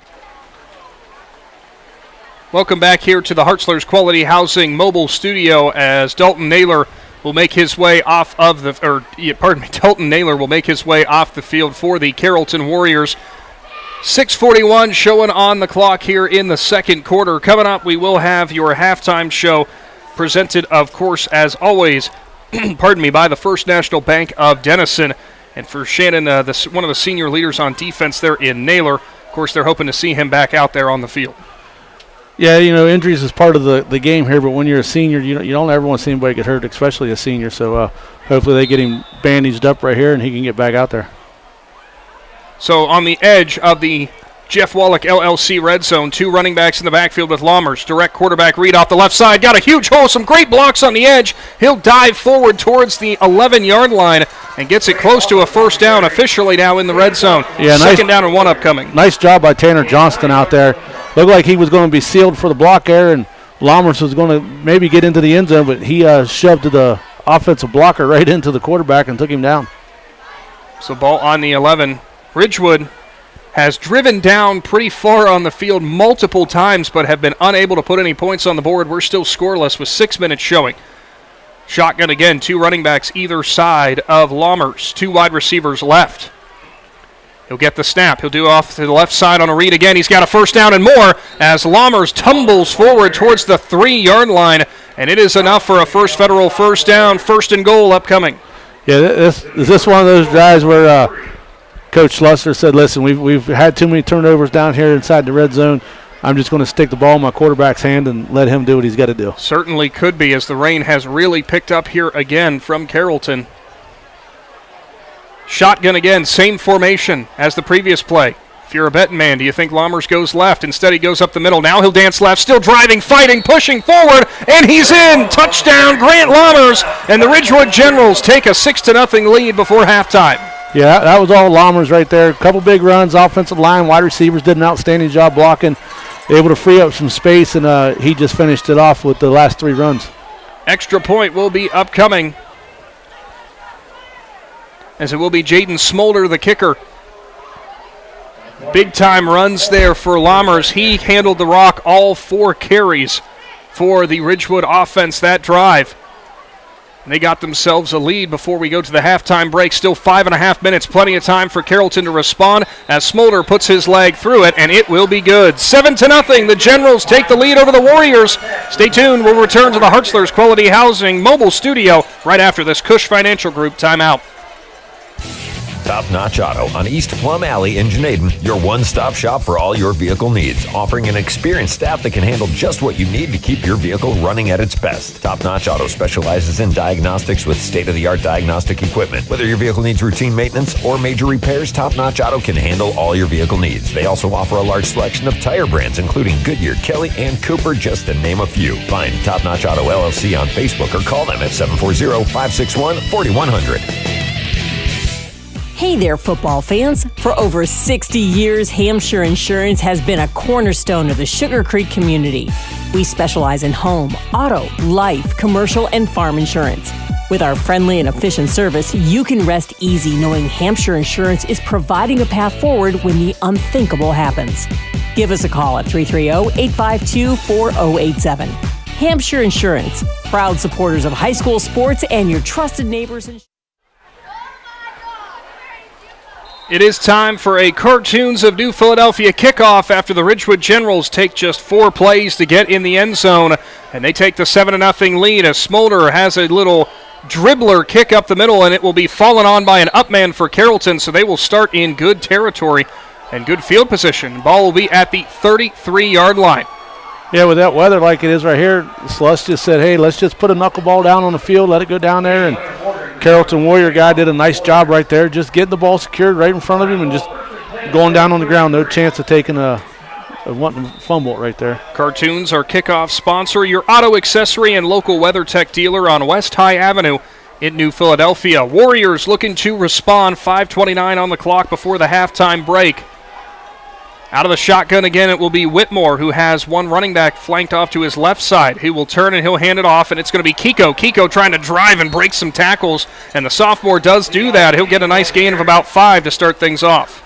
Welcome back here to the Hartzler's Quality Housing mobile studio as Dalton Naylor will make his way off of Dalton Naylor will make his way off the field for the Carrollton Warriors. 6:41 showing on the clock here in the second quarter. Coming up, we will have your halftime show presented, of course, as always, by the First National Bank of Denison. And for Shannon, one of the senior leaders on defense there in Naylor, of course, they're hoping to see him back out there on the field.
Yeah, injuries is part of the game here, but when you're a senior, you don't ever want to see anybody get hurt, especially a senior. So hopefully they get him bandaged up right here and he can get back out there.
So on the edge of the Jeff Wallach LLC red zone, 2 running backs in the backfield with Lammers. Direct quarterback read off the left side. Got a huge hole, some great blocks on the edge. He'll dive forward towards the 11-yard line and gets it close to a first down, officially now in the red zone.
Yeah,
second down and 1 upcoming.
Nice job by Tanner Johnston out there. Looked like he was going to be sealed for the block there, and Lammers was going to maybe get into the end zone, but he shoved the offensive blocker right into the quarterback and took him down.
So ball on the 11. Ridgewood has driven down pretty far on the field multiple times, but have been unable to put any points on the board. We're still scoreless with 6 minutes showing. Shotgun again, 2 running backs either side of Lammers. 2 wide receivers left. He'll get the snap. He'll do off to the left side on a read again. He's got a first down and more as Lammers tumbles forward towards the 3-yard line, and it is enough for a first federal first down, 1st and goal upcoming.
Yeah, is this one of those drives where Coach Schlusser said, listen, we've had too many turnovers down here inside the red zone. I'm just going to stick the ball in my quarterback's hand and let him do what he's got to do.
Certainly could be, as the rain has really picked up here again from Carrollton. Shotgun again, same formation as the previous play. If you're a betting man, do you think Lammers goes left? Instead, he goes up the middle. Now he'll dance left, still driving, fighting, pushing forward, and he's in. Touchdown, Grant Lammers, and the Ridgewood Generals take a 6-0 lead before halftime.
Yeah, that was all Lammers right there. A couple big runs, offensive line, wide receivers did an outstanding job blocking, able to free up some space, and he just finished it off with the last 3 runs.
Extra point will be upcoming, as it will be Jaden Smolder, the kicker. Big time runs there for Lammers. He handled the rock all 4 carries for the Ridgewood offense that drive. And they got themselves a lead before we go to the halftime break. Still 5.5 minutes, plenty of time for Carrollton to respond as Smolder puts his leg through it, and it will be good. 7-0, the Generals take the lead over the Warriors. Stay tuned, we'll return to the Hartzler's Quality Housing mobile studio right after this Cush Financial Group timeout.
Top Notch Auto on East Plum Alley in Janaden, your one-stop shop for all your vehicle needs, offering an experienced staff that can handle just what you need to keep your vehicle running at its best. Top Notch Auto specializes in diagnostics with state-of-the-art diagnostic equipment. Whether your vehicle needs routine maintenance or major repairs, Top Notch Auto can handle all your vehicle needs. They also offer a large selection of tire brands, including Goodyear, Kelly, and Cooper, just to name a few. Find Top Notch Auto LLC on Facebook or call them at 740-561-4100.
Hey there, football fans. For over 60 years, Hampshire Insurance has been a cornerstone of the Sugar Creek community. We specialize in home, auto, life, commercial, and farm insurance. With our friendly and efficient service, you can rest easy knowing Hampshire Insurance is providing a path forward when the unthinkable happens. Give us a call at 330-852-4087. Hampshire Insurance, proud supporters of high school sports and your trusted neighbors.
It is time for a Cartoons of New Philadelphia kickoff after the Ridgewood Generals take just 4 plays to get in the end zone, and they take the 7-0 lead as Smolder has a little dribbler kick up the middle, and it will be fallen on by an upman for Carrollton, so they will start in good territory and good field position. Ball will be at the 33-yard line.
Yeah, with that weather like it is right here, Slush just said, hey, let's just put a knuckleball down on the field, let it go down there, and Carrollton Warrior guy did a nice job right there, just getting the ball secured right in front of him and just going down on the ground. No chance of taking a fumble right there.
Cartoons, our kickoff sponsor, your auto accessory and local WeatherTech dealer on West High Avenue in New Philadelphia. Warriors looking to respond, 5:29 on the clock before the halftime break. Out of the shotgun again, it will be Whitmore, who has one running back flanked off to his left side. He will turn and he'll hand it off, and it's going to be Kiko. Kiko trying to drive and break some tackles, and the sophomore does do that. He'll get a nice gain of about 5 to start things off.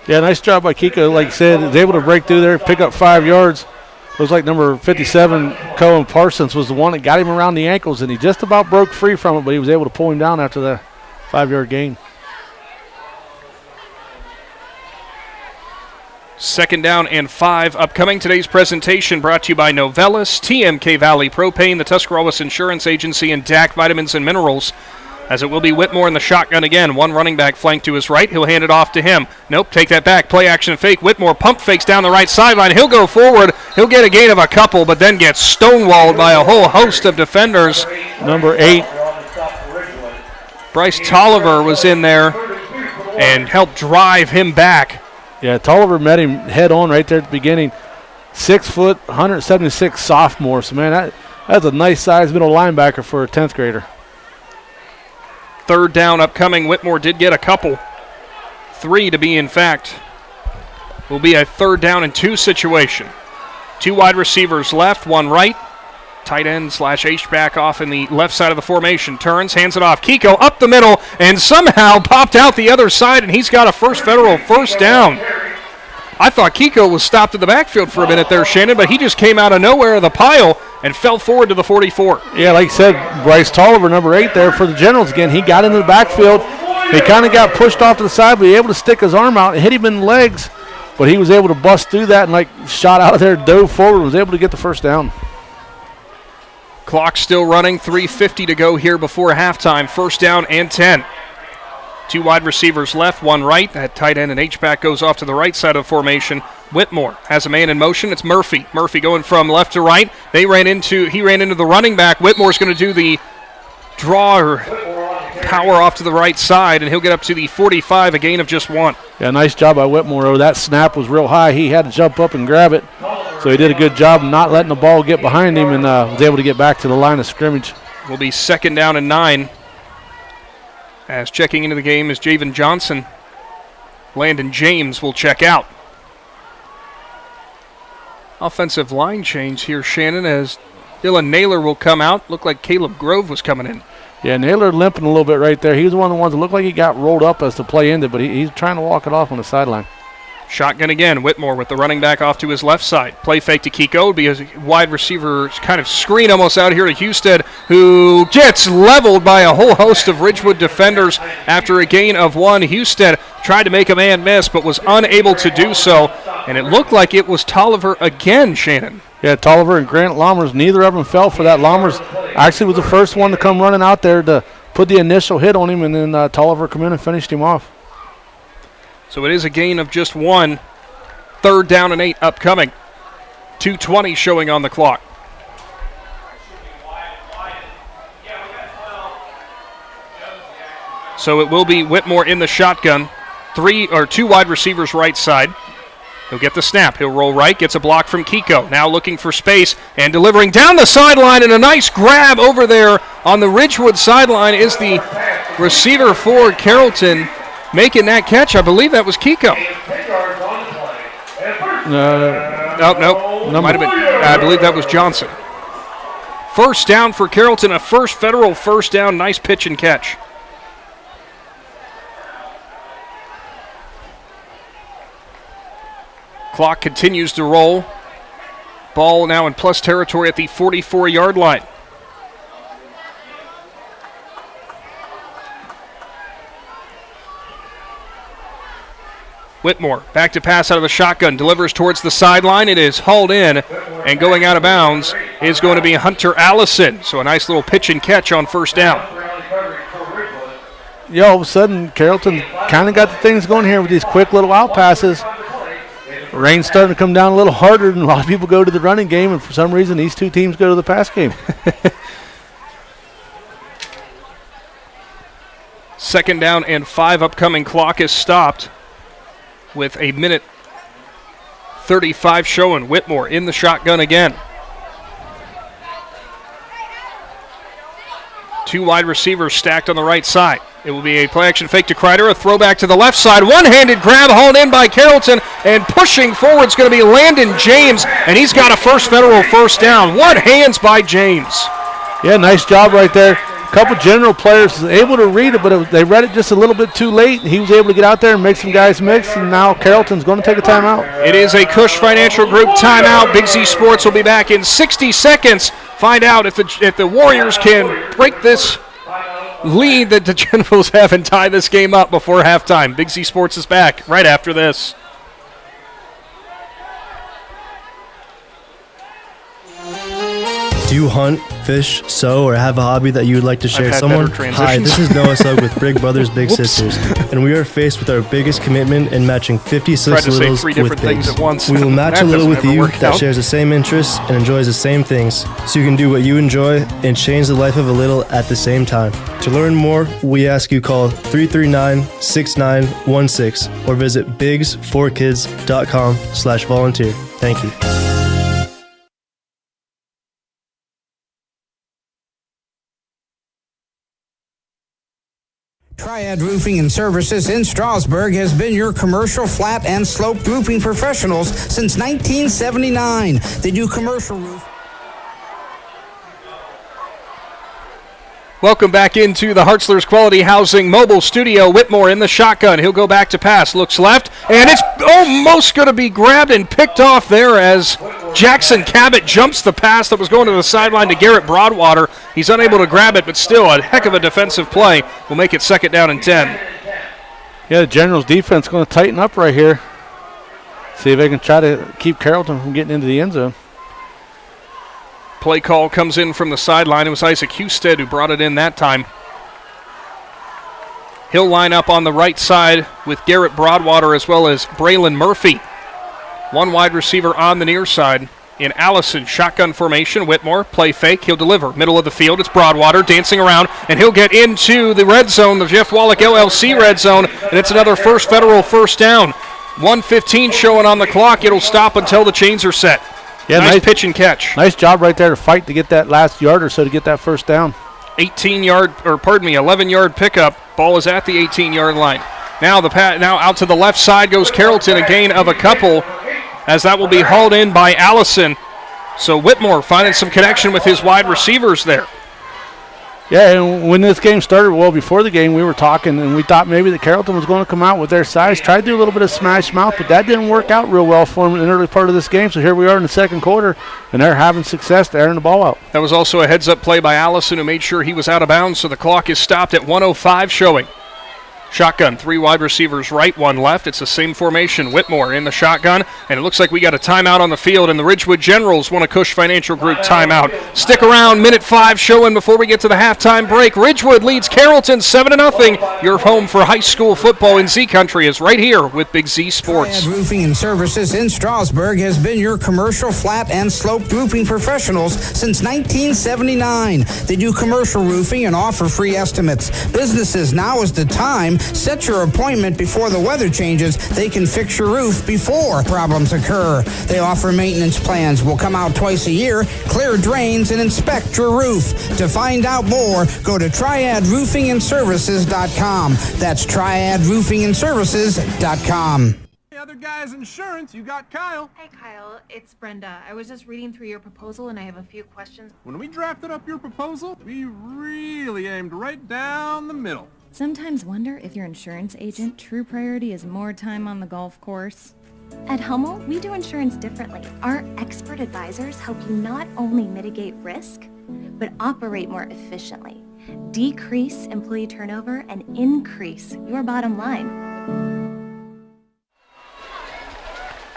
Yeah, nice job by Kiko. Like I said, he's able to break through there, pick up 5 yards. It was like number 57, Cohen Parsons, was the one that got him around the ankles, and he just about broke free from it, but he was able to pull him down after the 5-yard gain.
2nd down and 5 upcoming. Today's presentation brought to you by Novellus, TMK Valley Propane, the Tuscarawas Insurance Agency, and DAC Vitamins and Minerals. As it will be Whitmore in the shotgun again. One running back flanked to his right. He'll hand it off to him. Nope, take that back. Play action fake. Whitmore pump fakes down the right sideline. He'll go forward. He'll get a gain of a couple, but then gets stonewalled by a whole host of defenders.
Number 8.
Bryce Tolliver was in there and helped drive him back.
Yeah, Tolliver met him head on right there at the beginning. 6 foot, 176 sophomore. So, man, that's a nice size middle linebacker for a 10th grader.
3rd down upcoming. Whitmore did get a couple. 3 to be, in fact. Will be a 3rd down and 2 situation. 2 wide receivers left, 1 right. Tight end / H-back off in the left side of the formation. Turns, hands it off. Kiko up the middle and somehow popped out the other side, and he's got a first down. I thought Kiko was stopped in the backfield for a minute there, Shannon, but he just came out of nowhere of the pile and fell forward to the 44.
Yeah, like you said, Bryce Tolliver, number 8 there for the Generals again. He got into the backfield. He kind of got pushed off to the side, but he was able to stick his arm out and hit him in the legs. But he was able to bust through that and shot out of there, dove forward, and was able to get the first down.
Clock still running, 3:50 to go here before halftime. 1st down and 10. 2 wide receivers left, 1 right. That tight end and H-back goes off to the right side of the formation. Whitmore has a man in motion. It's Murphy. Murphy going from left to right. He ran into the running back. Whitmore's going to do the draw or power off to the right side, and he'll get up to the 45, a gain of just 1.
Yeah, nice job by Whitmore. That snap was real high. He had to jump up and grab it. So he did a good job not letting the ball get behind him and was able to get back to the line of scrimmage.
Will be 2nd down and 9. As checking into the game is Javen Johnson. Landon James will check out. Offensive line change here, Shannon, as Dylan Naylor will come out. Looked like Caleb Grove was coming in.
Yeah, Naylor limping a little bit right there. He was one of the ones that looked like he got rolled up as the play ended, but he's trying to walk it off on the sideline.
Shotgun again. Whitmore with the running back off to his left side. Play fake to Kiko. Be a wide receiver kind of screen almost out here to Husted, who gets leveled by a whole host of Ridgewood defenders after a gain of 1. Husted tried to make a man miss, but was unable to do so. And it looked like it was Tolliver again, Shannon.
Yeah, Tolliver and Grant Lammers, neither of them fell for that. Lammers actually was the first one to come running out there to put the initial hit on him, and then Tolliver come in and finished him off.
So it is a gain of just 1. 3rd down and 8 upcoming. 2:20 showing on the clock. So it will be Whitmore in the shotgun. 2 wide receivers right side. He'll get the snap. He'll roll right, gets a block from Kiko. Now looking for space and delivering down the sideline, and a nice grab over there on the Ridgewood sideline is the receiver for Carrollton. Making that catch, I believe that was Kiko. Might have been. I believe that was Johnson. 1st down for Carrollton, a first federal 1st down. Nice pitch and catch. Clock continues to roll. Ball now in plus territory at the 44-yard line. Whitmore back to pass out of the shotgun, delivers towards the sideline. It is hauled in, and going out of bounds is going to be Hunter Allison. So a nice little pitch and catch on 1st down.
Yeah, all of a sudden, Carrollton kind of got the things going here with these quick little out passes. Rain's starting to come down a little harder, and a lot of people go to the running game, and for some reason these two teams go to the pass game.
2nd down and 5 upcoming. Clock is stopped with 1:35 showing. Whitmore in the shotgun again. 2 wide receivers stacked on the right side. It will be a play action fake to Kreider, a throwback to the left side. One-handed grab hauled in by Carrollton, and pushing forward is going to be Landon James, and he's got a first federal 1st down. 1 hands by James.
Yeah, nice job right there. A couple general players able to read it, but they read it just a little bit too late. He was able to get out there and make some guys mix, and now Carrollton's going to take a timeout.
It is a Cush Financial Group timeout. Big Z Sports will be back in 60 seconds. Find out if the Warriors can break this lead that the Generals have and tie this game up before halftime. Big Z Sports is back right after this.
Do you hunt, fish, sew, or have a hobby that you would like to share with someone? Hi, this is Noah Sugg with Big Brothers Big Sisters, and we are faced with our biggest commitment in matching 56 littles with bigs. We will match a little with you that shares the same interests and enjoys the same things, so you can do what you enjoy and change the life of a little at the same time. To learn more, we ask you call 339-6916 or visit bigs4kids.com/volunteer. Thank you.
Triad Roofing and Services in Strasburg has been your commercial flat and sloped roofing professionals since 1979. They do commercial roof.
Welcome back into the Hartzler's Quality Housing mobile studio. Whitmore in the shotgun. He'll go back to pass. Looks left, and it's almost going to be grabbed and picked off there as Jackson Cabot jumps the pass that was going to the sideline to Garrett Broadwater. He's unable to grab it, but still a heck of a defensive play. Will make it 2nd down and 10.
Yeah, the Generals defense going to tighten up right here. See if they can try to keep Carrollton from getting into the end zone.
Play call comes in from the sideline. It was Isaac Husted who brought it in that time. He'll line up on the right side with Garrett Broadwater as well as Braylon Murphy. 1 wide receiver on the near side. in Allison. Shotgun formation. Whitmore, play fake. He'll deliver. Middle of the field. It's Broadwater dancing around, and he'll get into the red zone, the Jeff Wallach LLC red zone, and it's another First Federal first down. 1:15 showing on the clock. It'll stop until the chains are set.
Yeah,
nice pitch and catch.
Nice job right there to fight to get that last yard or so to get that first down.
11-yard pickup. Ball is at the 18-yard line. Now now out to the left side goes Carrollton, a gain of a couple, as that will be hauled in by Allison. So Whitmore finding some connection with his wide receivers there.
Yeah, and when this game started, well, before the game, we were talking, and we thought maybe that Carrollton was going to come out with their size, try to do a little bit of smash mouth, but that didn't work out real well for them in the early part of this game. So here we are in the second quarter, and they're having success to airing the ball out.
That was also a heads-up play by Allison, who made sure he was out of bounds, so the clock is stopped at 1:05 showing. Shotgun, 3 wide receivers right, 1 left. It's the same formation. Whitmore in the shotgun, and it looks like we got a timeout on the field, and the Ridgewood Generals want a Cush Financial Group timeout. Stick around, minute 5 showing before we get to the halftime break. Ridgewood leads Carrollton 7-0. Your home for high school football in Z Country is right here with Big Z Sports.
Triad Roofing and Services in Strasburg has been your commercial flat and sloped roofing professionals since 1979. They do commercial roofing and offer free estimates. Businesses, now is the time. Set your appointment before the weather changes. They can fix your roof before problems occur. They offer maintenance plans. Will come out twice a year, clear drains, and inspect your roof. To find out more, go to triadroofingandservices.com. That's triadroofingandservices.com.
Other guy's insurance, you got Kyle.
Hey Kyle, it's Brenda. I was just reading through your proposal and I have a few questions.
When we drafted up your proposal, we really aimed right down the middle.
Sometimes wonder if your insurance agent true priority is more time on the golf course.
At Hummel, we do insurance differently. Our expert advisors help you not only mitigate risk, but operate more efficiently, decrease employee turnover, and increase your bottom line.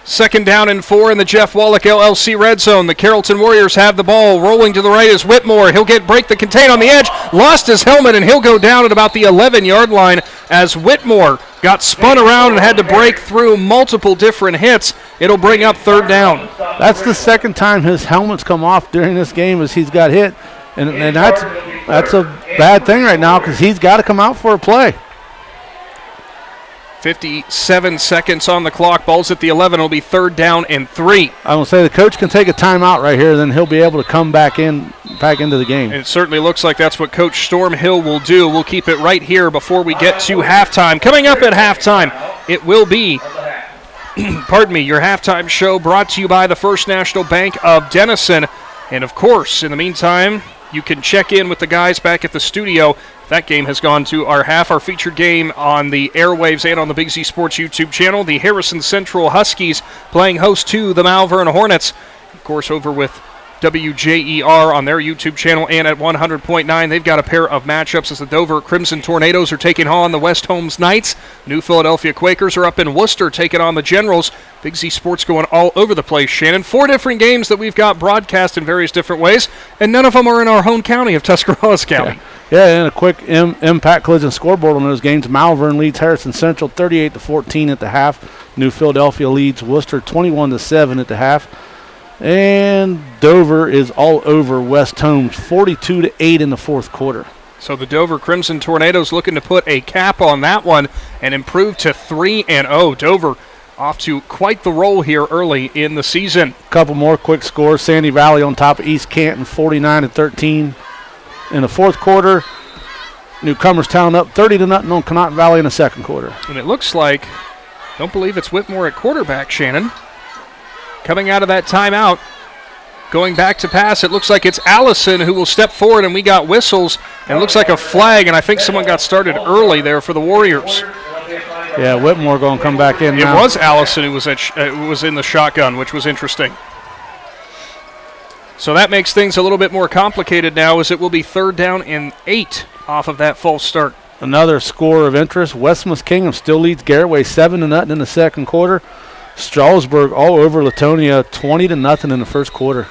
Second down and 4 in the Jeff Wallach LLC red zone. The Carrollton Warriors have the ball. Rolling to the right is Whitmore. He'll break the contain on the edge. Lost his helmet, and he'll go down at about the 11-yard line as Whitmore got spun around and had to break through multiple different hits. It'll bring up third down.
That's the second time his helmet's come off during this game as he's got hit. And that's a bad thing right now because he's got to come out for a play.
57 seconds on the clock. Ball's at the 11. It'll be third down and 3.
I will say the coach can take a timeout right here, then he'll be able to come back into the game.
And it certainly looks like that's what Coach Stormhill will do. We'll keep it right here before we get to halftime. Coming up at halftime, it will be, pardon me, your halftime show brought to you by the First National Bank of Denison. And, of course, in the meantime, you can check in with the guys back at the studio. That game has gone to our featured game on the airwaves and on the Big Z Sports YouTube channel. The Harrison Central Huskies playing host to the Malvern Hornets. Of course, over with WJER on their YouTube channel and at 100.9. They've got a pair of matchups as the Dover Crimson Tornadoes are taking on the West Holmes Knights. New Philadelphia Quakers are up in Worcester taking on the Generals. Big Z Sports going all over the place, Shannon. 4 different games that we've got broadcast in various different ways, and none of them are in our home county of Tuscarawas County.
Yeah, and a quick impact collision scoreboard on those games. Malvern leads Harrison Central 38-14 at the half. New Philadelphia leads Worcester 21-7 at the half. And Dover is all over West Holmes 42-8 in the fourth quarter.
So the Dover Crimson Tornadoes looking to put a cap on that one and improve to 3-0. Dover off to quite the roll here early in the season.
A couple more quick scores. Sandy Valley on top of East Canton 49-13 in the fourth quarter. Newcomerstown up 30-0 on Connaught Valley in the second quarter.
And it looks like, don't believe it's Whitmore at quarterback, Shannon. Coming out of that timeout, going back to pass, it looks like it's Allison who will step forward, and we got whistles, and it looks like a flag, and I think someone got started early there for the Warriors.
Yeah, Whitmore going to come back in now.
It was Allison who was in the shotgun, which was interesting. So that makes things a little bit more complicated now, as it will be third down and 8 off of that false start.
Another score of interest. West Muskingum still leads Garraway 7-0 in the second quarter. Strasburg all over Latonia 20-0 in the first quarter.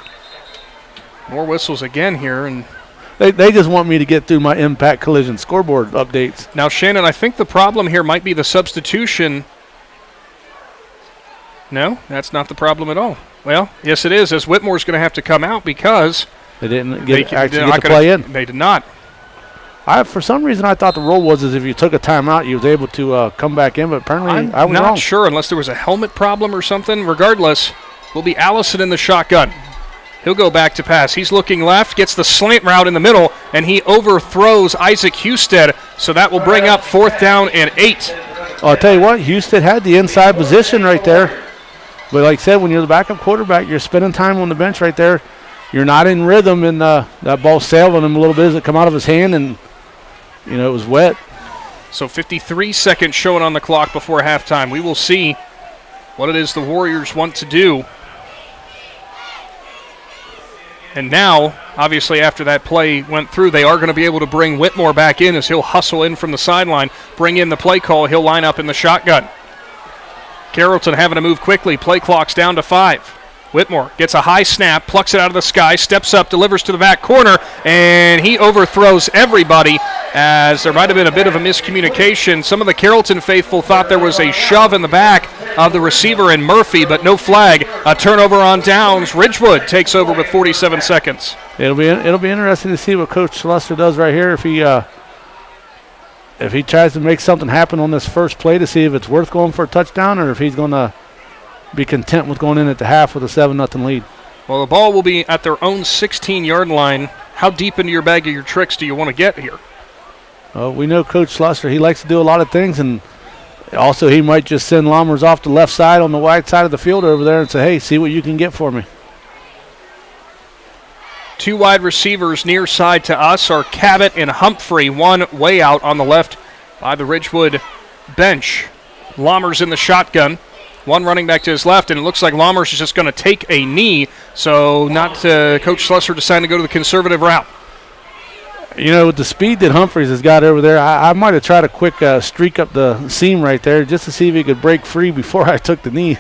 More whistles again here, and
they just want me to get through my impact collision scoreboard updates.
Now, Shannon, I think the problem here might be the substitution No, that's not the problem at all. Well, yes it is, as Whitmore's going to have to come out because
they didn't get to play in.
They did not.
For some reason, I thought the rule was if you took a timeout, you was able to come back in, but apparently I was
not
wrong.
Sure, unless there was a helmet problem or something. Regardless, will be Allison in the shotgun. He'll go back to pass. He's looking left, gets the slant route in the middle, and he overthrows Isaac Husted, so that will bring up 4th down and 8.
I'll tell you what, Husted had the inside position right there. But like I said, when you're the backup quarterback, you're spending time on the bench right there. You're not in rhythm, and that ball sailed on him a little bit as it come out of his hand, and, it was wet.
So 53 seconds showing on the clock before halftime. We will see what it is the Warriors want to do. And now, obviously, after that play went through, they are going to be able to bring Whitmore back in as he'll hustle in from the sideline, bring in the play call. He'll line up in the shotgun. Carrollton having to move quickly. Play clock's down to 5. Whitmore gets a high snap, plucks it out of the sky, steps up, delivers to the back corner, and he overthrows everybody as there might have been a bit of a miscommunication. Some of the Carrollton faithful thought there was a shove in the back of the receiver in Murphy, but no flag. A turnover on downs. Ridgewood takes over with 47 seconds.
It'll be interesting to see what Coach Lester does right here if he tries to make something happen on this first play to see if it's worth going for a touchdown or if he's going to be content with going in at the half with a 7-0 lead.
Well, the ball will be at their own 16-yard line. How deep into your bag of your tricks do you want to get here?
We know Coach Lester, he likes to do a lot of things, and also he might just send Lammers off the left side on the wide side of the field over there and say, hey, see what you can get for me.
2 wide receivers near side to us are Cabot and Humphrey, one way out on the left by the Ridgewood bench. Lammers in the shotgun. One running back to his left, and it looks like Lammers is just going to take a knee, so not Coach Slusser deciding to go to the conservative route.
With the speed that Humphreys has got over there, I might have tried a quick streak up the seam right there just to see if he could break free before I took the knee.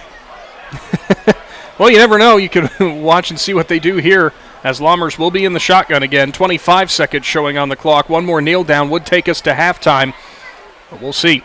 Well, you never know. You can watch and see what they do here as Lammers will be in the shotgun again. 25 seconds showing on the clock. One more kneel down would take us to halftime, but we'll see.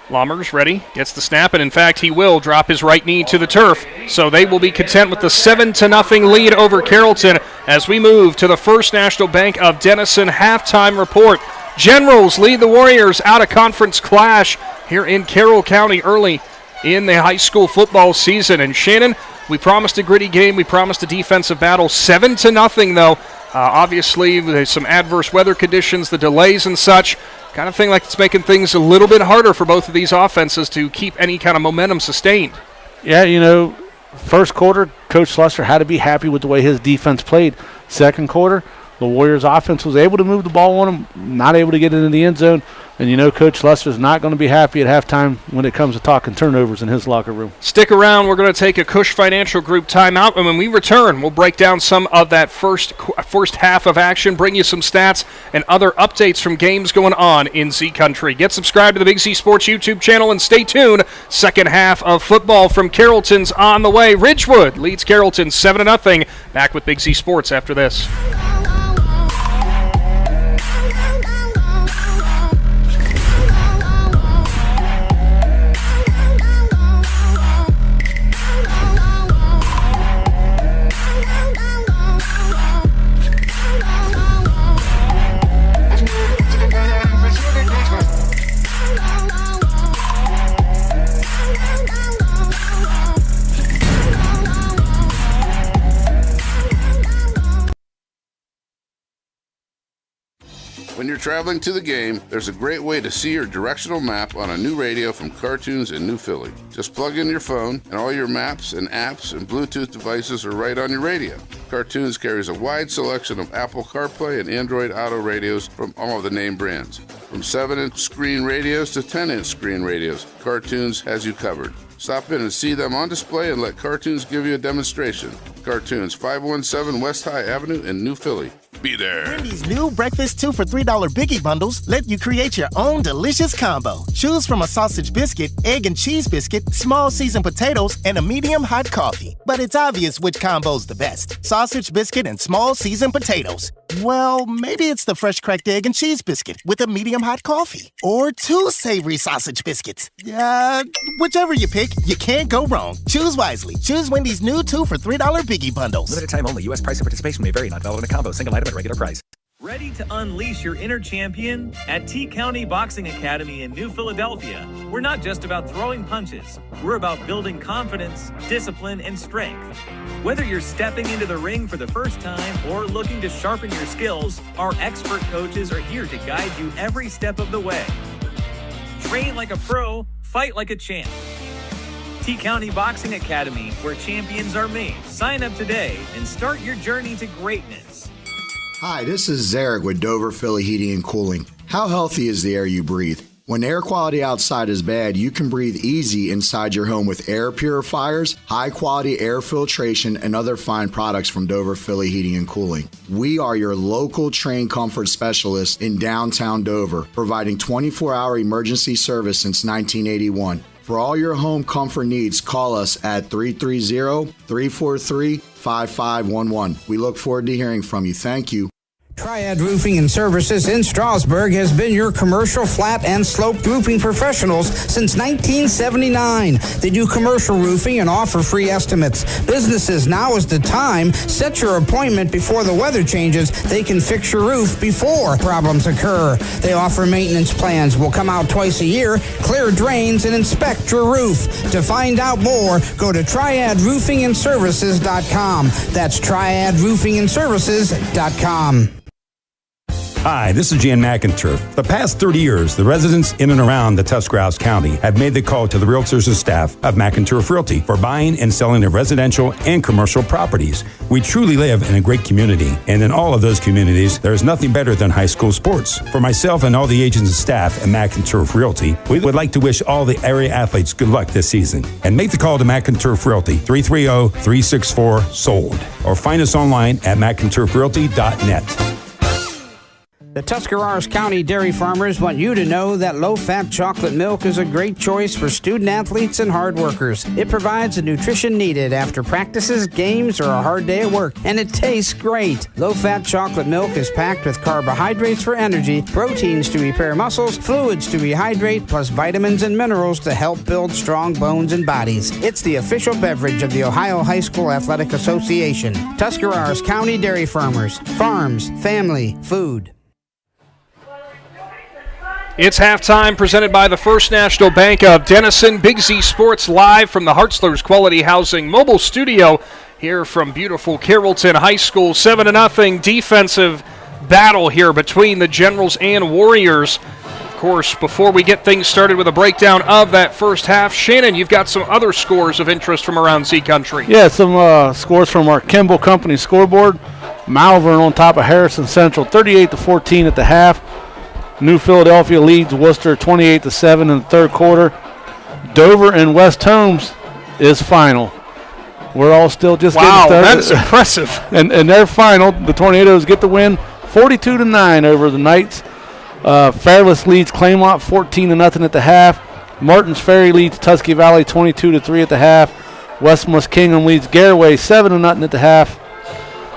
Lammers ready, gets the snap, and in fact he will drop his right knee to the turf. So they will be content with the 7-0 lead over Carrollton as we move to the First National Bank of Denison halftime report. Generals lead the Warriors out of conference clash here in Carroll County early in the high school football season. And Shannon, we promised a gritty game, we promised a defensive battle. 7-0 though. Obviously, there's some adverse weather conditions, the delays and such. Kind of thing like it's making things a little bit harder for both of these offenses to keep any kind of momentum sustained.
Yeah, first quarter, Coach Slusser had to be happy with the way his defense played. Second quarter, the Warriors offense was able to move the ball on them, not able to get into the end zone. And Coach Lester's not going to be happy at halftime when it comes to talking turnovers in his locker room.
Stick around. We're going to take a Cush Financial Group timeout, and when we return, we'll break down some of that first half of action, bring you some stats and other updates from games going on in Z Country. Get subscribed to the Big Z Sports YouTube channel and stay tuned. Second half of football from Carrollton's on the way. Ridgewood leads Carrollton 7-0. Back with Big Z Sports after this.
When you're traveling to the game, there's a great way to see your directional map on a new radio from Cartoons in New Philly. Just plug in your phone, and all your maps and apps and Bluetooth devices are right on your radio. Cartoons carries a wide selection of Apple CarPlay and Android Auto radios from all of the name brands. From 7-inch screen radios to 10-inch screen radios, Cartoons has you covered. Stop in and see them on display and let Cartoons give you a demonstration. Cartoons, 517 West High Avenue in New Philly. be there.
Wendy's new breakfast 2 for $3 Biggie bundles let you create your own delicious combo. Choose from a sausage biscuit, egg and cheese biscuit, small seasoned potatoes, and a medium hot coffee. But it's obvious which combo's the best. Sausage biscuit and small seasoned potatoes. Well, maybe it's the fresh cracked egg and cheese biscuit with a medium hot coffee. Or 2 savory sausage biscuits. Whichever you pick, you can't go wrong. Choose wisely. Choose Wendy's new 2 for $3 Biggie bundles.
Limited time only. U.S. price and participation may vary. Not valid in a combo. Single item at regular price.
Ready to unleash your inner champion? At T County Boxing Academy in New Philadelphia, we're not just about throwing punches. We're about building confidence, discipline, and strength. Whether you're stepping into the ring for the first time or looking to sharpen your skills, our expert coaches are here to guide you every step of the way. Train like a pro, fight like a champ. T County Boxing Academy, where champions are made. Sign up today and start your journey to greatness.
Hi, this is Zarek with Dover Philly Heating and Cooling. How healthy is the air you breathe? When air quality outside is bad, you can breathe easy inside your home with air purifiers, high-quality air filtration, and other fine products from Dover Philly Heating and Cooling. We are your local trained comfort specialists in downtown Dover, providing 24-hour emergency service since 1981. For all your home comfort needs, call us at 330-343-5511. We look forward to hearing from you. Thank you.
Triad Roofing and Services in Strasburg has been your commercial flat and sloped roofing professionals since 1979. They do commercial roofing and offer free estimates. Businesses, now is the time. Set your appointment before the weather changes. They can fix your roof before problems occur. They offer maintenance plans. Will come out twice a year, clear drains, and inspect your roof. To find out more, go to triadroofingandservices.com. That's triadroofingandservices.com.
Hi, this is Jan McInturf. The past 30 years, the residents in and around the Tuscarawas County have made the call to the realtors and staff of McInturf Realty for buying and selling of residential and commercial properties. We truly live in a great community, and in all of those communities, there is nothing better than high school sports. For myself and all the agents and staff at McInturf Realty, we would like to wish all the area athletes good luck this season. And make the call to McInturf Realty, 330-364-SOLD, or find us online at McInturfRealty.net.
The Tuscarawas County dairy farmers want you to know that low-fat chocolate milk is a great choice for student athletes and hard workers. It provides the nutrition needed after practices, games, or a hard day at work, and it tastes great. Low-fat chocolate milk is packed with carbohydrates for energy, proteins to repair muscles, fluids to rehydrate, plus vitamins and minerals to help build strong bones and bodies. It's the official beverage of the Ohio High School Athletic Association. Tuscarawas County Dairy Farmers. Farms, family, food.
It's halftime, presented by the First National Bank of Denison. Big Z Sports live from the Hartzler's Quality Housing mobile studio here from beautiful Carrollton High School. 7-0 defensive battle here between the Generals and Warriors. Of course, before we get things started with a breakdown of that first half, Shannon, you've got some other scores of interest from around Z Country.
Yeah, some scores from our Kimball Company scoreboard. Malvern on top of Harrison Central, 38-14 at the half. New Philadelphia leads Worcester 28-7 in the third quarter. Dover and West Holmes is final. We're all still just getting started.
Wow, that's impressive.
And they're final. The Tornadoes get the win, 42-9 over the Knights. Fairless leads Claymont 14-0 at the half. Martins Ferry leads Tusky Valley 22-3 at the half. West Muskingum leads Garaway 7-0 at the half.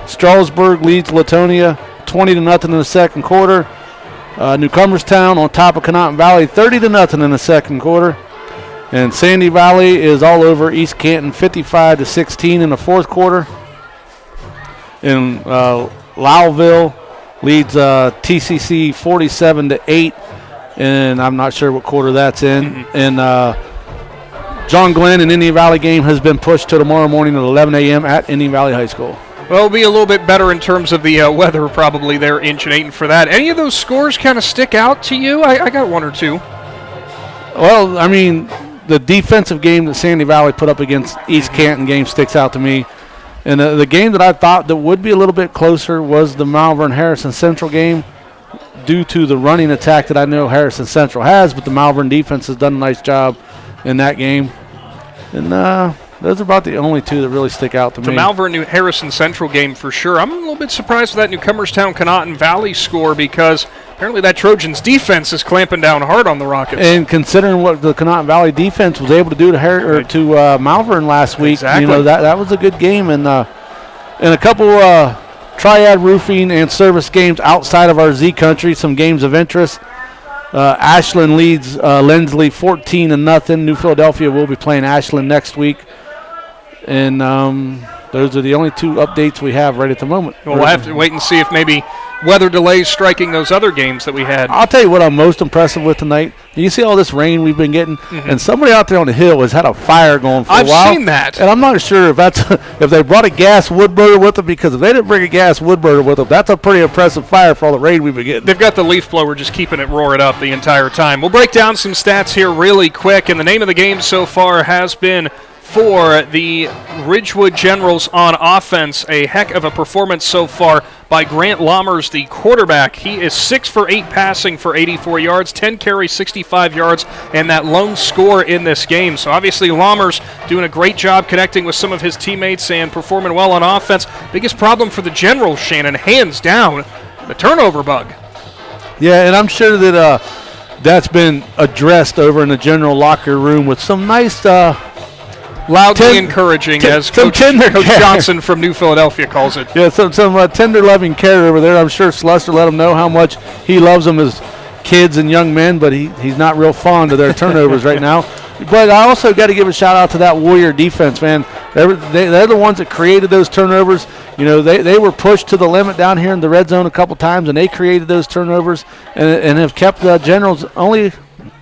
Strasburg leads Latonia 20-0 in the second quarter. Newcomerstown on top of Conotton Valley 30-0 in the second quarter. And Sandy Valley is all over East Canton 55-16 in the fourth quarter. And Lowellville leads TCC 47-8, and I'm not sure what quarter that's in. And John Glenn and Indian Valley game has been pushed to tomorrow morning at 11 a.m. at Indian Valley High School.
Well, it'll be a little bit better in terms of the weather probably there in Janayton for that. Any of those scores kind of stick out to you? I got one or two.
Well, I mean, the defensive game that Sandy Valley put up against East Canton game sticks out to me. And the game that I thought that would be a little bit closer was the Malvern-Harrison Central game due to the running attack that I know Harrison Central has, but the Malvern defense has done a nice job in that game. And Those are about the only two that really stick out to me.
The Malvern New Harrison Central game for sure. I'm a little bit surprised with that Newcomerstown Connaughton Valley score because apparently that Trojans defense is clamping down hard on the Rockets.
And considering what the Connaughton Valley defense was able to do to Malvern last week, that was a good game. And a couple Triad Roofing and Service games outside of our Z country, some games of interest. Ashland leads Lindsley 14-0. New Philadelphia will be playing Ashland next week. And those are the only two updates we have right at the moment.
Well, we'll have to wait and see if maybe weather delays striking those other games that we had.
I'll tell you what I'm most impressed with tonight. You see all this rain we've been getting, and somebody out there on the hill has had a fire going for a while.
I've seen that.
And I'm not sure if that's if they brought a gas wood burner with them, because if they didn't bring a gas wood burner with them, that's a pretty impressive fire for all the rain we've been getting.
They've got the leaf blower just keeping it roaring up the entire time. We'll break down some stats here really quick, and the name of the game so far has been for the Ridgewood Generals on offense. A heck of a performance so far by Grant Lammers, the quarterback. He is 6 for 8 passing for 84 yards, 10 carries, 65 yards, and that lone score in this game. So obviously Lammers doing a great job connecting with some of his teammates and performing well on offense. Biggest problem for the Generals, Shannon, hands down, the turnover bug.
Yeah, and I'm sure that that's been addressed over in the general locker room with some nice
loudly encouraging, as Coach Johnston from New Philadelphia calls it.
Yeah, some tender loving care over there. I'm sure Sluster let him know how much he loves them as kids and young men, but he's not real fond of their turnovers right now. But I also got to give a shout out to that Warrior defense, man. They're the ones that created those turnovers. You know, they were pushed to the limit down here in the red zone a couple times, and they created those turnovers and have kept the Generals only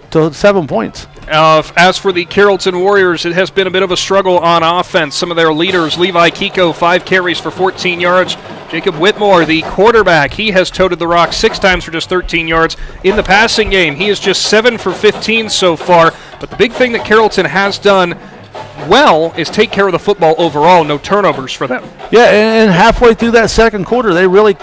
to 7 points.
As for the Carrollton Warriors, it has been a bit of a struggle on offense. Some of their leaders, Levi Kiko, 5 carries for 14 yards. Jacob Whitmore, the quarterback, he has toted the rock 6 times for just 13 yards. In the passing game, he is just 7 for 15 so far. But the big thing that Carrollton has done well is take care of the football overall. No turnovers for them.
Yeah, and halfway through that second quarter, they really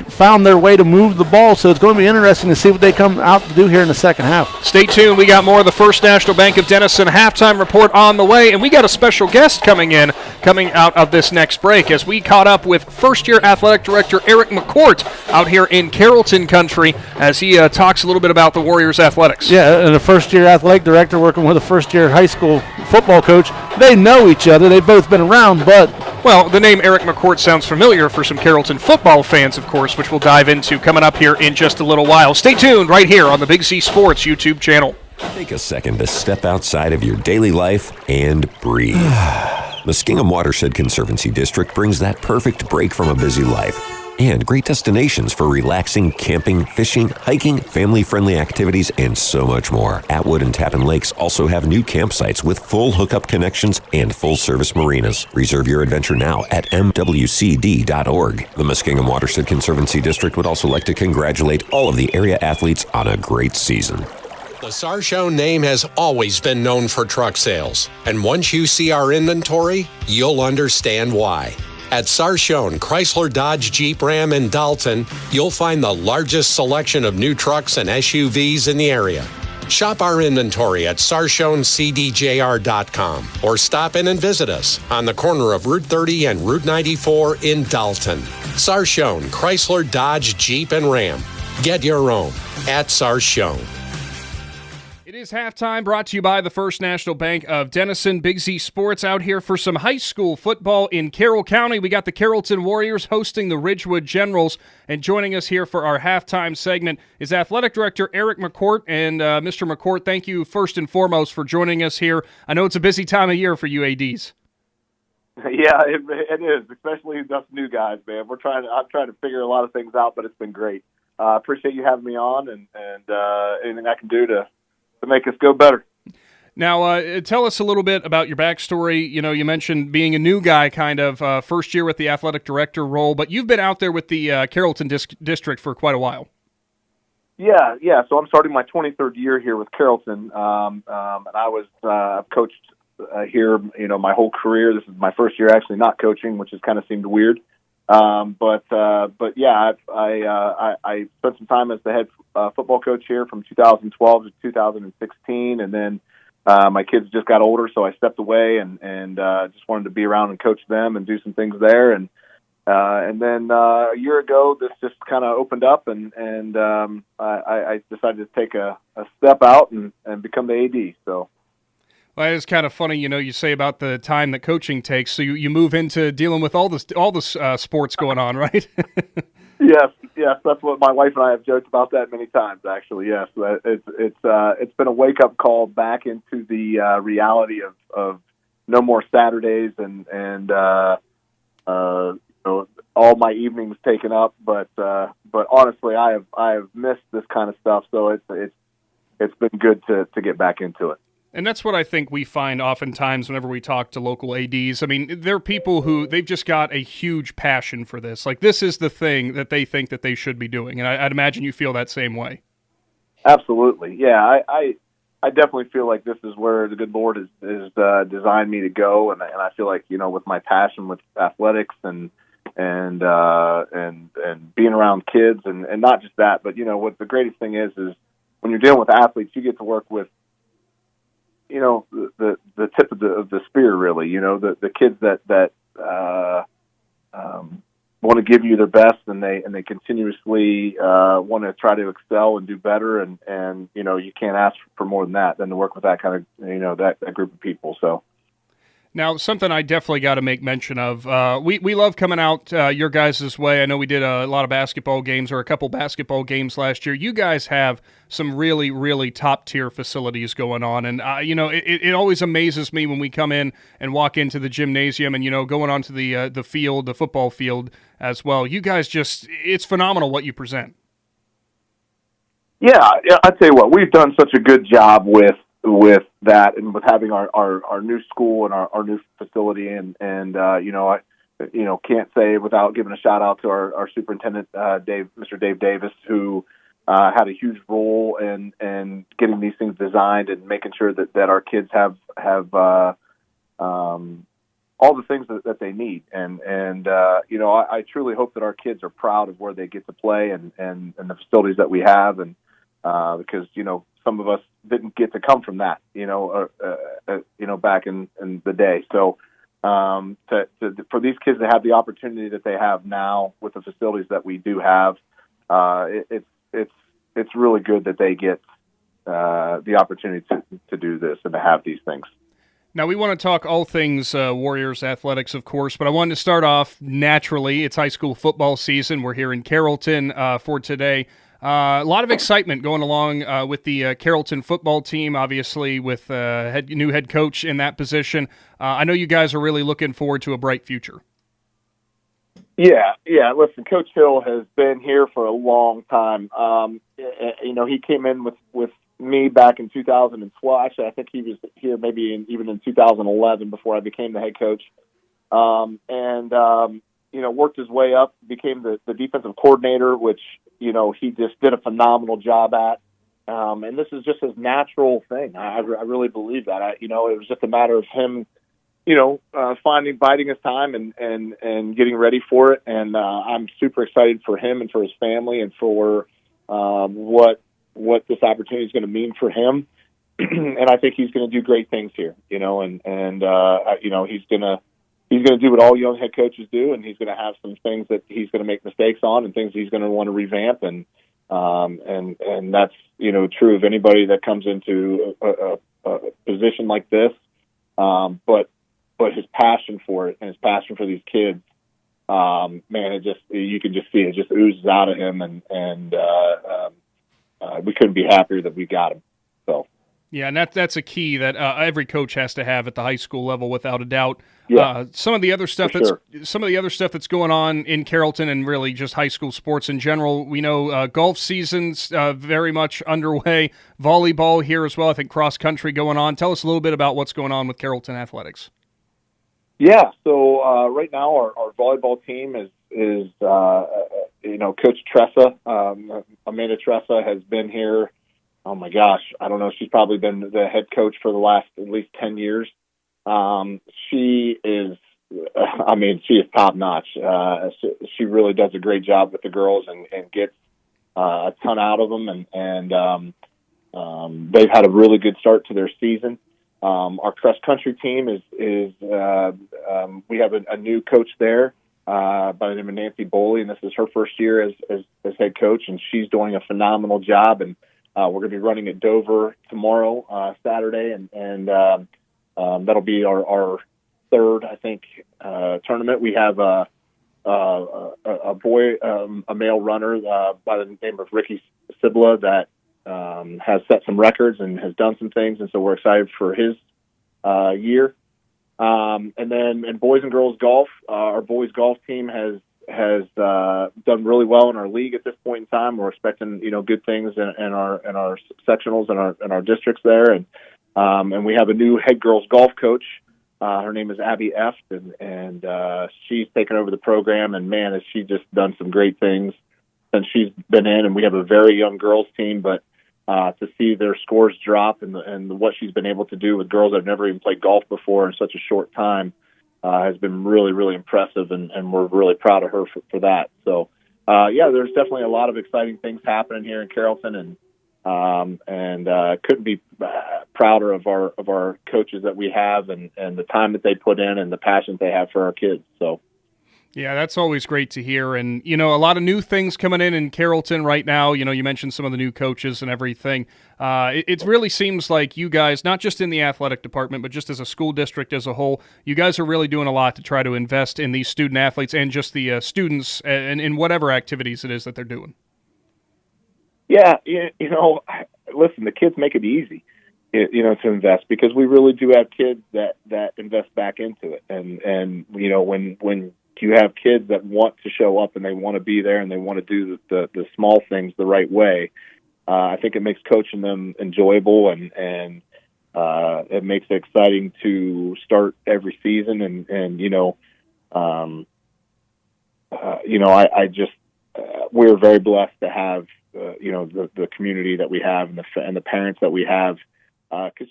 found their way to move the ball, so it's going to be interesting to see what they come out to do here in the second half.
Stay tuned. We got more of the First National Bank of Denison halftime report on the way, and we got a special guest coming out of this next break as we caught up with first-year athletic director Eric McCourt out here in Carrollton country as he talks a little bit about the Warriors athletics.
Yeah, and a first-year athletic director working with a first-year high school football coach. They know each other. They've both been around, but...
Well, the name Eric McCourt sounds familiar for some Carrollton football fans, of course, which we'll dive into coming up here in just a little while. Stay tuned right here on the Big Z Sports YouTube channel.
Take a second to step outside of your daily life and breathe. Muskingum Watershed Conservancy District brings that perfect break from a busy life and great destinations for relaxing, camping, fishing, hiking, family-friendly activities, and so much more. Atwood and Tappan Lakes also have new campsites with full hookup connections and full-service marinas. Reserve your adventure now at mwcd.org. The Muskingum Watershed Conservancy District would also like to congratulate all of the area athletes on a great season.
The Sarchone name has always been known for truck sales, and once you see our inventory, you'll understand why. At Sarchone Chrysler Dodge Jeep Ram in Dalton, you'll find the largest selection of new trucks and SUVs in the area. Shop our inventory at sarchonecdjr.com or stop in and visit us on the corner of Route 30 and Route 94 in Dalton. Sarchone Chrysler Dodge Jeep and Ram. Get your own at Sarchone.
It is halftime, brought to you by the First National Bank of Denison. Big Z Sports out here for some high school football in Carroll County. We got the Carrollton Warriors hosting the Ridgewood Generals, and joining us here for our halftime segment is Athletic Director Eric McCourt. And Mr. McCourt, thank you first and foremost for joining us here. I know it's a busy time of year for you ADs.
Yeah, it is, especially us new guys, man. I'm trying to figure a lot of things out, but it's been great. Appreciate you having me on, and anything I can do to make us go better.
Now, tell us a little bit about your backstory. You know, you mentioned being a new guy, kind of first year with the athletic director role, but you've been out there with the Carrollton district for quite a while.
Yeah. So I'm starting my 23rd year here with Carrollton, and I was I've coached here, my whole career. This is my first year actually not coaching, which has kind of seemed weird. But yeah, I spent some time as the head football coach here from 2012 to 2016, and then my kids just got older, so I stepped away and just wanted to be around and coach them and do some things there. And then a year ago, this just kind of opened up, and I decided to take a step out and become the AD. So.
Well, it's kind of funny, you say about the time that coaching takes. So you move into dealing with all the sports going on, right?
Yes, that's what my wife and I have joked about that many times. Actually, yes, it's been a wake up call back into the reality of no more Saturdays and all my evenings taken up. But honestly, I have missed this kind of stuff. So it's been good to get back into it.
And that's what I think we find oftentimes whenever we talk to local ADs. I mean, there are people who they've just got a huge passion for this. Like, this is the thing that they think that they should be doing. And I'd imagine you feel that same way.
Absolutely. Yeah, I definitely feel like this is where the good Lord has designed me to go. And I feel like, with my passion with athletics and being around kids and not just that, but, what the greatest thing is when you're dealing with athletes, you get to work with, the tip of the spear, really. The kids that want to give you their best, and they continuously want to try to excel and do better, and you can't ask for more than that, than to work with that kind of that group of people. So.
Now, something I definitely got to make mention of, we love coming out your guys' way. I know we did a lot of basketball games, or a couple basketball games last year. You guys have some really, really top-tier facilities going on, and, it always amazes me when we come in and walk into the gymnasium and, going onto the field, the football field as well. You guys it's phenomenal what you present.
Yeah, I'll tell you what, we've done such a good job with that, and with having our new school and our new facility, and I can't say without giving a shout out to our superintendent Mr. Dave Davis, who had a huge role in getting these things designed and making sure that our kids have all the things that they need, and I truly hope that our kids are proud of where they get to play and the facilities that we have, and because some of us didn't get to come from that, back in the day. So for these kids to have the opportunity that they have now with the facilities that we do have, it's really good that they get the opportunity to do this and to have these things.
Now, we want to talk all things Warriors athletics, of course, but I wanted to start off naturally. It's high school football season. We're here in Carrollton for today. A lot of excitement going along with the Carrollton football team, obviously, with new head coach in that position. I know you guys are really looking forward to a bright future.
Yeah. Listen, Coach Hill has been here for a long time. He came in with me back in 2012. Actually, I think he was here maybe even in 2011 before I became the head coach. Worked his way up, became the defensive coordinator, which, he just did a phenomenal job at. And this is just his natural thing. I really believe that. It was just a matter of him, biding his time and getting ready for it. And I'm super excited for him and for his family and for what this opportunity is going to mean for him. And I think he's going to do great things here, he's going to do what all young head coaches do, and he's going to have some things that he's going to make mistakes on and things he's going to want to revamp. And that's, true of anybody that comes into a position like this. But his passion for it and his passion for these kids, you can just see it just oozes out of him. And we couldn't be happier that we got him. So.
Yeah, and that's a key that every coach has to have at the high school level, without a doubt.
Yeah,
some of the other stuff that's going on in Carrollton and really just high school sports in general. We know golf season's very much underway. Volleyball here as well. I think cross country going on. Tell us a little bit about what's going on with Carrollton athletics.
Yeah, so right now our volleyball team is Coach Tressa, Amanda Tressa has been here. Oh my gosh, I don't know. She's probably been the head coach for the last at least 10 years. She is top notch. She really does a great job with the girls and gets a ton out of them. And they've had a really good start to their season. Our cross country team is we have a new coach there by the name of Nancy Boley, and this is her first year as head coach, and she's doing a phenomenal job. And we're going to be running at Dover tomorrow, Saturday, and that'll be our third, I think, tournament. We have a boy, a male runner by the name of Ricky Sibla that has set some records and has done some things, and so we're excited for his year. And then in boys and girls golf, our boys golf team has done really well in our league at this point in time. We're expecting good things in our sectionals and our districts there, and we have a new head girls golf coach. Her name is Abby F, and she's taken over the program, and man, has she just done some great things since she's been in. And we have a very young girls team, but to see their scores drop and what she's been able to do with girls that have never even played golf before in such a short time has been really, really impressive, and we're really proud of her for that. So, there's definitely a lot of exciting things happening here in Carrollton, and couldn't be prouder of our coaches that we have and the time that they put in and the passion they have for our kids. So.
Yeah, that's always great to hear. And, a lot of new things coming in Carrollton right now. You mentioned some of the new coaches and everything. It really seems like you guys, not just in the athletic department, but just as a school district as a whole, you guys are really doing a lot to try to invest in these student athletes and just the students and in whatever activities it is that they're doing.
Yeah, listen, the kids make it easy, to invest, because we really do have kids that invest back into it. And when you have kids that want to show up and they want to be there and they want to do the small things the right way, I think it makes coaching them enjoyable and it makes it exciting to start every season. We're very blessed to have the community that we have and the parents that we have, because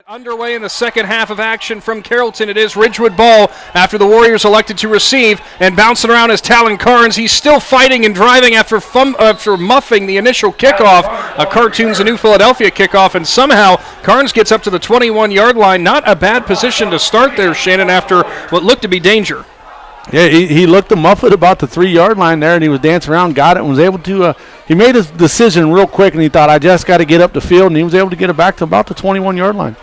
Underway in the second half of action from Carrollton. It is Ridgewood ball after the Warriors elected to receive, and bouncing around is Talon Carnes. He's still fighting and driving after muffing the initial kickoff. Cartoons a New Philadelphia kickoff, and somehow Carnes gets up to the 21-yard line. Not a bad position to start there, Shannon, after what looked to be danger.
Yeah, he looked to muff it about the 3-yard line there, and he was dancing around, got it, and was able to he made his decision real quick, and he thought, I just got to get up the field, and he was able to get it back to about the 21-yard line.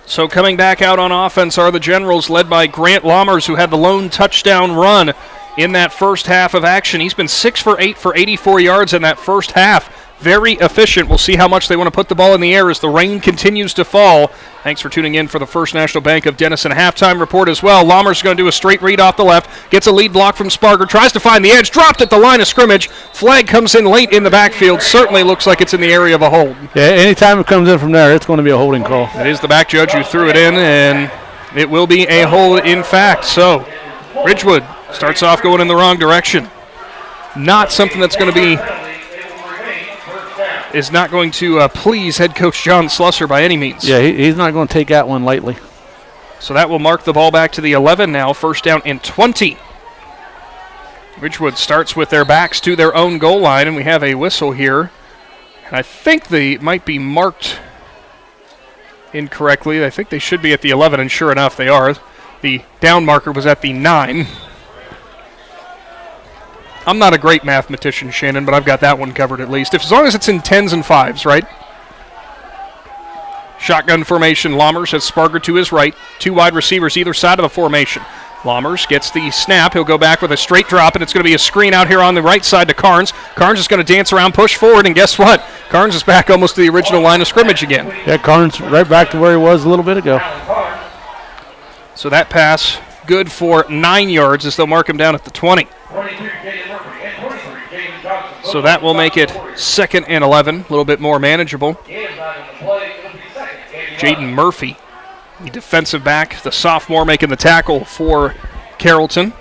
So coming back out on offense are the Generals, led by Grant Lammers, who had the lone touchdown run in that first half of action. He's been 6 for 8 for 84 yards in that first half. Very efficient. We'll see how much they want to put the ball in the air as the rain continues to fall. Thanks for tuning in for the First National Bank of Denison halftime report as well. Lammers is going to do a straight read off the left, gets a lead block from Sparger, tries to find the edge, dropped at the line of scrimmage. Flag comes in late in the backfield. Certainly looks like it's in the area of a hold.
Yeah, anytime it comes in from there, it's going to be a holding call.
It is the back judge who threw it in, and it will be a hold in fact. So Ridgewood starts off going in the wrong direction. Not something that's going to be is not going to please head coach John Slusser by any means.
Yeah, he's not going to take that one lightly.
So that will mark the ball back to the 11 now, first down and 20. Ridgewood starts with their backs to their own goal line, and we have a whistle here. And I think they might be marked incorrectly. I think they should be at the 11, and sure enough, they are. The down marker was at the 9. I'm not a great mathematician, Shannon, but I've got that one covered at least. As long as it's in 10s and 5s, right? Shotgun formation. Lammers has Sparger to his right. 2 wide receivers either side of the formation. Lammers gets the snap. He'll go back with a straight drop, and it's going to be a screen out here on the right side to Carnes. Carnes is going to dance around, push forward, and guess what? Carnes is back almost to the original line of scrimmage again.
Yeah, Carnes right back to where he was a little bit ago.
So that pass good for 9 yards as they'll mark him down at the 20. So that will make it 2nd and 11, a little bit more manageable. Jaden Murphy, the defensive back, the sophomore, making the tackle for Carrollton.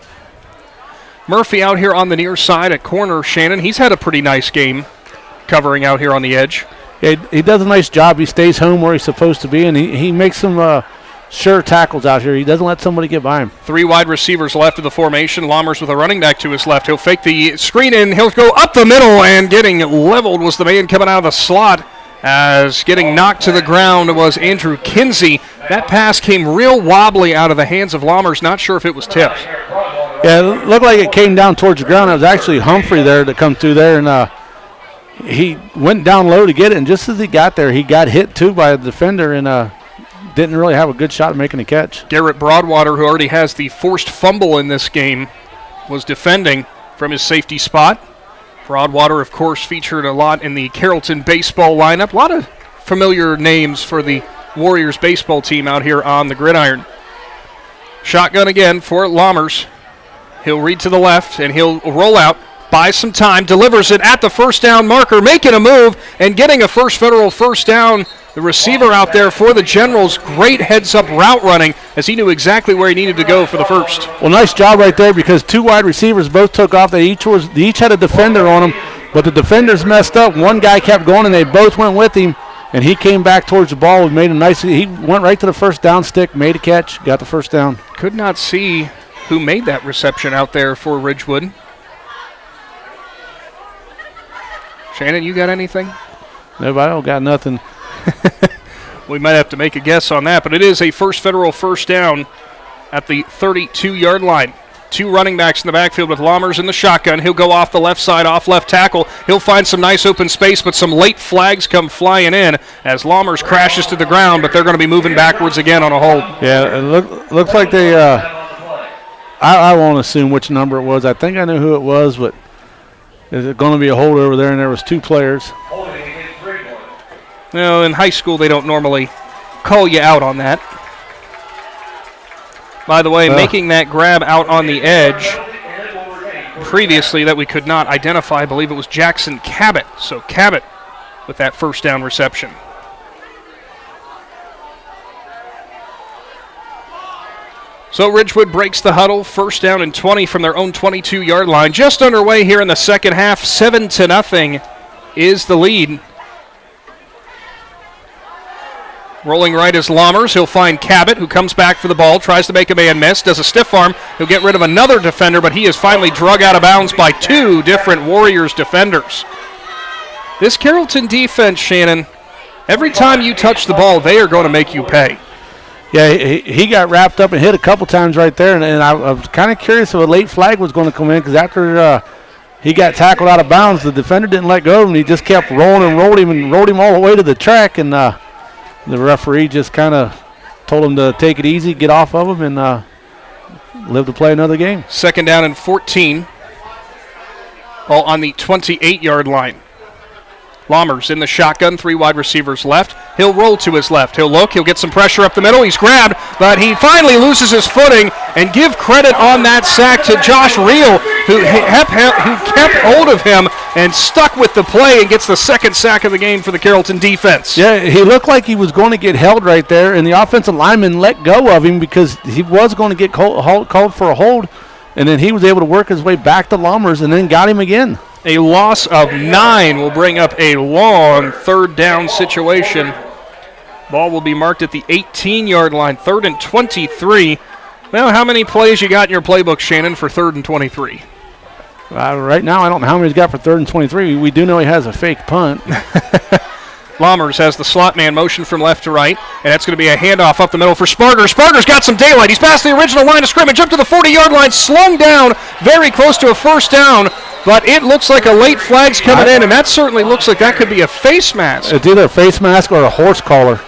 Murphy out here on the near side at corner, Shannon. He's had a pretty nice game covering out here on the edge.
Yeah, he does a nice job. He stays home where he's supposed to be, and he makes some sure tackles out here. He doesn't let somebody get by him.
3 wide receivers left of the formation. Lammers with a running back to his left. He'll fake the screen in. He'll go up the middle, and getting leveled was the man coming out of the slot as getting knocked to the ground was Andrew Kinsey. That pass came real wobbly out of the hands of Lammers. Not sure if it was tipped.
Yeah, it looked like it came down towards the ground. It was actually Humphrey there that come through there, and he went down low to get it, and just as he got there, he got hit too by a defender and didn't really have a good shot at making a catch.
Garrett Broadwater, who already has the forced fumble in this game, was defending from his safety spot. Broadwater, of course, featured a lot in the Carrollton baseball lineup. A lot of familiar names for the Warriors baseball team out here on the gridiron. Shotgun again for Lammers. He'll read to the left, and he'll roll out, buy some time, delivers it at the first down marker, making a move and getting a First Federal first down. The receiver out there for the Generals, great heads-up route running as he knew exactly where he needed to go for the first.
Well, nice job right there because two wide receivers both took off. They each had a defender on them, but the defenders messed up. One guy kept going, and they both went with him, and he came back towards the ball and made a nice – he went right to the first down stick, made a catch, got the first down.
Could not see who made that reception out there for Ridgewood. Shannon, you got anything?
No, I don't got nothing.
We might have to make a guess on that, but it is a First Federal first down at the 32-yard line. Two running backs in the backfield with Lammers in the shotgun. He'll go off the left side, off left tackle. He'll find some nice open space, but some late flags come flying in as Lammers crashes to the ground, but they're going to be moving backwards again on a hold.
Yeah, it looks like they I won't assume which number it was. I think I know who it was, but is it going to be a hold over there, and there was two players.
No, in high school they don't normally call you out on that. By the way, making that grab out on the edge previously that we could not identify, I believe it was Jackson Cabot. So Cabot with that first down reception. So Ridgewood breaks the huddle, first down and 20 from their own 22-yard line. Just underway here in the second half, 7-0 is the lead. Rolling right is Lammers. He'll find Cabot, who comes back for the ball, tries to make a man miss, does a stiff arm. He'll get rid of another defender, but he is finally drug out of bounds by two different Warriors defenders. This Carrollton defense, Shannon, every time you touch the ball, they are going to make you pay.
Yeah, he got wrapped up and hit a couple times right there, and I was kind of curious if a late flag was going to come in because after he got tackled out of bounds, the defender didn't let go of him. He just kept rolling and rolled him all the way to the track, and the referee just kind of told him to take it easy, get off of him, and live to play another game.
Second down and 14, all on the 28-yard line. Lammers in the shotgun, three wide receivers left. He'll roll to his left. He'll look. He'll get some pressure up the middle. He's grabbed, but he finally loses his footing. And give credit on that sack to Josh Reel, who kept hold of him and stuck with the play and gets the second sack of the game for the Carrollton defense.
Yeah, he looked like he was going to get held right there, and the offensive lineman let go of him because he was going to get called for a hold, and then he was able to work his way back to Lammers and then got him again.
A loss of 9 will bring up a long third down situation. Ball will be marked at the 18-yard line, 3rd and 23. Well, how many plays you got in your playbook, Shannon, for 3rd and 23?
Right now, I don't know how many he's got for 3rd and 23. We do know he has a fake punt.
Lammers has the slot man motion from left to right, and that's going to be a handoff up the middle for Sparger. Sparger's got some daylight. He's past the original line of scrimmage, up to the 40-yard line, slung down, very close to a first down, but it looks like a late flag's coming in, and that certainly looks like that could be a face mask.
It's either a face mask or a horse collar.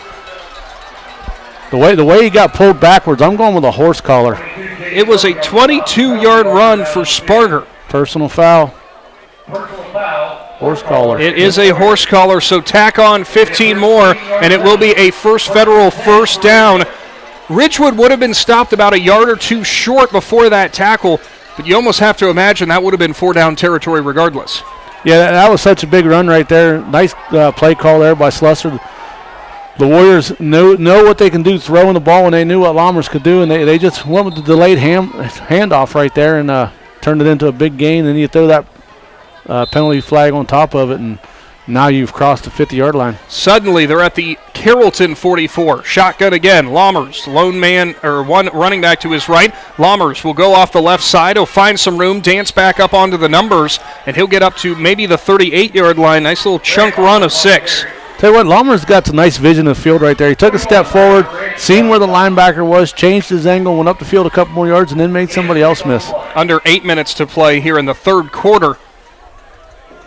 The way he got pulled backwards, I'm going with a horse collar.
It was a 22-yard run for Sparger.
Personal foul. Horse collar.
It is a horse collar, so tack on 15 more, and it will be a First Federal first down. Ridgewood would have been stopped about a yard or two short before that tackle, but you almost have to imagine that would have been 4-down territory regardless.
Yeah, that was such a big run right there. Nice play call there by Slusser. The Warriors know what they can do throwing the ball, and they knew what Lammers could do, and they just went with the delayed handoff right there and turned it into a big gain. Then you throw that penalty flag on top of it, and now you've crossed the 50-yard line.
Suddenly, they're at the Carrollton 44. Shotgun again. Lammers, lone man, or one running back to his right. Lammers will go off the left side. He'll find some room, dance back up onto the numbers, and he'll get up to maybe the 38-yard line. Nice little chunk run of 6.
Tell you what, Lomer's got some nice vision of the field right there. He took a step forward, seen where the linebacker was, changed his angle, went up the field a couple more yards, and then made somebody else miss.
Under 8 minutes to play here in the third quarter.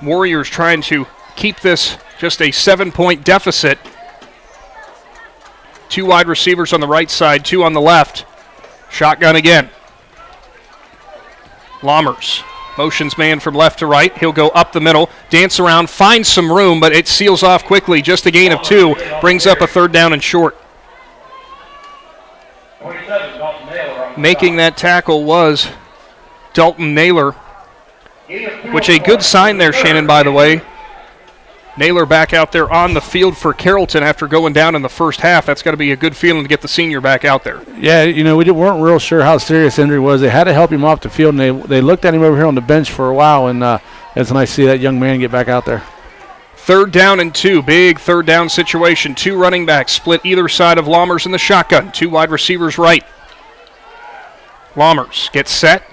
Warriors trying to keep this just a 7-point deficit. 2 wide receivers on the right side, 2 on the left. Shotgun again. Lommers motions man from left to right. He'll go up the middle, dance around, find some room, but it seals off quickly. Just a gain of 2, brings up a third down and short. Making that tackle was Dalton Naylor, which a good sign there, Shannon, by the way. Naylor back out there on the field for Carrollton after going down in the first half. That's got to be a good feeling to get the senior back out there.
Yeah, we weren't real sure how serious the injury was. They had to help him off the field, and they looked at him over here on the bench for a while, and it's nice to see that young man get back out there.
3rd down and 2, big third down situation. 2 running backs split either side of Lommers in the shotgun. 2 wide receivers right. Lommers gets set.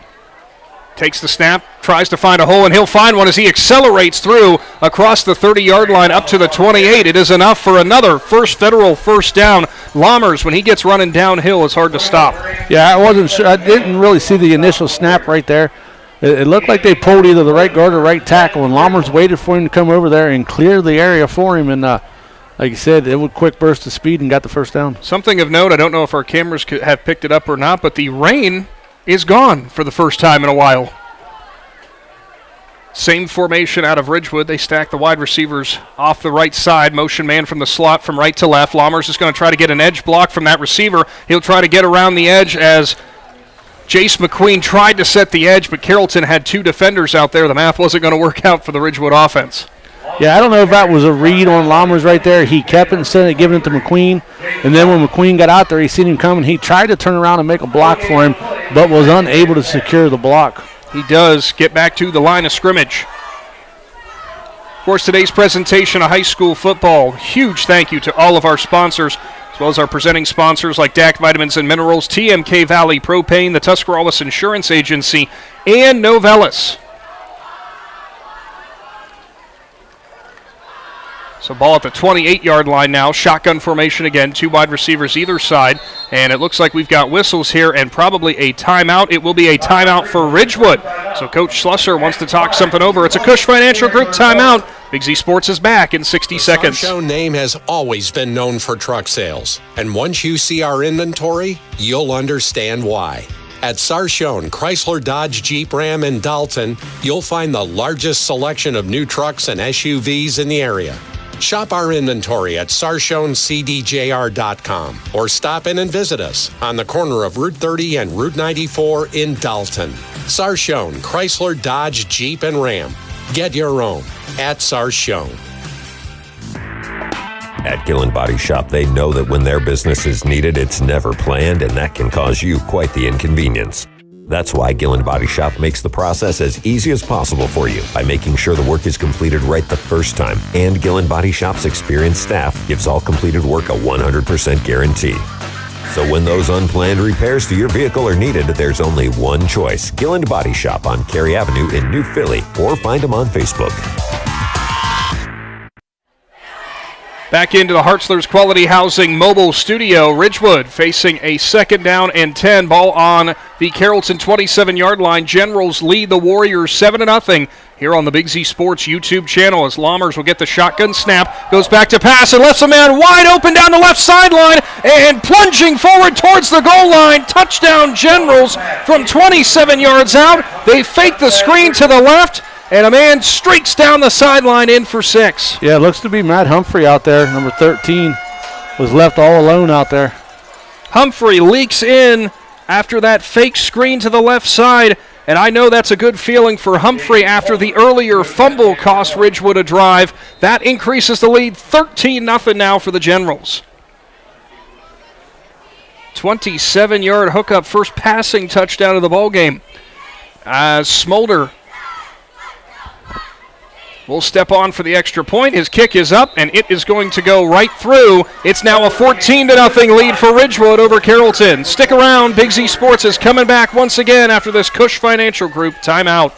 Takes the snap, tries to find a hole, and he'll find one as he accelerates through across the 30-yard line up to the 28. It is enough for another federal first down. Lommers, when he gets running downhill, is hard to stop.
Yeah, I wasn't sure. I didn't really see the initial snap right there. It looked like they pulled either the right guard or right tackle, and Lommers waited for him to come over there and clear the area for him. And like you said, it was a quick burst of speed and got the first down.
Something of note, I don't know if our cameras have picked it up or not, but the rain is gone for the first time in a while. Same formation out of Ridgewood. They stack the wide receivers off the right side. Motion man from the slot from right to left. Lommers is going to try to get an edge block from that receiver. He'll try to get around the edge as Jace McQueen tried to set the edge, but Carrollton had 2 defenders out there. The math wasn't going to work out for the Ridgewood offense.
Yeah, I don't know if that was a read on Lommers right there. He kept it instead of giving it to McQueen. And then when McQueen got out there, he seen him coming. He tried to turn around and make a block for him, but was unable to secure the block.
He does get back to the line of scrimmage. Of course, today's presentation of high school football, huge thank you to all of our sponsors, as well as our presenting sponsors like DAC Vitamins and Minerals, TMK Valley Propane, the Tuscarawas Insurance Agency, and Novellus. So ball at the 28-yard line now. Shotgun formation again. 2 wide receivers either side. And it looks like we've got whistles here and probably a timeout. It will be a timeout for Ridgewood. So Coach Schlusser wants to talk something over. It's a Cush Financial Group timeout. Big Z Sports is back in 60 seconds.
The Sarshown name has always been known for truck sales. And once you see our inventory, you'll understand why. At Sarshown, Chrysler, Dodge, Jeep, Ram, and Dalton, you'll find the largest selection of new trucks and SUVs in the area. Shop our inventory at SarshownCDJR.com or stop in and visit us on the corner of Route 30 and Route 94 in Dalton. Sarshown, Chrysler, Dodge, Jeep, and Ram. Get your own at Sarshown.
At Gillen Body Shop, they know that when their business is needed, it's never planned, and that can cause you quite the inconvenience. That's why Gillen Body Shop makes the process as easy as possible for you by making sure the work is completed right the first time. And Gillen Body Shop's experienced staff gives all completed work a 100% guarantee. So when those unplanned repairs to your vehicle are needed, there's only one choice. Gillen Body Shop on Cary Avenue in New Philly, or find them on Facebook.
Back into the Hartzler's Quality Housing mobile studio. Ridgewood facing a 2nd down and 10. Ball on the Carrollton 27-yard line. Generals lead the Warriors 7-0 here on the Big Z Sports YouTube channel as Lommers will get the shotgun snap. Goes back to pass and lets a man wide open down the left sideline and plunging forward towards the goal line. Touchdown Generals from 27 yards out. They fake the screen to the left. And a man streaks down the sideline in for 6.
Yeah, it looks to be Matt Humphrey out there. Number 13 was left all alone out there.
Humphrey leaks in after that fake screen to the left side. And I know that's a good feeling for Humphrey after the earlier fumble cost Ridgewood a drive. That increases the lead 13-0 now for the Generals. 27-yard hookup, first passing touchdown of the ballgame. Smolder will step on for the extra point. His kick is up, and it is going to go right through. It's now a 14-0 lead for Ridgewood over Carrollton. Stick around. Big Z Sports is coming back once again after this Cush Financial Group timeout.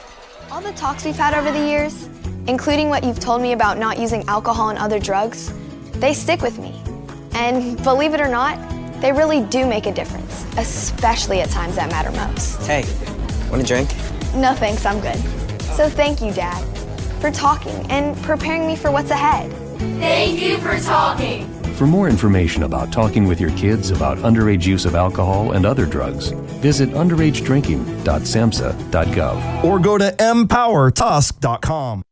All the talks we've had over the years, including what you've told me about not using alcohol and other drugs, they stick with me. And believe it or not, they really do make a difference, especially at times that matter most.
Hey, want a drink?
No thanks, I'm good. So thank you, Dad, for talking and preparing me for what's ahead.
Thank you for talking.
For more information about talking with your kids about underage use of alcohol and other drugs, visit underagedrinking.samhsa.gov
or go to empowertusk.com.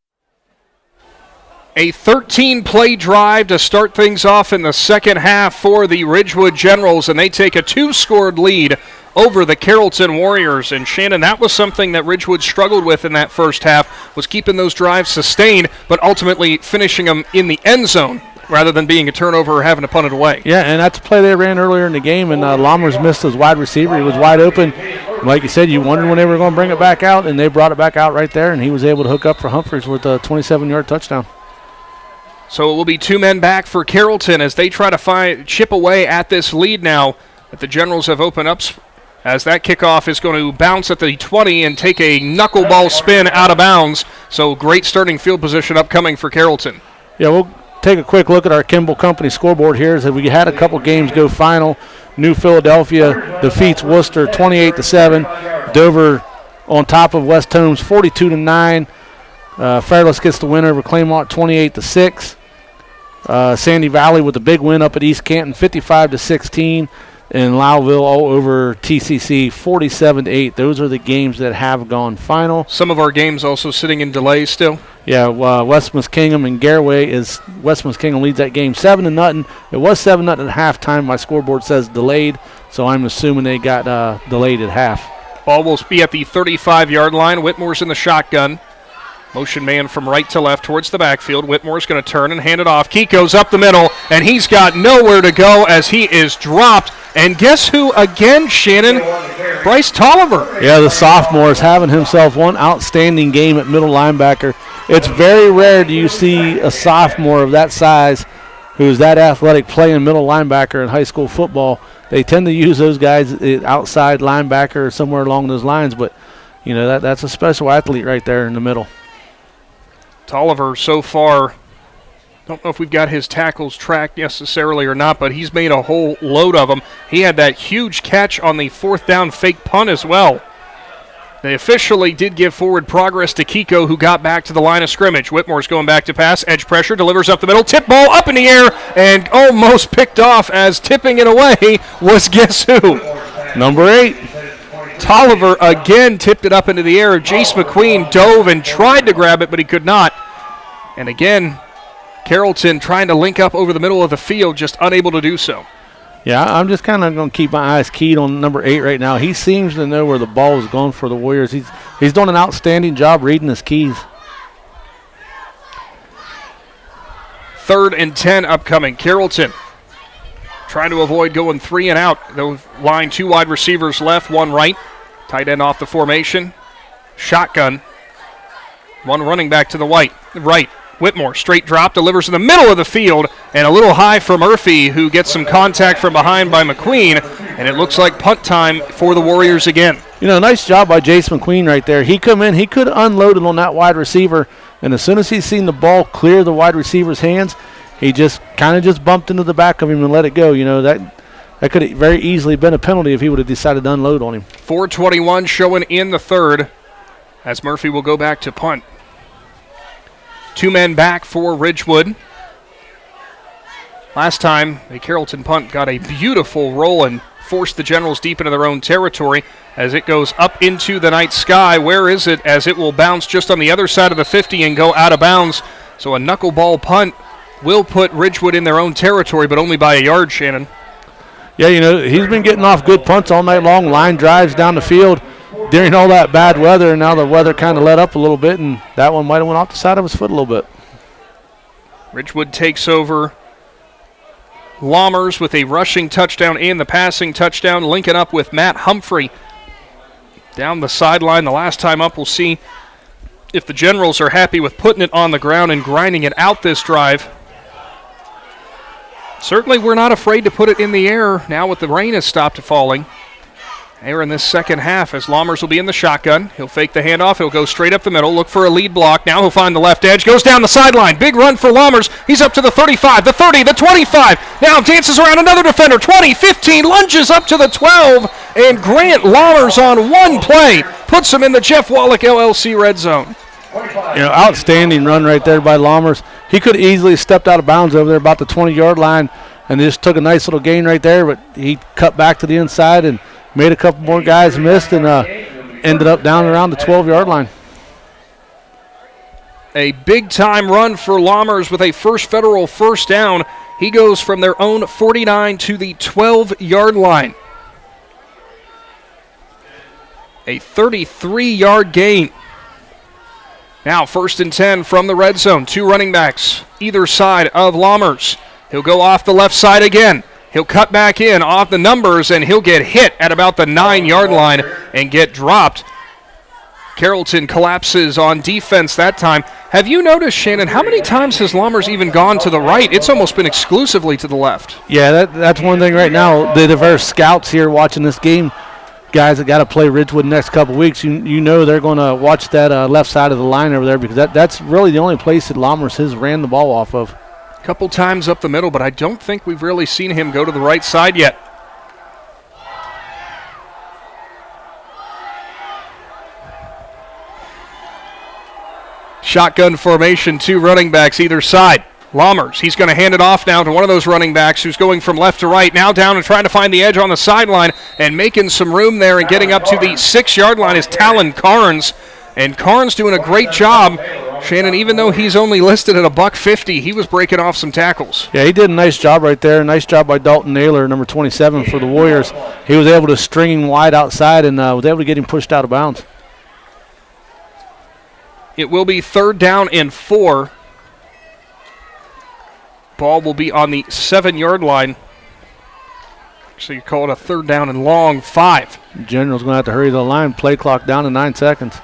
A 13-play drive to start things off in the second half for the Ridgewood Generals, and they take a 2-scored lead over the Carrollton Warriors. And Shannon, that was something that Ridgewood struggled with in that first half, was keeping those drives sustained, but ultimately finishing them in the end zone rather than being a turnover or having to punt it away.
Yeah, and that's a play they ran earlier in the game, and Lammers missed his wide receiver. He was wide open. Like you said, you wondered when they were going to bring it back out, and they brought it back out right there, and he was able to hook up for Humphreys with a 27-yard touchdown.
So it will be 2 men back for Carrollton as they try to chip away at this lead now that the Generals have opened up, as that kickoff is going to bounce at the 20 and take a knuckleball spin out of bounds. So great starting field position upcoming for Carrollton.
Yeah, we'll take a quick look at our Kimball Company scoreboard here as we had a couple games go final. New Philadelphia defeats Worcester 28-7. Dover on top of West Holmes 42-9. Fairless gets the win over Claymont 28-6. Sandy Valley with a big win up at East Canton 55-16. And Lowville all over TCC 47-8. Those are the games that have gone final.
Some of our games also sitting in delay still.
Yeah, West Muskingum and Garaway West Muskingum leads that game 7-0. It was 7-0 at halftime. My scoreboard says delayed, so I'm assuming they got delayed at half.
Ball will be at the 35-yard line. Whitmore's in the shotgun. Motion man from right to left towards the backfield. Whitmore's going to turn and hand it off. Kiko's up the middle, and he's got nowhere to go as he is dropped. And guess who again, Shannon? Bryce Tolliver.
Yeah, the sophomore is having himself one outstanding game at middle linebacker. It's very rare do you see a sophomore of that size who's that athletic playing middle linebacker in high school football. They tend to use those guys outside linebacker or somewhere along those lines, but you know that's a special athlete right there in the middle.
Tolliver so far, don't know if we've got his tackles tracked necessarily or not, but he's made a whole load of them. He had that huge catch on the 4th down fake punt as well. They officially did give forward progress to Kiko, who got back to the line of scrimmage. Whitmore's going back to pass. Edge pressure, delivers up the middle. Tip ball up in the air and almost picked off as tipping it away was guess who?
Number 8.
Tolliver again tipped it up into the air. Jace McQueen dove and tried to grab it, but he could not. And again, Carrollton trying to link up over the middle of the field, just unable to do so.
Yeah, I'm just kind of going to keep my eyes keyed on number 8 right now. He seems to know where the ball is going for the Warriors. He's done an outstanding job reading his keys.
3rd and 10 upcoming. Carrollton trying to avoid going 3 and out. The line 2 wide receivers left, 1 right. Tight end off the formation. Shotgun. 1 running back to the right. Whitmore, straight drop, delivers in the middle of the field, and a little high for Murphy, who gets some contact from behind by McQueen, and it looks like punt time for the Warriors again.
You know, nice job by Jace McQueen right there. He come in, he could have unloaded on that wide receiver, and as soon as he seen the ball clear the wide receiver's hands, he just kind of just bumped into the back of him and let it go. You know, that could have very easily been a penalty if he would have decided to unload on him.
4:21 showing in the 3rd, as Murphy will go back to punt. 2 men back for Ridgewood. Last time, the Carrollton punt got a beautiful roll and forced the Generals deep into their own territory as it goes up into the night sky. Where is it? As it will bounce just on the other side of the 50 and go out of bounds. So a knuckleball punt will put Ridgewood in their own territory, but only by a yard, Shannon.
Yeah, you know, he's been getting off good punts all night long, line drives down the field during all that bad weather, and now the weather kind of let up a little bit, and that one might have went off the side of his foot a little bit.
Ridgewood takes over Lammers with a rushing touchdown and the passing touchdown, linking up with Matt Humphrey down the sideline. The last time up, we'll see if the Generals are happy with putting it on the ground and grinding it out this drive. Certainly we're not afraid to put it in the air now with the rain has stopped falling. here in this second half as Lammers will be in the shotgun. He'll fake the handoff. He'll go straight up the middle, look for a lead block. Now he'll find the left edge, goes down the sideline. Big run for Lammers. He's up to the 35, the 30, the 25. Now dances around another defender. 20, 15, lunges up to the 12. And Grant Lammers on one play puts him in the Jeff Wallach LLC red zone.
Outstanding run right there by Lammers. He could have easily stepped out of bounds over there about the 20-yard line and just took a nice little gain right there, but he cut back to the inside and made a couple more guys missed and ended up down around the 12-yard line.
A big-time run for Lammers with a first federal first down. He goes from their own 49 to the 12-yard line. A 33-yard gain. Now 1st and 10 from the red zone. 2 running backs either side of Lammers. He'll go off the left side again. He'll cut back in off the numbers, and he'll get hit at about the 9-yard line and get dropped. Carrollton collapses on defense that time. Have you noticed, Shannon, how many times has Lammers even gone to the right? It's almost been exclusively to the left.
Yeah, that's one thing right now. The diverse scouts here watching this game, guys that got to play Ridgewood the next couple weeks, you know they're going to watch that left side of the line over there because that's really the only place that Lammers has ran the ball off of.
Couple times up the middle, but I don't think we've really seen him go to the right side yet. Shotgun formation, 2 running backs either side. Lammers, he's going to hand it off now to one of those running backs who's going from left to right, now down and trying to find the edge on the sideline and making some room there and getting up to the 6-yard line is Talon Carnes. And Carnes doing a great job. Shannon, even though he's only listed at $150, he was breaking off some tackles.
Yeah, he did a nice job right there. Nice job by Dalton Naylor, number 27 for the Warriors. He was able to string him wide outside and was able to get him pushed out of bounds.
It will be 3rd down and 4. Ball will be on the 7-yard line. So you call it a 3rd down and long, 5.
General's going to have to hurry the line. Play clock down to 9 seconds.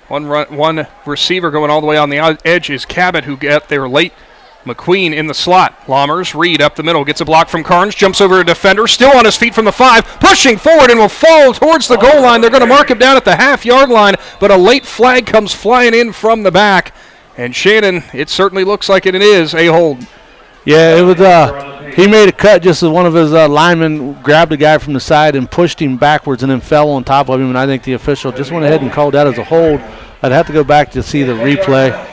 One receiver going all the way on the edge is Cabot, who got there late. McQueen in the slot. Lammers, Reed up the middle, gets a block from Carnes, jumps over a defender, still on his feet from the 5, pushing forward and will fall towards the goal line. They're going to mark him down at the half-yard line, but a late flag comes flying in from the back. And Shannon, it certainly looks like it is a hold.
Yeah, it was. He made a cut just as one of his linemen grabbed the guy from the side and pushed him backwards and then fell on top of him, and I think the official just went ahead and called that as a hold. I'd have to go back to see the replay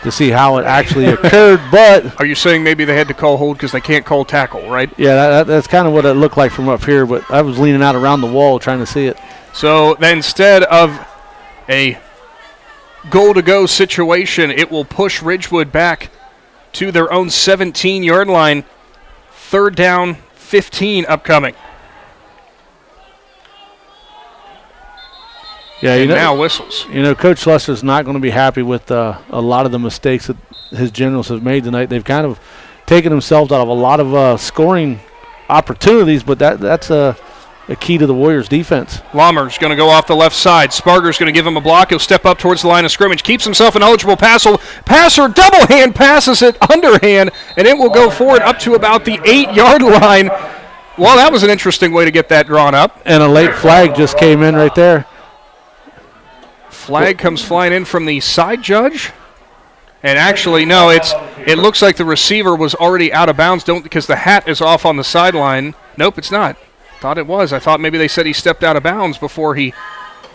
to see how it actually occurred, but...
Are you saying maybe they had to call hold because they can't call tackle, right?
Yeah, that's kind of what it looked like from up here, but I was leaning out around the wall trying to see it.
So then instead of a goal-to-go situation, it will push Ridgewood back to their own 17-yard line. 3rd down, 15 upcoming.
Yeah,
and now whistles.
You know, Coach Lester's not going to be happy with a lot of the mistakes that his Generals have made tonight. They've kind of taken themselves out of a lot of scoring opportunities, but that's a key to the Warriors' defense.
Lammers going to go off the left side. Sparger's going to give him a block. He'll step up towards the line of scrimmage. Keeps himself an eligible passer. Double hand passes it underhand, and it will go forward up to about the 8-yard line. Well, that was an interesting way to get that drawn up.
And a late flag just came in right there.
Flag comes flying in from the side judge. And actually, no, it looks like the receiver was already out of bounds because the hat is off on the sideline. Nope, it's not. Thought it was. I thought maybe they said he stepped out of bounds before he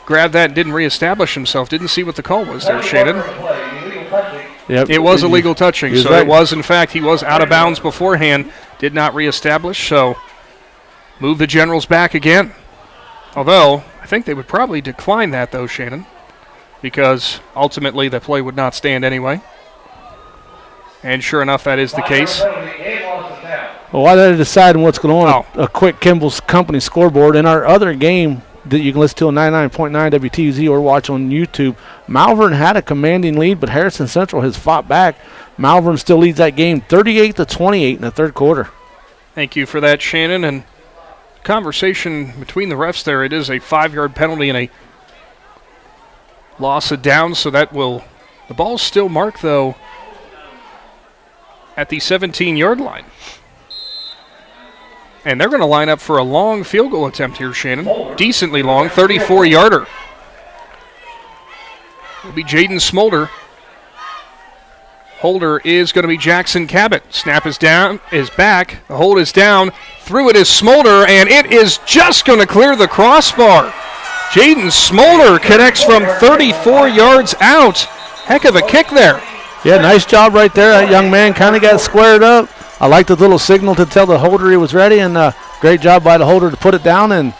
grabbed that and didn't reestablish himself. Didn't see what the call was there, Shannon.
Yep.
It was illegal touching, so
right.
It was, in fact, he was out of bounds beforehand, did not reestablish, so move the Generals back again. Although, I think they would probably decline that, though, Shannon, because ultimately the play would not stand anyway. And sure enough, that is the case.
Well, while they're deciding what's going on, a quick Kimball's Company scoreboard. In our other game that you can listen to on 99.9 WTUZ or watch on YouTube, Malvern had a commanding lead, but Harrison Central has fought back. Malvern still leads that game 38-28 in the third quarter.
Thank you for that, Shannon. And conversation between the refs there, it is a 5-yard penalty and a loss of downs, so that will, the ball's still marked, though, at the 17-yard line. And they're going to line up for a long field goal attempt here, Shannon. Decently long, 34-yarder. It'll be Jaden Smolder. Holder is going to be Jackson Cabot. Snap is down, is back. The hold is down. Through it is Smolder, and it is just going to clear the crossbar. Jaden Smolder connects from 34 yards out. Heck of a kick there.
Yeah, nice job right there. That young man kind of got squared up. I like the little signal to tell the holder he was ready, and great job by the holder to put it down and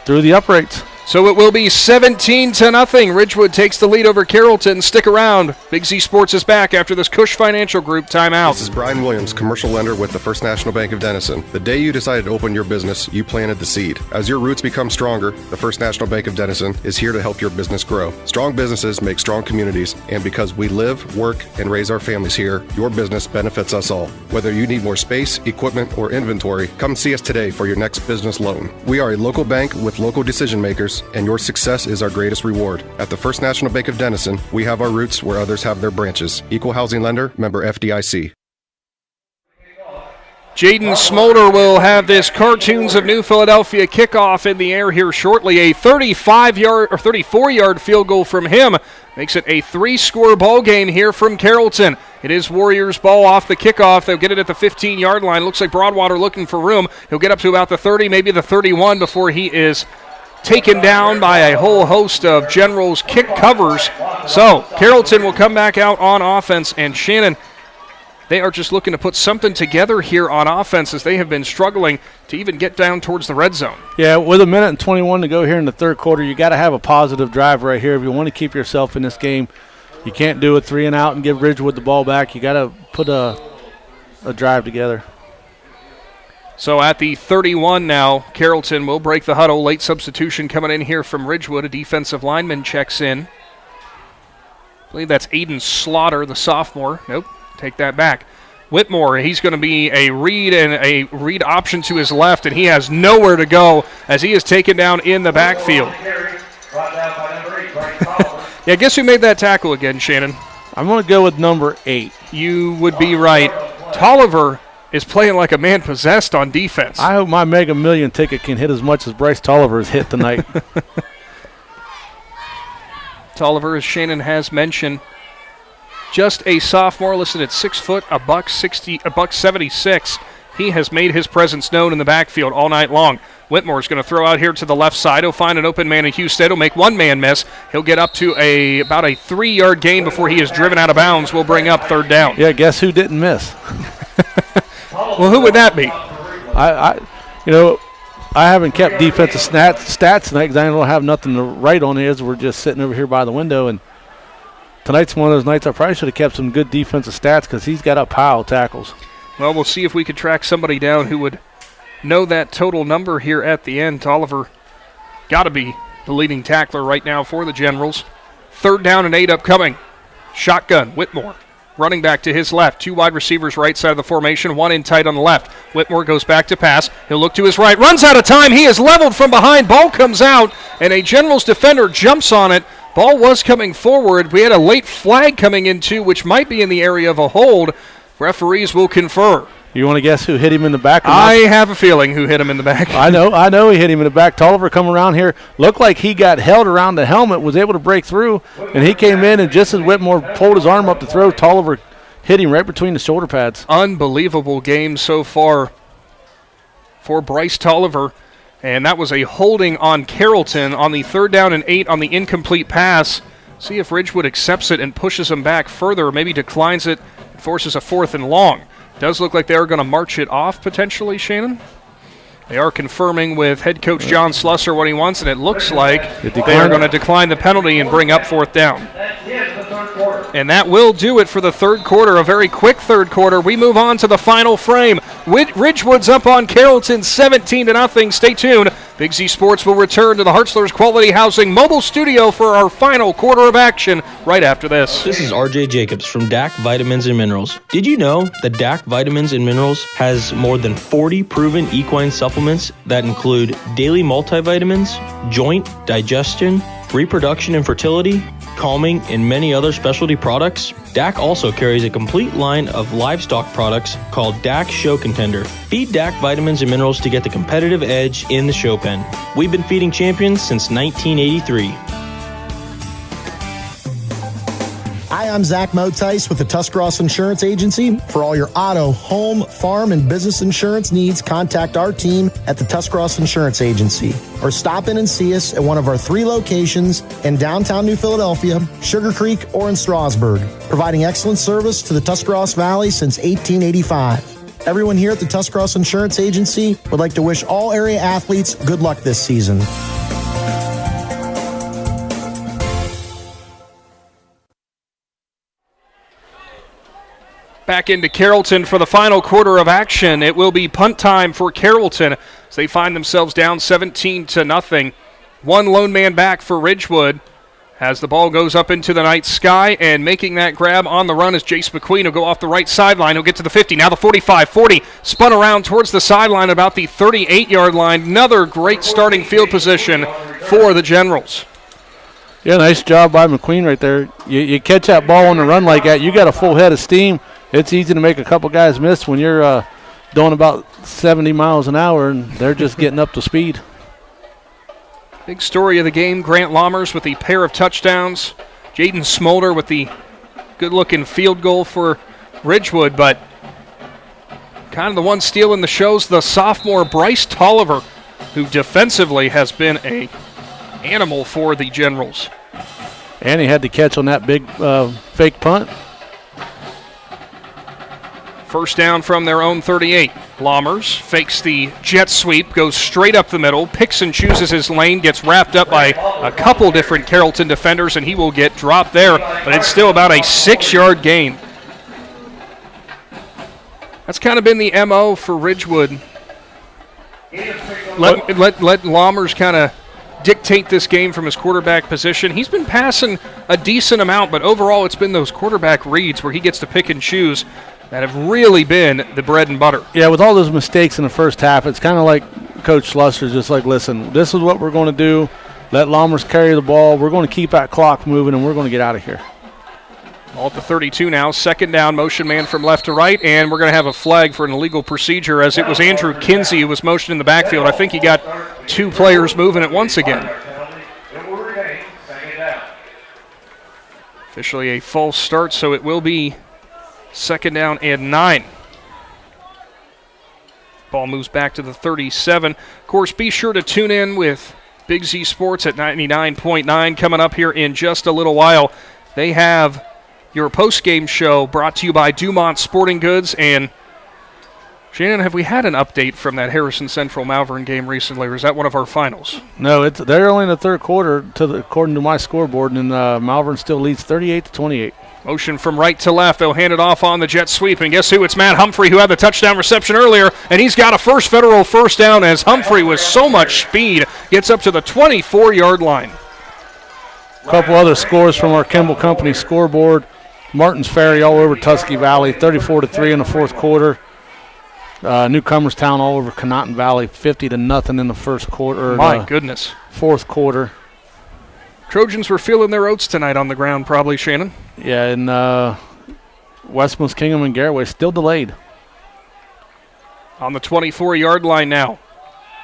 through the uprights.
So it will be 17-0. Ridgewood takes the lead over Carrollton. Stick around. Big Z Sports is back after this Cush Financial Group timeout.
This is Brian Williams, commercial lender with the First National Bank of Denison. The day you decided to open your business, you planted the seed. As your roots become stronger, the First National Bank of Denison is here to help your business grow. Strong businesses make strong communities, and because we live, work, and raise our families here, your business benefits us all. Whether you need more space, equipment, or inventory, come see us today for your next business loan. We are a local bank with local decision makers, and your success is our greatest reward. At the First National Bank of Denison, we have our roots where others have their branches. Equal housing lender, member FDIC.
Jaden Smolder will have this Cartoons of New Philadelphia kickoff in the air here shortly. A 34-yard field goal from him makes it a 3-score ball game here from Carrollton. It is Warriors ball off the kickoff. They'll get it at the 15-yard line. Looks like Broadwater looking for room. He'll get up to about the 30, maybe the 31 before he is taken down by a whole host of Generals kick covers. So Carrollton will come back out on offense, and Shannon, they are just looking to put something together here on offense as they have been struggling to even get down towards the red zone.
Yeah, with 1:21 to go here in the third quarter, you got to have a positive drive right here if you want to keep yourself in this game. You can't do a 3 and out and give Ridgewood the ball back. You got to put a drive together.
So at the 31 now, Carrollton will break the huddle. Late substitution coming in here from Ridgewood. A defensive lineman checks in. I believe that's Aiden Slaughter, the sophomore. Nope, take that back. Whitmore, he's going to be a read and a read option to his left, and he has nowhere to go as he is taken down in the backfield. Yeah, guess who made that tackle again, Shannon?
I'm going to go with number 8.
You would be right. Tolliver is playing like a man possessed on defense.
I hope my Mega Million ticket can hit as much as Bryce Tolliver has hit tonight.
Tolliver, as Shannon has mentioned, just a sophomore, listed at 6 foot, $176. He has made his presence known in the backfield all night long. Whitmore is going to throw out here to the left side. He'll find an open man in Husted. He'll make one man miss. He'll get up to about a 3-yard gain before he is driven out of bounds. We'll bring up third down.
Yeah, guess who didn't miss?
Well, who would that be?
I haven't kept defensive stats tonight because I don't have nothing to write on it. We're just sitting over here by the window, and tonight's one of those nights I probably should have kept some good defensive stats because he's got a pile of tackles.
Well, we'll see if we could track somebody down who would know that total number here at the end. Tolliver got to be the leading tackler right now for the Generals. 3rd down and 8 upcoming. Shotgun, Whitmore. Running back to his left. 2 wide receivers right side of the formation. 1 in tight on the left. Whitmore goes back to pass. He'll look to his right. Runs out of time. He is leveled from behind. Ball comes out, and a Generals defender jumps on it. Ball was coming forward. We had a late flag coming in, too, which might be in the area of a hold. Referees will confer.
You want to guess who hit him in the back?
I have a feeling who hit him in the back.
I know he hit him in the back. Tolliver come around here. Looked like he got held around the helmet, was able to break through, and he came in, and just as Whitmore pulled his arm up to throw, Tolliver hit him right between the shoulder pads.
Unbelievable game so far for Bryce Tolliver, and that was a holding on Carrollton on the 3rd down and 8 on the incomplete pass. See if Ridgewood accepts it and pushes him back further, or maybe declines it and forces a 4th and long. Does look like they're going to march it off potentially, Shannon. They are confirming with head coach John Slusser what he wants, and it looks like they are going to decline the penalty and bring up 4th down. And that will do it for the third quarter, a very quick third quarter. We move on to the final frame. Ridgewood's up on Carrollton 17-0. Stay tuned. Big Z Sports will return to the Hartzler's Quality Housing mobile studio for our final quarter of action right after this.
This is RJ Jacobs from DAC Vitamins and Minerals. Did you know that DAC Vitamins and Minerals has more than 40 proven equine supplements that include daily multivitamins, joint, digestion, reproduction and fertility, calming, and many other specialty products, DAC also carries a complete line of livestock products called DAC Show Contender. Feed DAC vitamins and minerals to get the competitive edge in the show pen. We've been feeding champions since 1983.
Hi, I'm Zach Motice with the Tuscarawas Insurance Agency. For all your auto, home, farm, and business insurance needs, contact our team at the Tuscarawas Insurance Agency or stop in and see us at one of our 3 locations in downtown New Philadelphia, Sugar Creek, or in Strasburg, providing excellent service to the Tuscarawas Valley since 1885. Everyone here at the Tuscarawas Insurance Agency would like to wish all area athletes good luck this season.
Back into Carrollton for the final quarter of action. It will be punt time for Carrollton as they find themselves down 17-0. One lone man back for Ridgewood as the ball goes up into the night sky, and making that grab on the run is Jace McQueen. He'll go off the right sideline. He'll get to the 50. Now the 45, 40. Spun around towards the sideline about the 38-yard line. Another great starting field position for the Generals.
Yeah, nice job by McQueen right there. You catch that ball on the run like that, you got a full head of steam. It's easy to make a couple guys miss when you're doing about 70 miles an hour and they're just getting up to speed.
Big story of the game, Grant Lammers with the pair of touchdowns. Jaden Smolder with the good-looking field goal for Ridgewood, but kind of the one stealing the show's the sophomore Bryce Tolliver, who defensively has been an animal for the Generals.
And he had to catch on that big fake punt.
First down from their own 38. Lammers fakes the jet sweep, goes straight up the middle, picks and chooses his lane, gets wrapped up by a couple different Carrollton defenders, and he will get dropped there, but it's still about a 6-yard gain. That's kind of been the MO for Ridgewood. Let Lammers kind of dictate this game from his quarterback position. He's been passing a decent amount, but overall it's been those quarterback reads where he gets to pick and choose that have really been the bread and butter.
Yeah, with all those mistakes in the first half, it's kind of like Coach Schlusser's just like, listen, this is what we're going to do. Let Lammers carry the ball. We're going to keep that clock moving, and we're going to get out of here.
Ball at the 32 now. Second down, motion man from left to right, and we're going to have a flag for an illegal procedure as it was Andrew Kinsey who was motioned in the backfield. I think he got 2 players moving at once again. Officially a false start, so it will be second down and 9. Ball moves back to the 37. Of course, be sure to tune in with Big Z Sports at 99.9 coming up here in just a little while. They have your post-game show brought to you by Dumont Sporting Goods. And Shannon, have we had an update from that Harrison Central Malvern game recently, or is that one of our finals?
No, they're only in the third quarter according to my scoreboard, and Malvern still leads 38-28.
Motion from right to left. They'll hand it off on the jet sweep. And guess who? It's Matt Humphrey, who had the touchdown reception earlier. And he's got a federal first down as Humphrey, with so much speed, gets up to the 24-yard line.
A couple other scores from our Kimball Company scoreboard. Martins Ferry all over Tusky Valley, 34-3 in the fourth quarter. Newcomerstown all over Conotton Valley, 50-0 in the first quarter.
My goodness.
Fourth quarter.
Trojans were feeling their oats tonight on the ground, probably, Shannon.
Yeah, and Westmost Kingham and Garraway still delayed.
On the 24-yard line now.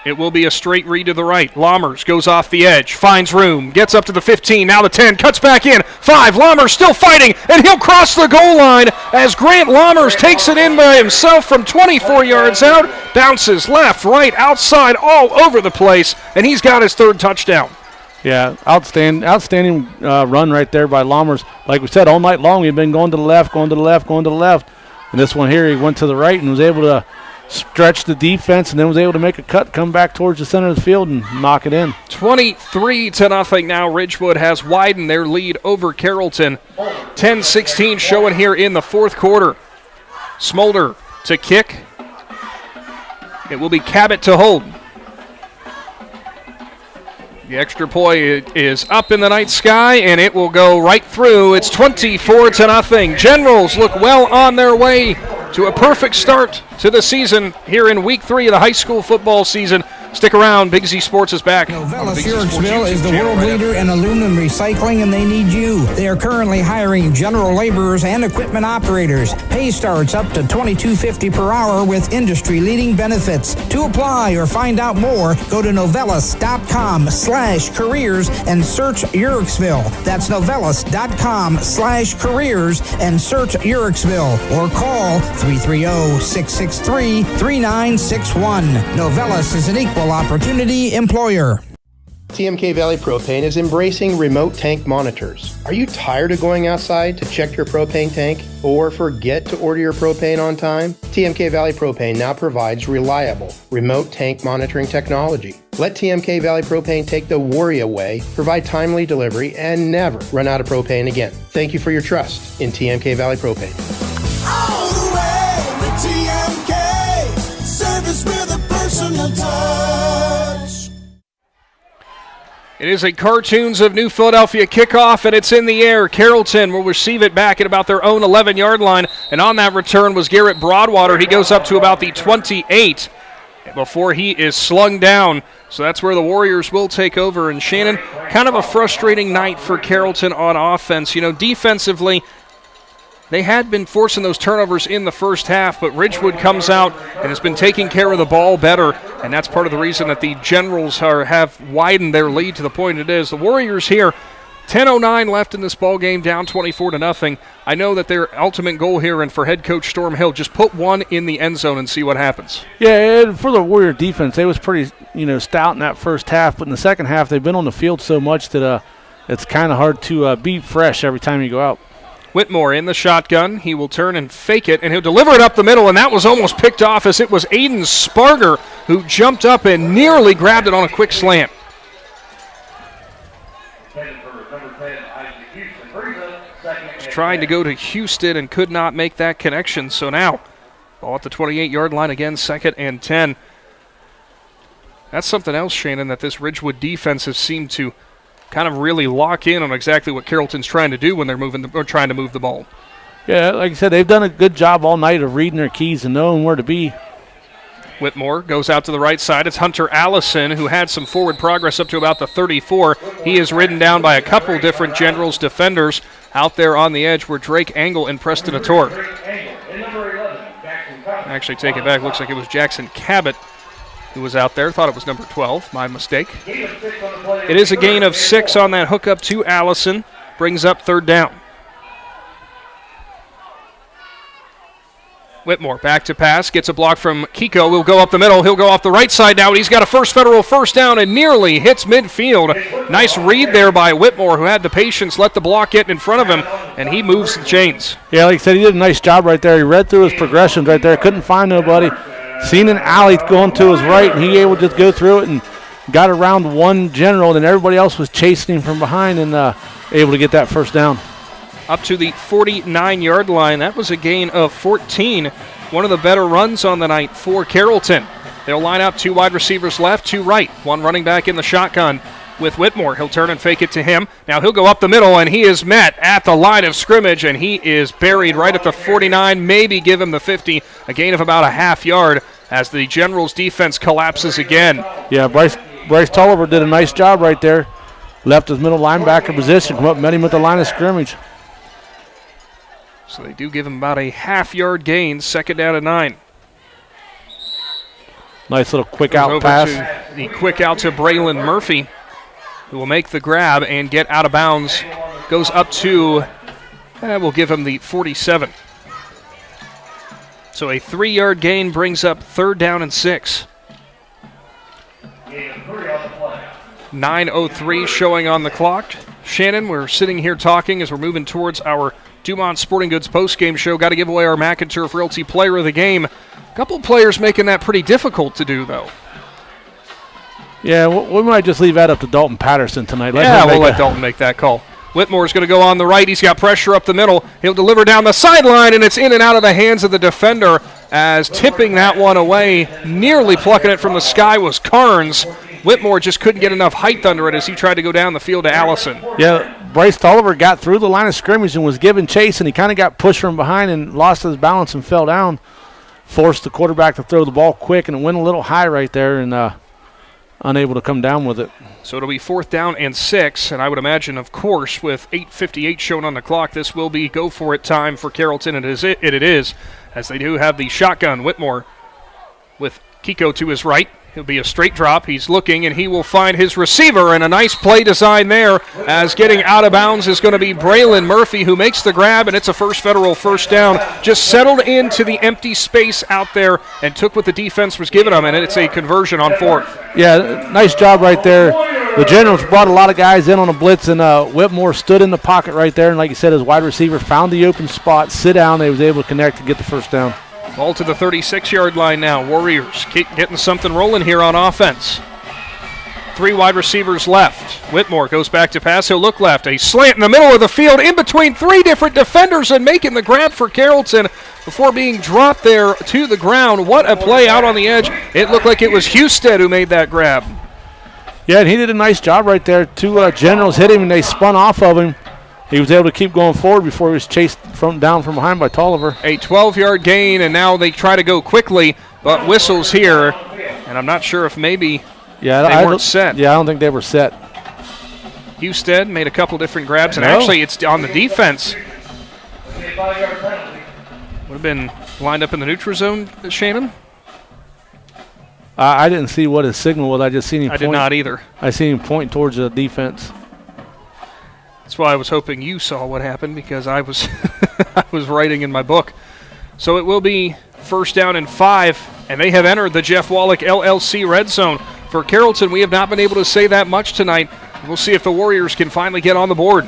It will be a straight read to the right. Lammers goes off the edge, finds room, gets up to the 15, now the 10, cuts back in. 5, Lammers still fighting, and he'll cross the goal line as Grant Lammers takes it in by himself from 24 yards out, bounces left, right, outside, all over the place, and he's got his 3rd touchdown.
Yeah, outstanding run right there by Lammers. Like we said, all night long we've been going to the left, going to the left, going to the left. And this one here, he went to the right and was able to stretch the defense and then was able to make a cut, come back towards the center of the field and knock it in.
23-0 now. Ridgewood has widened their lead over Carrollton. 10-16 showing here in the fourth quarter. Smolder to kick. It will be Cabot to hold. The extra point is up in the night sky, and it will go right through. It's 24-0. Generals look well on their way to a perfect start to the season here in week 3 of the high school football season. Stick around. Big Z Sports is back.
Novella Sherricksville is the world leader in aluminum recycling, and they need you. They are currently hiring general laborers and equipment operators. Pay starts up to $22.50 per hour with industry-leading benefits. To apply or find out more, go to novellas.com/careers and search Sherricksville. That's novellas.com/careers and search Sherricksville, or call 330-663-3961. Novellus is an equal opportunity employer.
TMK Valley Propane is embracing remote tank monitors. Are you tired of going outside to check your propane tank or forget to order your propane on time? TMK Valley Propane now provides reliable remote tank monitoring technology. Let TMK Valley Propane take the worry away, provide timely delivery, and never run out of propane again. Thank you for your trust in TMK Valley Propane.
All the way with TMK, service with a personal touch.
It is a Cartoons of New Philadelphia kickoff, and it's in the air. Carrollton will receive it back at about their own 11-yard line, and on that return was Garrett Broadwater. He goes up to about the 28 before he is slung down. So that's where the Warriors will take over. And Shannon, kind of a frustrating night for Carrollton on offense. You know, defensively, they had been forcing those turnovers in the first half, but Ridgewood comes out and has been taking care of the ball better, and that's part of the reason that the Generals have widened their lead to the point it is. The Warriors here, 10:09 left in this ball game, down 24-0. I know that their ultimate goal here, and for head coach Storm Hill, just put one in the end zone and see what happens.
Yeah, and for the Warrior defense, they was pretty stout in that first half, but in the second half they've been on the field so much that it's kind of hard to be fresh every time you go out.
Whitmore in the shotgun. He will turn and fake it, and he'll deliver it up the middle, and that was almost picked off as it was Aiden Sparger who jumped up and nearly grabbed it on a quick slant. Was trying to go to Houston and could not make that connection, so now ball at the 28-yard line again, 2nd and 10. That's something else, Shannon, that this Ridgewood defense has seemed to kind of really lock in on exactly what Carrollton's trying to do when they're trying to move the ball.
Yeah, like I said, they've done a good job all night of reading their keys and knowing where to be.
Whitmore goes out to the right side. It's Hunter Allison, who had some forward progress up to about the 34. He is ridden down by a couple different Generals defenders. Out there on the edge were Drake Angle and Preston Ator. Actually, take it back. Looks like it was Jackson Cabot who was out there. Thought it was number 12. My mistake. It is a gain of 6 on that hookup to Allison. Brings up 3rd down. Whitmore back to pass. Gets a block from Kiko. Will go up the middle. He'll go off the right side now. He's got a first down and nearly hits midfield. Nice read there by Whitmore, who had the patience, let the block get in front of him, and he moves the chains.
Yeah, like I said, he did a nice job right there. He read through his progressions right there. Couldn't find nobody. Seen an alley going to his right, and he able to just go through it and got around one General, and everybody else was chasing him from behind and able to get that first down.
Up to the 49-yard line. That was a gain of 14. One of the better runs on the night for Carrollton. They'll line up 2 wide receivers left, 2 right. 1 running back in the shotgun with Whitmore. He'll turn and fake it to him. Now he'll go up the middle, and he is met at the line of scrimmage, and he is buried right at the 49, maybe give him the 50. A gain of about a half yard as the Generals defense collapses again.
Yeah, Bryce Tolliver did a nice job right there. Left his middle linebacker position, come up, met him at the line of scrimmage.
So they do give him about a half-yard gain, 2nd down and 9.
Nice little quick out pass.
The quick out to Braylon Murphy, who will make the grab and get out of bounds. Goes up to, we'll give him the 47. So a 3-yard gain brings up 3rd down and 6. 9:03 showing on the clock. Shannon, we're sitting here talking as we're moving towards our Dumont Sporting Goods postgame show. Got to give away our McInturf Realty Player of the Game. A couple players making that pretty difficult to do, though.
Yeah, we might just leave that up to Dalton Patterson tonight.
We'll let Dalton make that call. Whitmore's going to go on the right. He's got pressure up the middle. He'll deliver down the sideline, and it's in and out of the hands of the defender as tipping that one away, nearly plucking it from the sky was Carnes. Whitmore just couldn't get enough height under it as he tried to go down the field to Allison.
Yeah, Bryce Tolliver got through the line of scrimmage and was giving chase, and he kind of got pushed from behind and lost his balance and fell down. Forced the quarterback to throw the ball quick, and it went a little high right there, and unable to come down with it.
So it'll be 4th down and 6, and I would imagine, of course, with 8:58 shown on the clock, this will be go for it time for Carrollton, and it is, as they do have the shotgun. Whitmore with Kiko to his right. He'll be a straight drop. He's looking, and he will find his receiver, and a nice play design there, as getting out of bounds is going to be Braylon Murphy, who makes the grab, and it's a First Federal first down. Just settled into the empty space out there and took what the defense was giving him, and it's a conversion on 4th.
Yeah, nice job right there. The Generals brought a lot of guys in on a blitz, and Whitmore stood in the pocket right there, and like you said, his wide receiver found the open spot, sit down, they was able to connect and get the first down.
Ball to the 36-yard line now. Warriors keep getting something rolling here on offense. 3 wide receivers left. Whitmore goes back to pass. He'll look left. A slant in the middle of the field in between 3 different defenders and making the grab for Carrollton before being dropped there to the ground. What a play out on the edge. It looked like it was Husted who made that grab.
Yeah, and he did a nice job right there. 2 Generals hit him, and they spun off of him. He was able to keep going forward before he was chased down from behind by Tolliver.
A 12-yard gain, and now they try to go quickly, but whistles here, and I'm not sure if maybe they weren't set.
Yeah, I don't think they were set.
Husted made a couple different grabs, and actually it's on the defense. Would have been lined up in the neutral zone, Shannon?
I didn't see what his signal was. I just seen him point.
I did not either.
I seen him point towards the defense.
That's why I was hoping you saw what happened, because I was I was writing in my book. So it will be 1st down and 5, and they have entered the Jeff Wallach LLC red zone. For Carrollton, we have not been able to say that much tonight. We'll see if the Warriors can finally get on the board.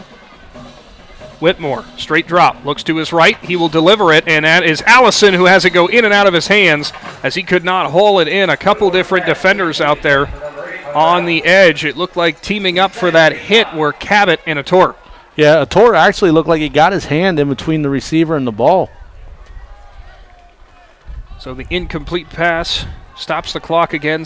Whitmore, straight drop, looks to his right. He will deliver it, and that is Allison who has it go in and out of his hands as he could not haul it in. A couple different defenders out there on the edge. It looked like teaming up for that hit were Cabot and Ator.
Yeah, Ator actually looked like he got his hand in between the receiver and the ball.
So the incomplete pass stops the clock again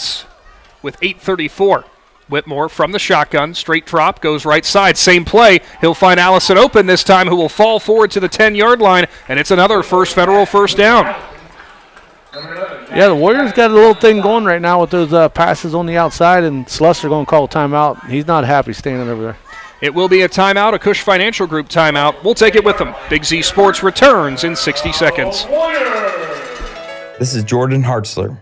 with 8:34. Whitmore from the shotgun, straight drop, goes right side. Same play. He'll find Allison open this time, who will fall forward to the 10-yard line, and it's another First Federal first down.
Yeah, the Warriors got a little thing going right now with those passes on the outside, and Slusser going to call a timeout. He's not happy standing over there.
It will be a timeout, a Cush Financial Group timeout. We'll take it with them. Big Z Sports returns in 60 seconds.
This is Jordan Hartzler.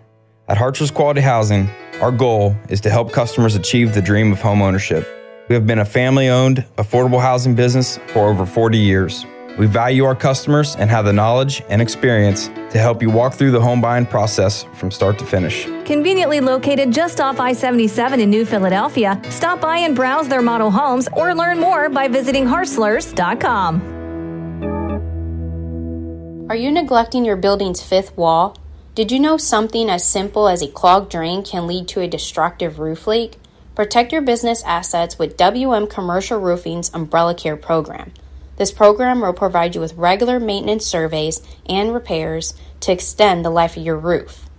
At Hartzler's Quality Housing, our goal is to help customers achieve the dream of home ownership. We have been a family-owned, affordable housing business for over 40 years. We value our customers and have the knowledge and experience to help you walk through the home buying process from start to finish.
Conveniently located just off I-77 in New Philadelphia, stop by and browse their model homes or learn more by visiting Hartzlers.com.
Are you neglecting your building's 5th wall? Did you know something as simple as a clogged drain can lead to a destructive roof leak? Protect your business assets with WM Commercial Roofing's Umbrella Care program. This program will provide you with regular maintenance surveys and repairs to extend the life of your roof.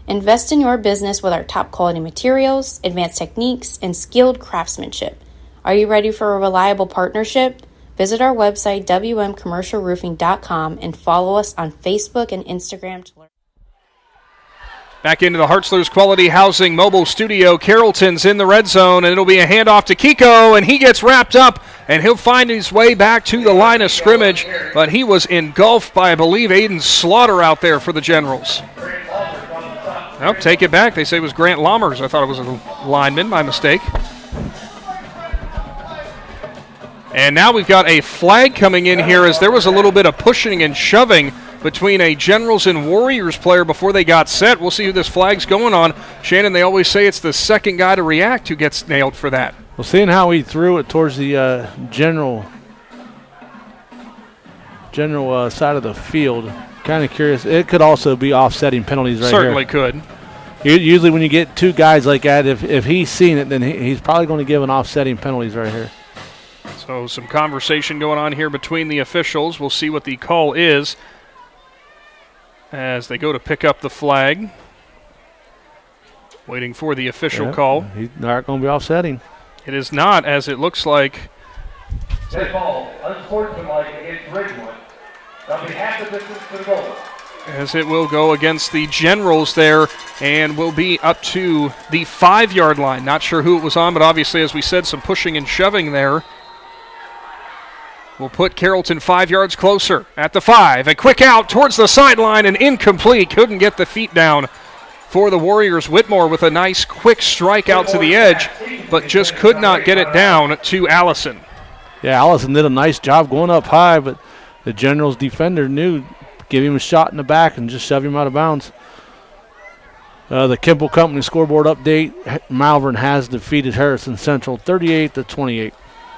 Invest in your business with our top quality materials, advanced techniques, and skilled craftsmanship. Are you ready for a reliable partnership? Visit our website, wmcommercialroofing.com, and follow us on Facebook and Instagram to learn.
Back into the Hartzler's Quality Housing mobile studio. Carrollton's in the red zone, and it'll be a handoff to Kiko, and he gets wrapped up, and he'll find his way back to the line of scrimmage, but he was engulfed by, I believe, Aiden Slaughter out there for the Generals. Well, take it back. They say it was Grant Lammers. I thought it was a lineman, my mistake. And now we've got a flag coming in here as there was a little bit of pushing and shoving between a Generals and Warriors player before they got set. We'll see who this flag's going on. Shannon, they always say it's the second guy to react who gets nailed for that.
Well, seeing how he threw it towards the general side of the field, kind of curious. It could also be offsetting penalties right
Certainly
here.
Could.
Usually when you get two guys like that, if he's seen it, then he's probably going to give an offsetting penalties right here.
So some conversation going on here between the officials. We'll see what the call is as they go to pick up the flag. Waiting for the official call.
He's not going to be offsetting.
It is not, as it looks like.
That ball, unsportsmanlike against Ridgewood. That'll be half the distance to the goal.
as it will go against the Generals there, and will be up to the 5-yard line. Not sure who it was on, but obviously, as we said, some pushing and shoving there. Will put Carrollton 5 yards closer at the 5. A quick out towards the sideline and incomplete. Couldn't get the feet down for the Warriors. Whitmore with a nice quick strike out to the edge, but just could not get it down to Allison.
Yeah, Allison did a nice job going up high, but the Generals defender knew, give him a shot in the back and just shove him out of bounds. The Kimball Company scoreboard update, Malvern has defeated Harrison Central 38-28.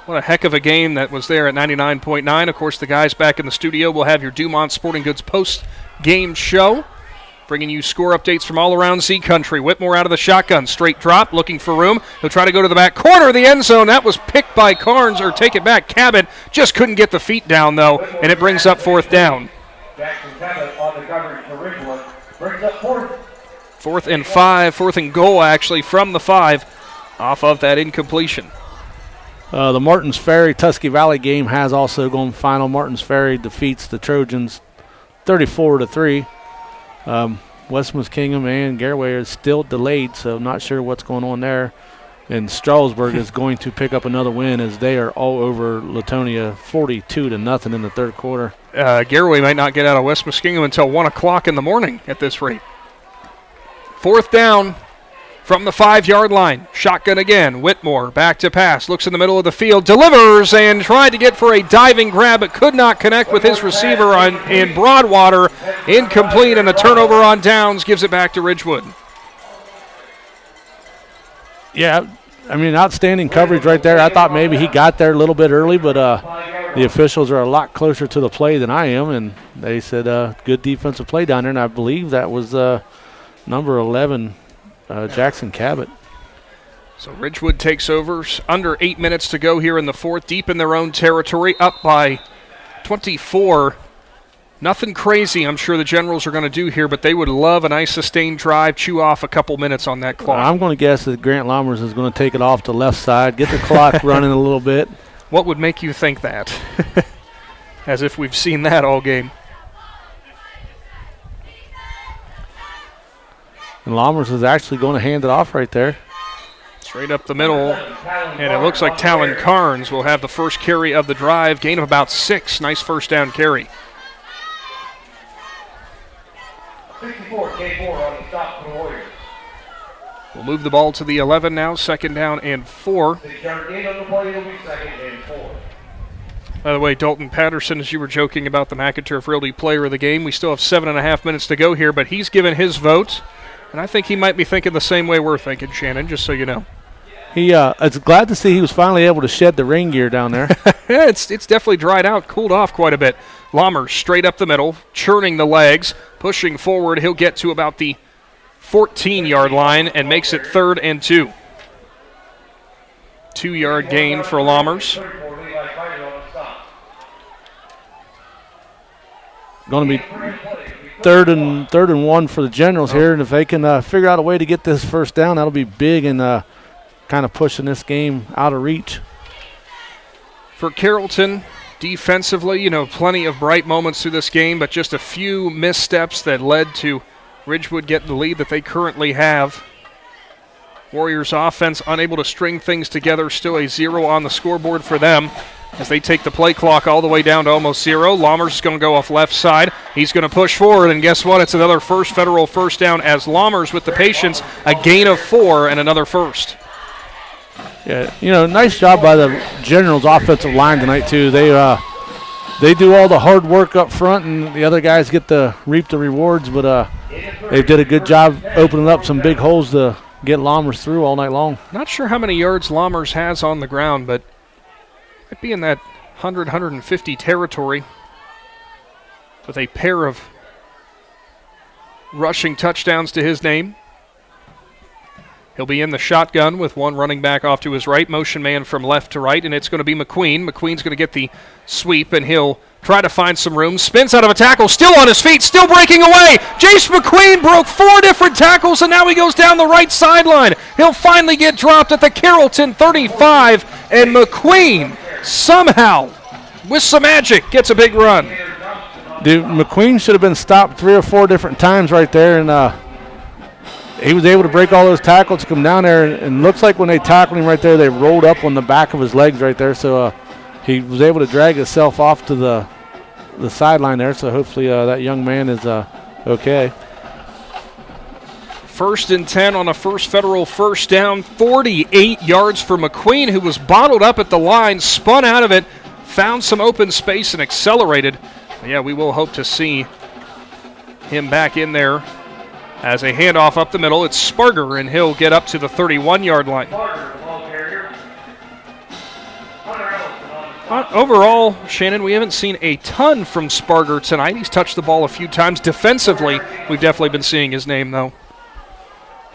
What a heck of a game that was there at 99.9. Of course, the guys back in the studio will have your Dumont Sporting Goods post-game show, bringing you score updates from all around Z Country. Whitmore out of the shotgun, straight drop, looking for room. He'll try to go to the back corner of the end zone. That was picked by Carnes, or take it back, Cabot. Just couldn't get the feet down, though, and it brings up 4th down.
Jackson Cabot on the coverage for Ridgewood. Brings up 4th.
4th and 5, 4th and goal, actually, from the 5, off of that incompletion.
The Martins Ferry Tusky Valley game has also gone final. Martins Ferry defeats the Trojans 34-3. West Muskingum and Garraway are still delayed, so not sure what's going on there. And Stroudsburg is going to pick up another win as they are all over Latonia 42-0 in the third quarter.
Garraway might not get out of West Muskingum until 1 o'clock in the morning at this rate. 4th down from the 5-yard line. Shotgun again. Whitmore back to pass. Looks in the middle of the field. Delivers and tried to get for a diving grab, but could not connect with his receiver in Broadwater. Incomplete, and a turnover on downs gives it back to Ridgewood.
Yeah, I mean, outstanding coverage right there. I thought maybe he got there a little bit early, but the officials are a lot closer to the play than I am, and they said good defensive play down there, and I believe that was number 11, Jackson Cabot.
So Ridgewood takes over. Under 8 minutes to go here in the 4th, deep in their own territory, up by 24. Nothing crazy I'm sure the Generals are going to do here, but they would love a nice sustained drive, chew off a couple minutes on that clock.
I'm going to guess that Grant Lammers is going to take it off to left side, get the clock running a little bit.
What would make you think that? As if we've seen that all game.
And Lammers is actually going to hand it off right there.
Straight up the middle, and it looks like Talon Carnes will have the first carry of the drive, gain of about 6. Nice first down carry.
64, K4 on the stop for the Warriors.
We'll move the ball to the 11 now, 2nd down and 4.
6-yard gain on the play, it'll be 2nd and 4.
By the way, Dalton Patterson, as you were joking about the McInturf Realty player of the game, we still have 7.5 minutes to go here, but he's given his vote, and I think he might be thinking the same way we're thinking, Shannon, just so you know.
It's glad to see he was finally able to shed the rain gear down there.
Yeah, it's definitely dried out, cooled off quite a bit. Lammers straight up the middle, churning the legs, pushing forward. He'll get to about the 14-yard line and makes it 3rd and 2. 2-yard gain for Lammers.
Going to be third and 1 for the Generals here, and if they can figure out a way to get this first down, that'll be big and kind of pushing this game out of reach.
For Carrollton, defensively, plenty of bright moments through this game, but just a few missteps that led to Ridgewood getting the lead that they currently have. Warriors offense unable to string things together, still a 0 on the scoreboard for them as they take the play clock all the way down to almost 0. Lammers is going to go off left side. He's going to push forward, and guess what? It's another federal first down as Lammers with the patience, a gain of 4 and another first.
Yeah, nice job by the Generals offensive line tonight too. They do all the hard work up front, and the other guys get to reap the rewards. But they did a good job opening up some big holes to get Lammers through all night long.
Not sure how many yards Lammers has on the ground, but might be in that 100, 150 territory with a pair of rushing touchdowns to his name. He'll be in the shotgun with one running back off to his right, motion man from left to right, and it's going to be McQueen. McQueen's going to get the sweep, and he'll try to find some room. Spins out of a tackle, still on his feet, still breaking away. Jace McQueen broke 4 different tackles, and now he goes down the right sideline. He'll finally get dropped at the Carrollton 35, and McQueen somehow, with some magic, gets a big run.
McQueen should have been stopped 3 or 4 different times right there, and he was able to break all those tackles, come down there, and looks like when they tackled him right there, they rolled up on the back of his legs right there, so he was able to drag himself off to the sideline there, so hopefully that young man is okay.
1st and 10 on a First Federal first down, 48 yards for McQueen, who was bottled up at the line, spun out of it, found some open space and accelerated. Yeah, we will hope to see him back in there as a handoff up the middle. It's Sparger, and he'll get up to the 31-yard line. Overall, Shannon, we haven't seen a ton from Sparger tonight. He's touched the ball a few times. Defensively, we've definitely been seeing his name, though.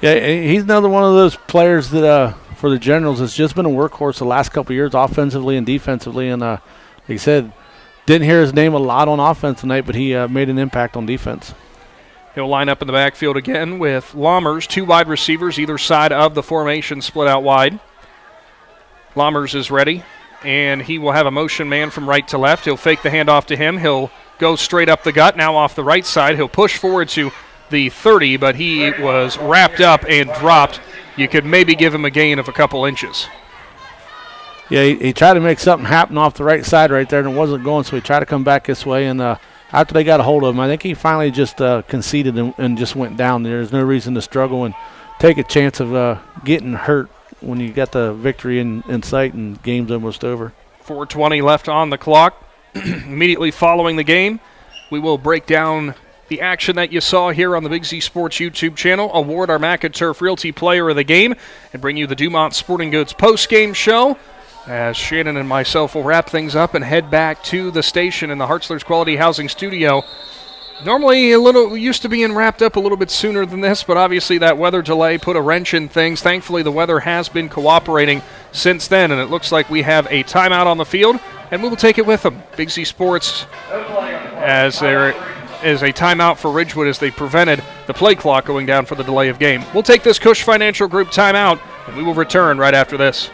Yeah, he's another one of those players that for the Generals has just been a workhorse the last couple of years, offensively and defensively. And like you said, didn't hear his name a lot on offense tonight, but he made an impact on defense.
He'll line up in the backfield again with Lammers, 2 wide receivers either side of the formation, split out wide. Lammers is ready, and he will have a motion man from right to left. He'll fake the handoff to him. He'll go straight up the gut, now off the right side. He'll push forward to the 30, but he was wrapped up and dropped. You could maybe give him a gain of a couple inches.
Yeah, he tried to make something happen off the right side right there, and it wasn't going, so he tried to come back this way. And after they got a hold of him, I think he finally just conceded and just went down. There's no reason to struggle and take a chance of getting hurt when you got the victory in sight and game's almost over.
4:20 left on the clock. Immediately following the game, we will break down the action that you saw here on the Big Z Sports YouTube channel, award our McInturf Realty Player of the Game, and bring you the Dumont Sporting Goods post-game show as Shannon and myself will wrap things up and head back to the station in the Hartzler's Quality Housing Studio. Normally used to being wrapped up a little bit sooner than this, but obviously that weather delay put a wrench in things. Thankfully, the weather has been cooperating since then, and it looks like we have a timeout on the field, and we will take it with them. Big Z Sports, as there is a timeout for Ridgewood as they prevented the play clock going down for the delay of game. We'll take this Cush Financial Group timeout, and we will return right after this.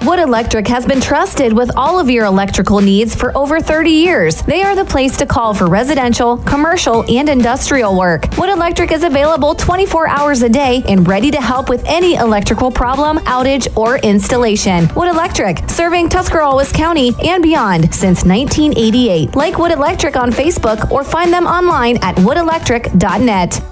Wood Electric has been trusted with all of your electrical needs for over 30 years. They are the place to call for residential, commercial, and industrial work. Wood Electric is available 24 hours a day and ready to help with any electrical problem, outage, or installation. Wood Electric, serving Tuscarawas County and beyond since 1988. Like Wood Electric on Facebook or find them online at woodelectric.net.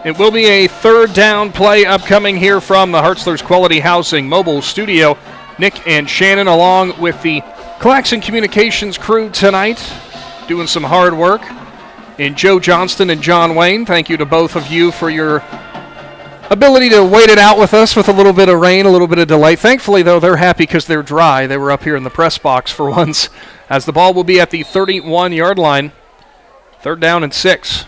It will be a 3rd down play upcoming here from the Hartzler's Quality Housing mobile studio. Nick and Shannon along with the Claxon Communications crew tonight doing some hard work. And Joe Johnston and John Wayne, thank you to both of you for your ability to wait it out with us with a little bit of rain, a little bit of delay. Thankfully, though, they're happy because they're dry. They were up here in the press box for once as the ball will be at the 31-yard line. 3rd down and 6.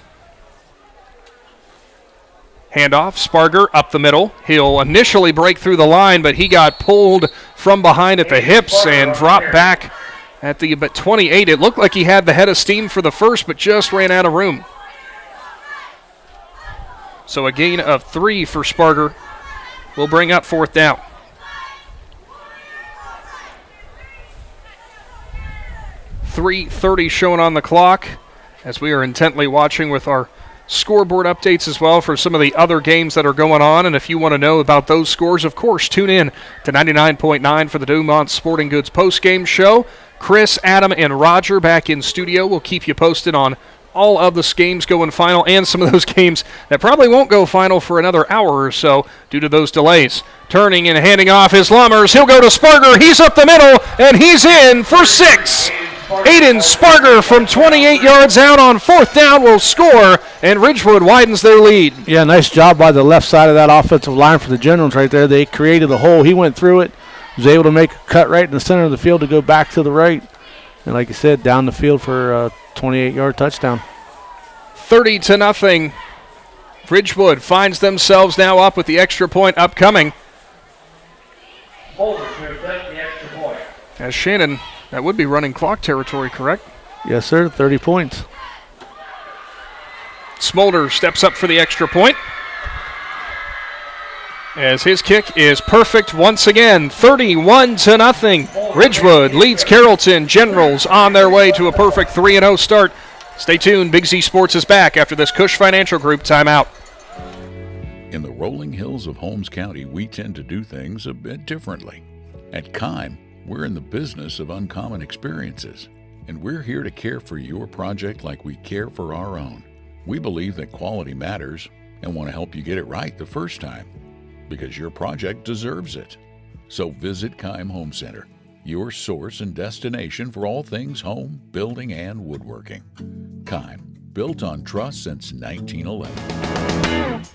Handoff, Sparger up the middle. He'll initially break through the line, but he got pulled from behind at the hips and dropped back at the 28. It looked like he had the head of steam for the first, but just ran out of room. So a gain of 3 for Sparger will bring up 4th down. .330 shown on the clock as we are intently watching with our scoreboard updates as well for some of the other games that are going on. And if you want to know about those scores, of course, tune in to 99.9 for the Dumont Sporting Goods post-game show. Chris, Adam, and Roger back in studio will keep you posted on all of the games going final and some of those games that probably won't go final for another hour or so due to those delays. Turning and handing off his Lammers. He'll go to Sparger. He's up the middle, and he's in for 6. Aiden Sparger from 28 yards out on 4th down will score, and Ridgewood widens their lead.
Yeah, nice job by the left side of that offensive line for the Generals right there. They created a hole. He went through it, was able to make a cut right in the center of the field to go back to the right. And like you said, down the field for a 28-yard touchdown.
30-0. Ridgewood finds themselves now up with the extra point upcoming. As Shannon, that would be running clock territory, correct?
Yes, sir, 30 points.
Smolder steps up for the extra point. as his kick is perfect once again. 31-0. Ridgewood leads Carrollton. Generals on their way to a perfect 3-0 start. Stay tuned. Big Z Sports is back after this Cush Financial Group timeout.
In the rolling hills of Holmes County, we tend to do things a bit differently. At Kime, we're in the business of uncommon experiences, and we're here to care for your project like we care for our own. We believe that quality matters and want to help you get it right the first time, because your project deserves it. So visit Kime Home Center, your source and destination for all things home, building, and woodworking. Kime, built on trust since 1911.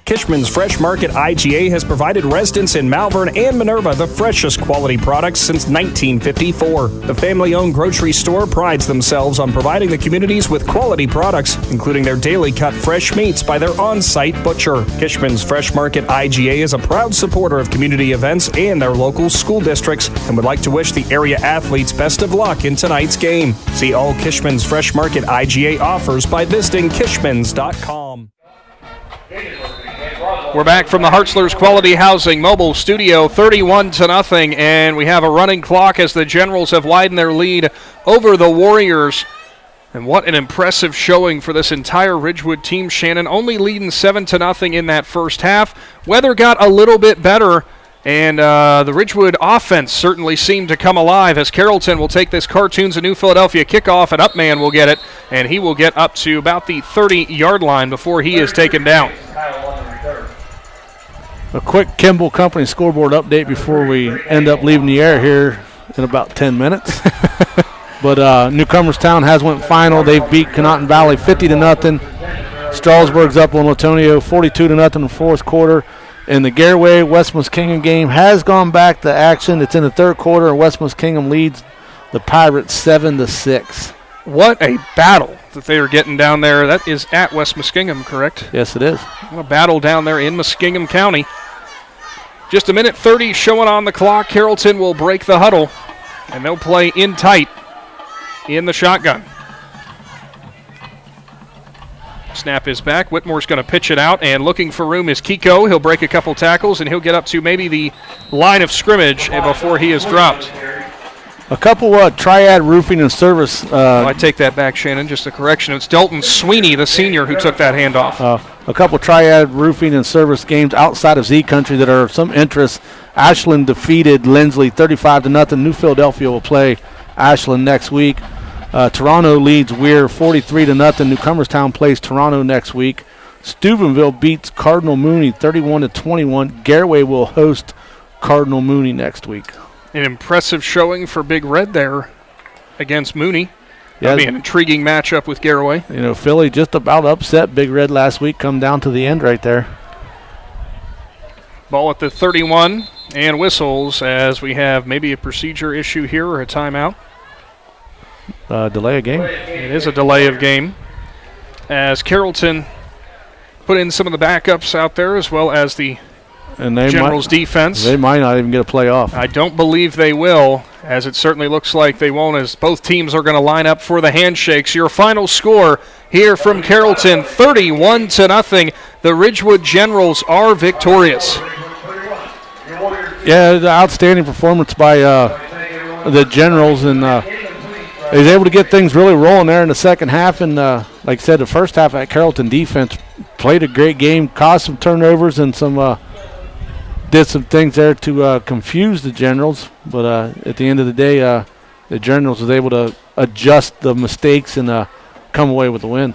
Kishman's Fresh Market IGA has provided residents in Malvern and Minerva the freshest quality products since 1954. The family-owned grocery store prides themselves on providing the communities with quality products, including their daily cut fresh meats by their on-site butcher. Kishman's Fresh Market IGA is a proud supporter of community events and their local school districts and would like to wish the area athletes best of luck in tonight's game. See all Kishman's Fresh Market IGA offers by visiting kishmans.com.
We're back from the Hartzler's Quality Housing Mobile Studio, 31-0, and we have a running clock as the Generals have widened their lead over the Warriors. And what an impressive showing for this entire Ridgewood team, Shannon, only leading 7-0 in that first half. Weather got a little bit better, and the Ridgewood offense certainly seemed to come alive as Carrollton will take this Cartoons of New Philadelphia kickoff, and Upman will get it, and he will get up to about the 30-yard line before he is taken down.
A quick Kimball Company scoreboard update before we end up leaving the air here in about 10 minutes. But Newcomerstown has went final. They've beat Connaughton Valley 50-0. Strasburg's up on Latonio 42-0 in the fourth quarter. And the Garraway West Muskingum game has gone back to action. It's in the third quarter, and West Muskingum leads the Pirates 7-6.
What a battle that they are getting down there. That is at West Muskingum, correct?
Yes, it is.
A battle down there in Muskingum County. Just a minute 30 showing on the clock. Carrollton will break the huddle, and they'll play in tight in the shotgun. Snap is back. Whitmore's going to pitch it out, and looking for room is Kiko. He'll break a couple tackles, and he'll get up to maybe the line of scrimmage before he is dropped.
A couple Triad Roofing and Service.
I take that back, Shannon. Just a correction. It's Dalton Sweeney, the senior, who took that handoff.
A couple Triad Roofing and Service games outside of Z Country that are of some interest. Ashland defeated Lindsley 35-0. New Philadelphia will play Ashland next week. Toronto leads Weir 43-0. Newcomerstown plays Toronto next week. Steubenville beats Cardinal Mooney 31-21. Garraway will host Cardinal Mooney next week.
An impressive showing for Big Red there against Mooney. That'll be an intriguing matchup with Garraway.
You know, Philly just about upset Big Red last week, come down to the end right there.
Ball at the 31 and whistles as we have maybe a procedure issue here or a timeout.
Delay of game.
It is a delay of game as Carrollton put in some of the backups out there as well as the Generals defense.
They might not even get a play off.
I don't believe they will, as it certainly looks like they won't, as both teams are going to line up for the handshakes. Your final score here from Carrollton, 31-0. The Ridgewood Generals are victorious.
Yeah, the outstanding performance by the Generals, and they was able to get things really rolling there in the second half. And like I said, the first half at Carrollton defense played a great game, caused some turnovers and some did some things there to confuse the Generals. But at the end of the day, the Generals was able to adjust the mistakes and come away with the win.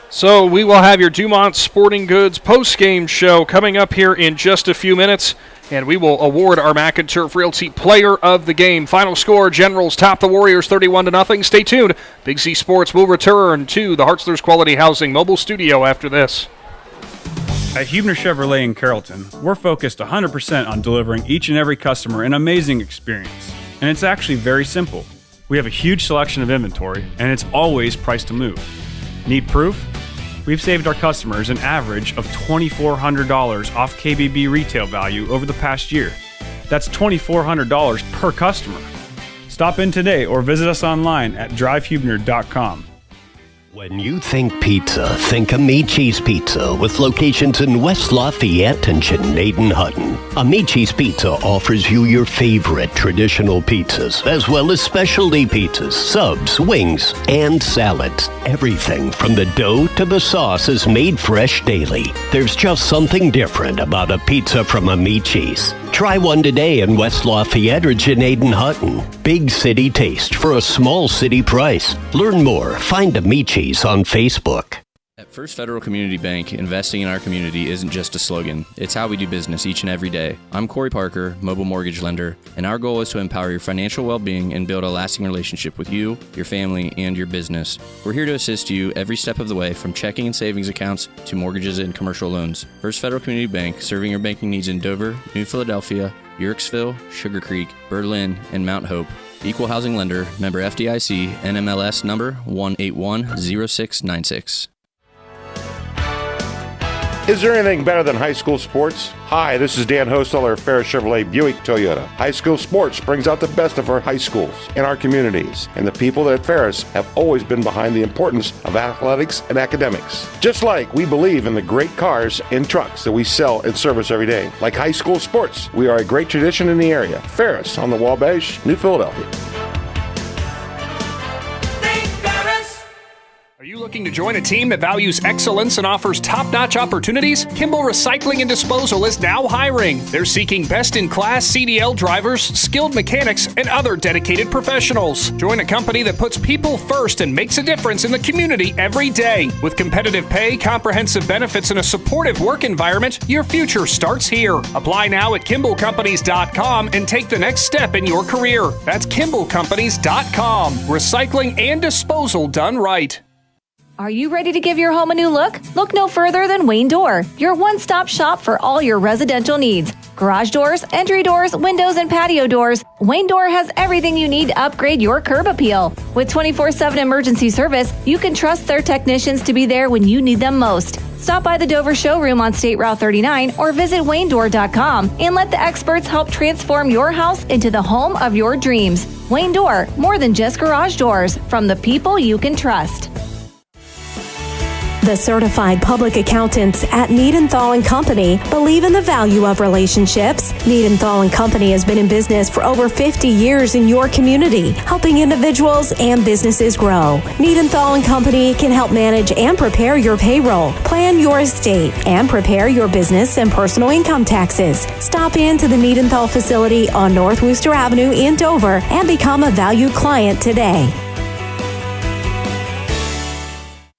So we will have your Dumont Sporting Goods post-game show coming up here in just a few minutes, and we will award our McInturf Realty Player of the Game. Final score, Generals top the Warriors 31-0. Stay tuned. Big Z Sports will return to the Hartzler's Quality Housing mobile studio after this.
At Huebner Chevrolet in Carrollton, we're focused 100% on delivering each and every customer an amazing experience. And it's actually very simple. We have a huge selection of inventory, and it's always priced to move. Need proof? We've saved our customers an average of $2,400 off KBB retail value over the past year. That's $2,400 per customer. Stop in today or visit us online at drivehuebner.com.
When you think pizza, think Amici's Pizza with locations in West Lafayette and Janaden-Hutton. Amici's Pizza offers you your favorite traditional pizzas, as well as specialty pizzas, subs, wings, and salads. Everything from the dough to the sauce is made fresh daily. There's just something different about a pizza from Amici's. Try one today in West Lafayette or Janaden-Hutton. Big city taste for a small city price. Learn more. Find Amici's on Facebook.
At First Federal Community Bank, investing in our community isn't just a slogan. It's how we do business each and every day. I'm Corey Parker, mobile mortgage lender, and our goal is to empower your financial well-being and build a lasting relationship with you, your family, and your business. We're here to assist you every step of the way, from checking and savings accounts to mortgages and commercial loans. First Federal Community Bank, serving your banking needs in Dover, New Philadelphia, Yorksville, Sugar Creek, Berlin, and Mount Hope. Equal housing lender, member FDIC, NMLS number 1810696.
Is there anything better than high school sports? Hi, this is Dan Hosteller of Ferris Chevrolet Buick Toyota. High school sports brings out the best of our high schools and our communities, and the people at Ferris have always been behind the importance of athletics and academics. Just like we believe in the great cars and trucks that we sell and service every day. Like high school sports, we are a great tradition in the area. Ferris on the Wabash, New Philadelphia.
Are you looking to join a team that values excellence and offers top-notch opportunities? Kimball Recycling and Disposal is now hiring. They're seeking best-in-class CDL drivers, skilled mechanics, and other dedicated professionals. Join a company that puts people first and makes a difference in the community every day. With competitive pay, comprehensive benefits, and a supportive work environment, your future starts here. Apply now at KimballCompanies.com and take the next step in your career. That's KimballCompanies.com. Recycling and disposal done right.
Are you ready to give your home a new look? Look no further than Wayne Door, your one-stop shop for all your residential needs. Garage doors, entry doors, windows, and patio doors. Wayne Door has everything you need to upgrade your curb appeal. With 24/7 emergency service, you can trust their technicians to be there when you need them most. Stop by the Dover showroom on State Route 39 or visit WayneDoor.com and let the experts help transform your house into the home of your dreams. Wayne Door, more than just garage doors, from the people you can trust.
The certified public accountants at Niedenthal & Company believe in the value of relationships. Niedenthal & Company has been in business for over 50 years in your community, helping individuals and businesses grow. Niedenthal & Company can help manage and prepare your payroll, plan your estate, and prepare your business and personal income taxes. Stop in to the Niedenthal facility on North Worcester Avenue in Dover and become a valued client today.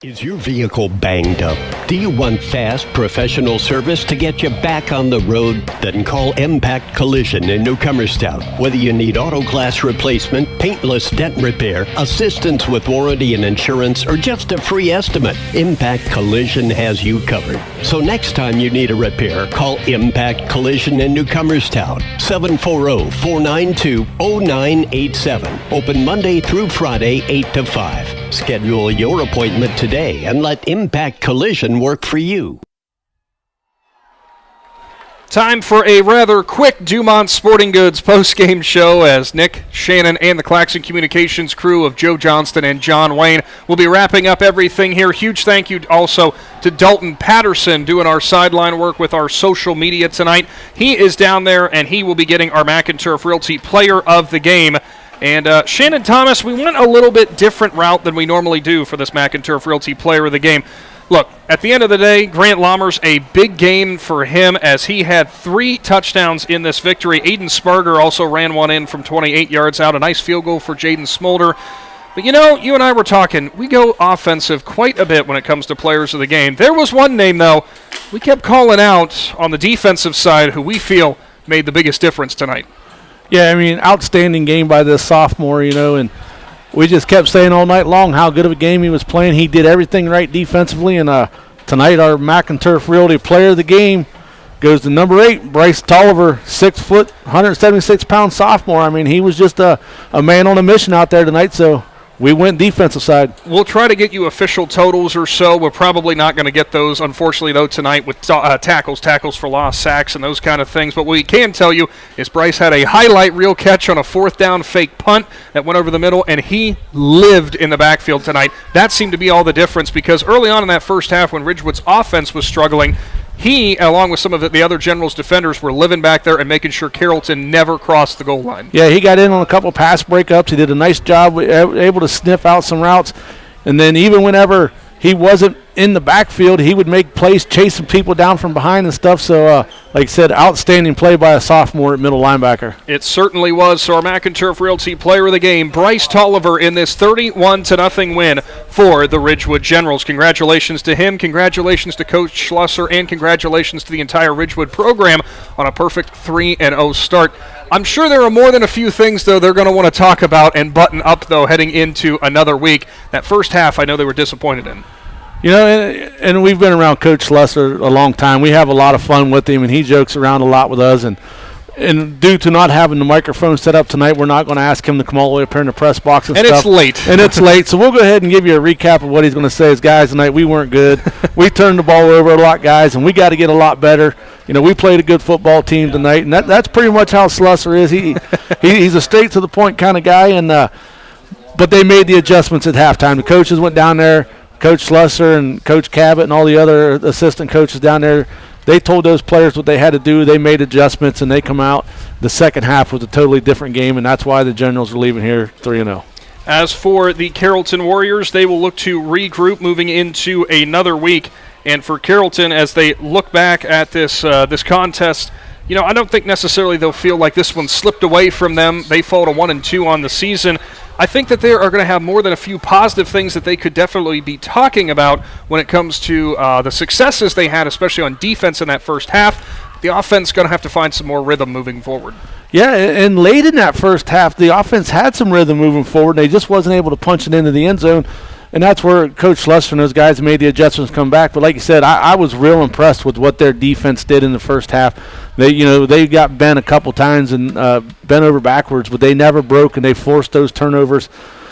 Is your vehicle banged up? Do you want fast, professional service to get you back on the road? Then call Impact Collision in Newcomerstown. Whether you need auto glass replacement, paintless dent repair, assistance with warranty and insurance, or just a free estimate, Impact Collision has you covered. So next time you need a repair, call Impact Collision in Newcomerstown. 740-492-0987. Open Monday through Friday, 8 to 5. Schedule your appointment today and let Impact Collision work for you.
Time for a rather quick Dumont Sporting Goods post-game show as Nick, Shannon, and the Claxon Communications crew of Joe Johnston and John Wayne will be wrapping up everything here. Huge thank you also to Dalton Patterson doing our sideline work with our social media tonight. He is down there, and he will be getting our McInturf Realty Player of the Game. And Shannon Thomas, we went a little bit different route than we normally do for this McInturf Realty Player of the Game. Look, at the end of the day, Grant Lammers, a big game for him as he had 3 touchdowns in this victory. Aiden Sparger also ran one in from 28 yards out. A nice field goal for Jaden Smolder. But, you know, you and I were talking. We go offensive quite a bit when it comes to players of the game. There was one name, though, we kept calling out on the defensive side who we feel made the biggest difference tonight.
Yeah, I mean, outstanding game by this sophomore, you know, and we just kept saying all night long how good of a game he was playing. He did everything right defensively, and tonight our McInturf Realty Player of the Game goes to number 8, Bryce Tolliver, 6 foot, 176-pound sophomore. I mean, he was just a man on a mission out there tonight, so we went defensive side.
We'll try to get you official totals or so. We're probably not going to get those, unfortunately, though, tonight with tackles for lost sacks and those kind of things. But what we can tell you is Bryce had a highlight reel catch on a 4th down fake punt that went over the middle, and he lived in the backfield tonight. That seemed to be all the difference, because early on in that first half when Ridgewood's offense was struggling, he, along with some of the other Generals defenders, were living back there and making sure Carrollton never crossed the goal line.
Yeah, he got in on a couple pass breakups. He did a nice job, able to sniff out some routes. And then even whenever he wasn't in the backfield, he would make plays chasing people down from behind and stuff. So, like I said, outstanding play by a sophomore at middle linebacker.
It certainly was. So our McInturf Realty Player of the Game, Bryce Tolliver, in this 31-0 win for the Ridgewood Generals. Congratulations to him. Congratulations to Coach Schlusser, and congratulations to the entire Ridgewood program on a perfect 3-0 start. I'm sure there are more than a few things, though, they're going to want to talk about and button up, though, heading into another week. That first half, I know they were disappointed in.
You know, and we've been around Coach Schlusser a long time. We have a lot of fun with him, and he jokes around a lot with us. And due to not having the microphone set up tonight, we're not going to ask him to come all the way up here in the press box and stuff.
It's late.
And it's late. So we'll go ahead and give you a recap of what he's going to say. As guys, tonight we weren't good. We turned the ball over a lot, guys, and we got to get a lot better. You know, we played a good football team tonight, and that's pretty much how Schlusser is. He's a straight-to-the-point kind of guy, and but they made the adjustments at halftime. The coaches went down there. Coach Schlusser and Coach Cabot and all the other assistant coaches down there, they told those players what they had to do. They made adjustments, and they come out. The second half was a totally different game, and that's why the Generals are leaving here 3-0.
As for the Carrollton Warriors, they will look to regroup moving into another week. And for Carrollton, as they look back at this contest, you know, I don't think necessarily they'll feel like this one slipped away from them. They fall to 1-2 on the season. I think that they are going to have more than a few positive things that they could definitely be talking about when it comes to the successes they had, especially on defense in that first half. The offense is going to have to find some more rhythm moving forward.
Yeah, and late in that first half, the offense had some rhythm moving forward. They just wasn't able to punch it into the end zone. And that's where Coach Schlusser and those guys made the adjustments come back. But like you said, I was real impressed with what their defense did in the first half. They got bent a couple times and bent over backwards, but they never broke, and they forced those turnovers.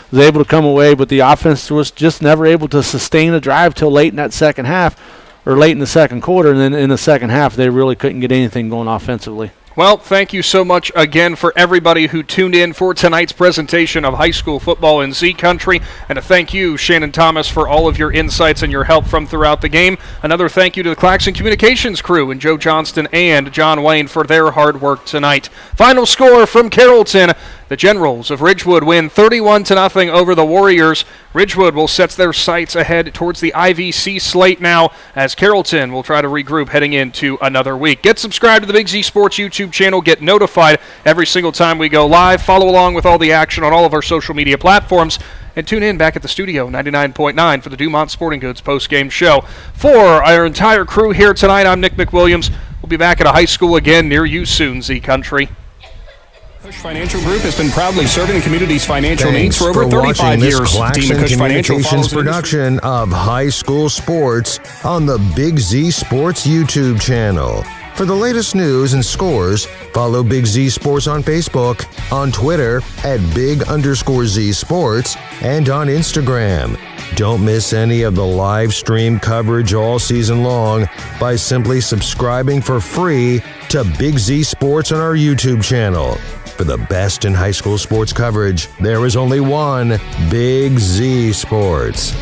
Was able to come away, but the offense was just never able to sustain a drive till late in that second half, or late in the second quarter. And then in the second half, they really couldn't get anything going offensively.
Well, thank you so much again for everybody who tuned in for tonight's presentation of high school football in Z Country. And to thank you, Shannon Thomas, for all of your insights and your help from throughout the game. Another thank you to the Claxon Communications crew and Joe Johnston and John Wayne for their hard work tonight. Final score from Carrollton. The Generals of Ridgewood win 31-0 over the Warriors. Ridgewood will set their sights ahead towards the IVC slate now, as Carrollton will try to regroup heading into another week. Get subscribed to the Big Z Sports YouTube channel. Get notified every single time we go live. Follow along with all the action on all of our social media platforms. And tune in back at the studio, 99.9, for the Dumont Sporting Goods postgame show. For our entire crew here tonight, I'm Nick McWilliams. We'll be back at a high school again near you soon, Z Country.
Cush Financial Group has been proudly serving the community's financial
Thanks
needs for over 35 years.
Claxon
Team of Cush Financial
Communications production of high school sports on the Big Z Sports YouTube channel. For the latest news and scores, follow Big Z Sports on Facebook, on Twitter at @Big_Z Sports, and on Instagram. Don't miss any of the live stream coverage all season long by simply subscribing for free to Big Z Sports on our YouTube channel. For the best in high school sports coverage, there is only one Big Z Sports.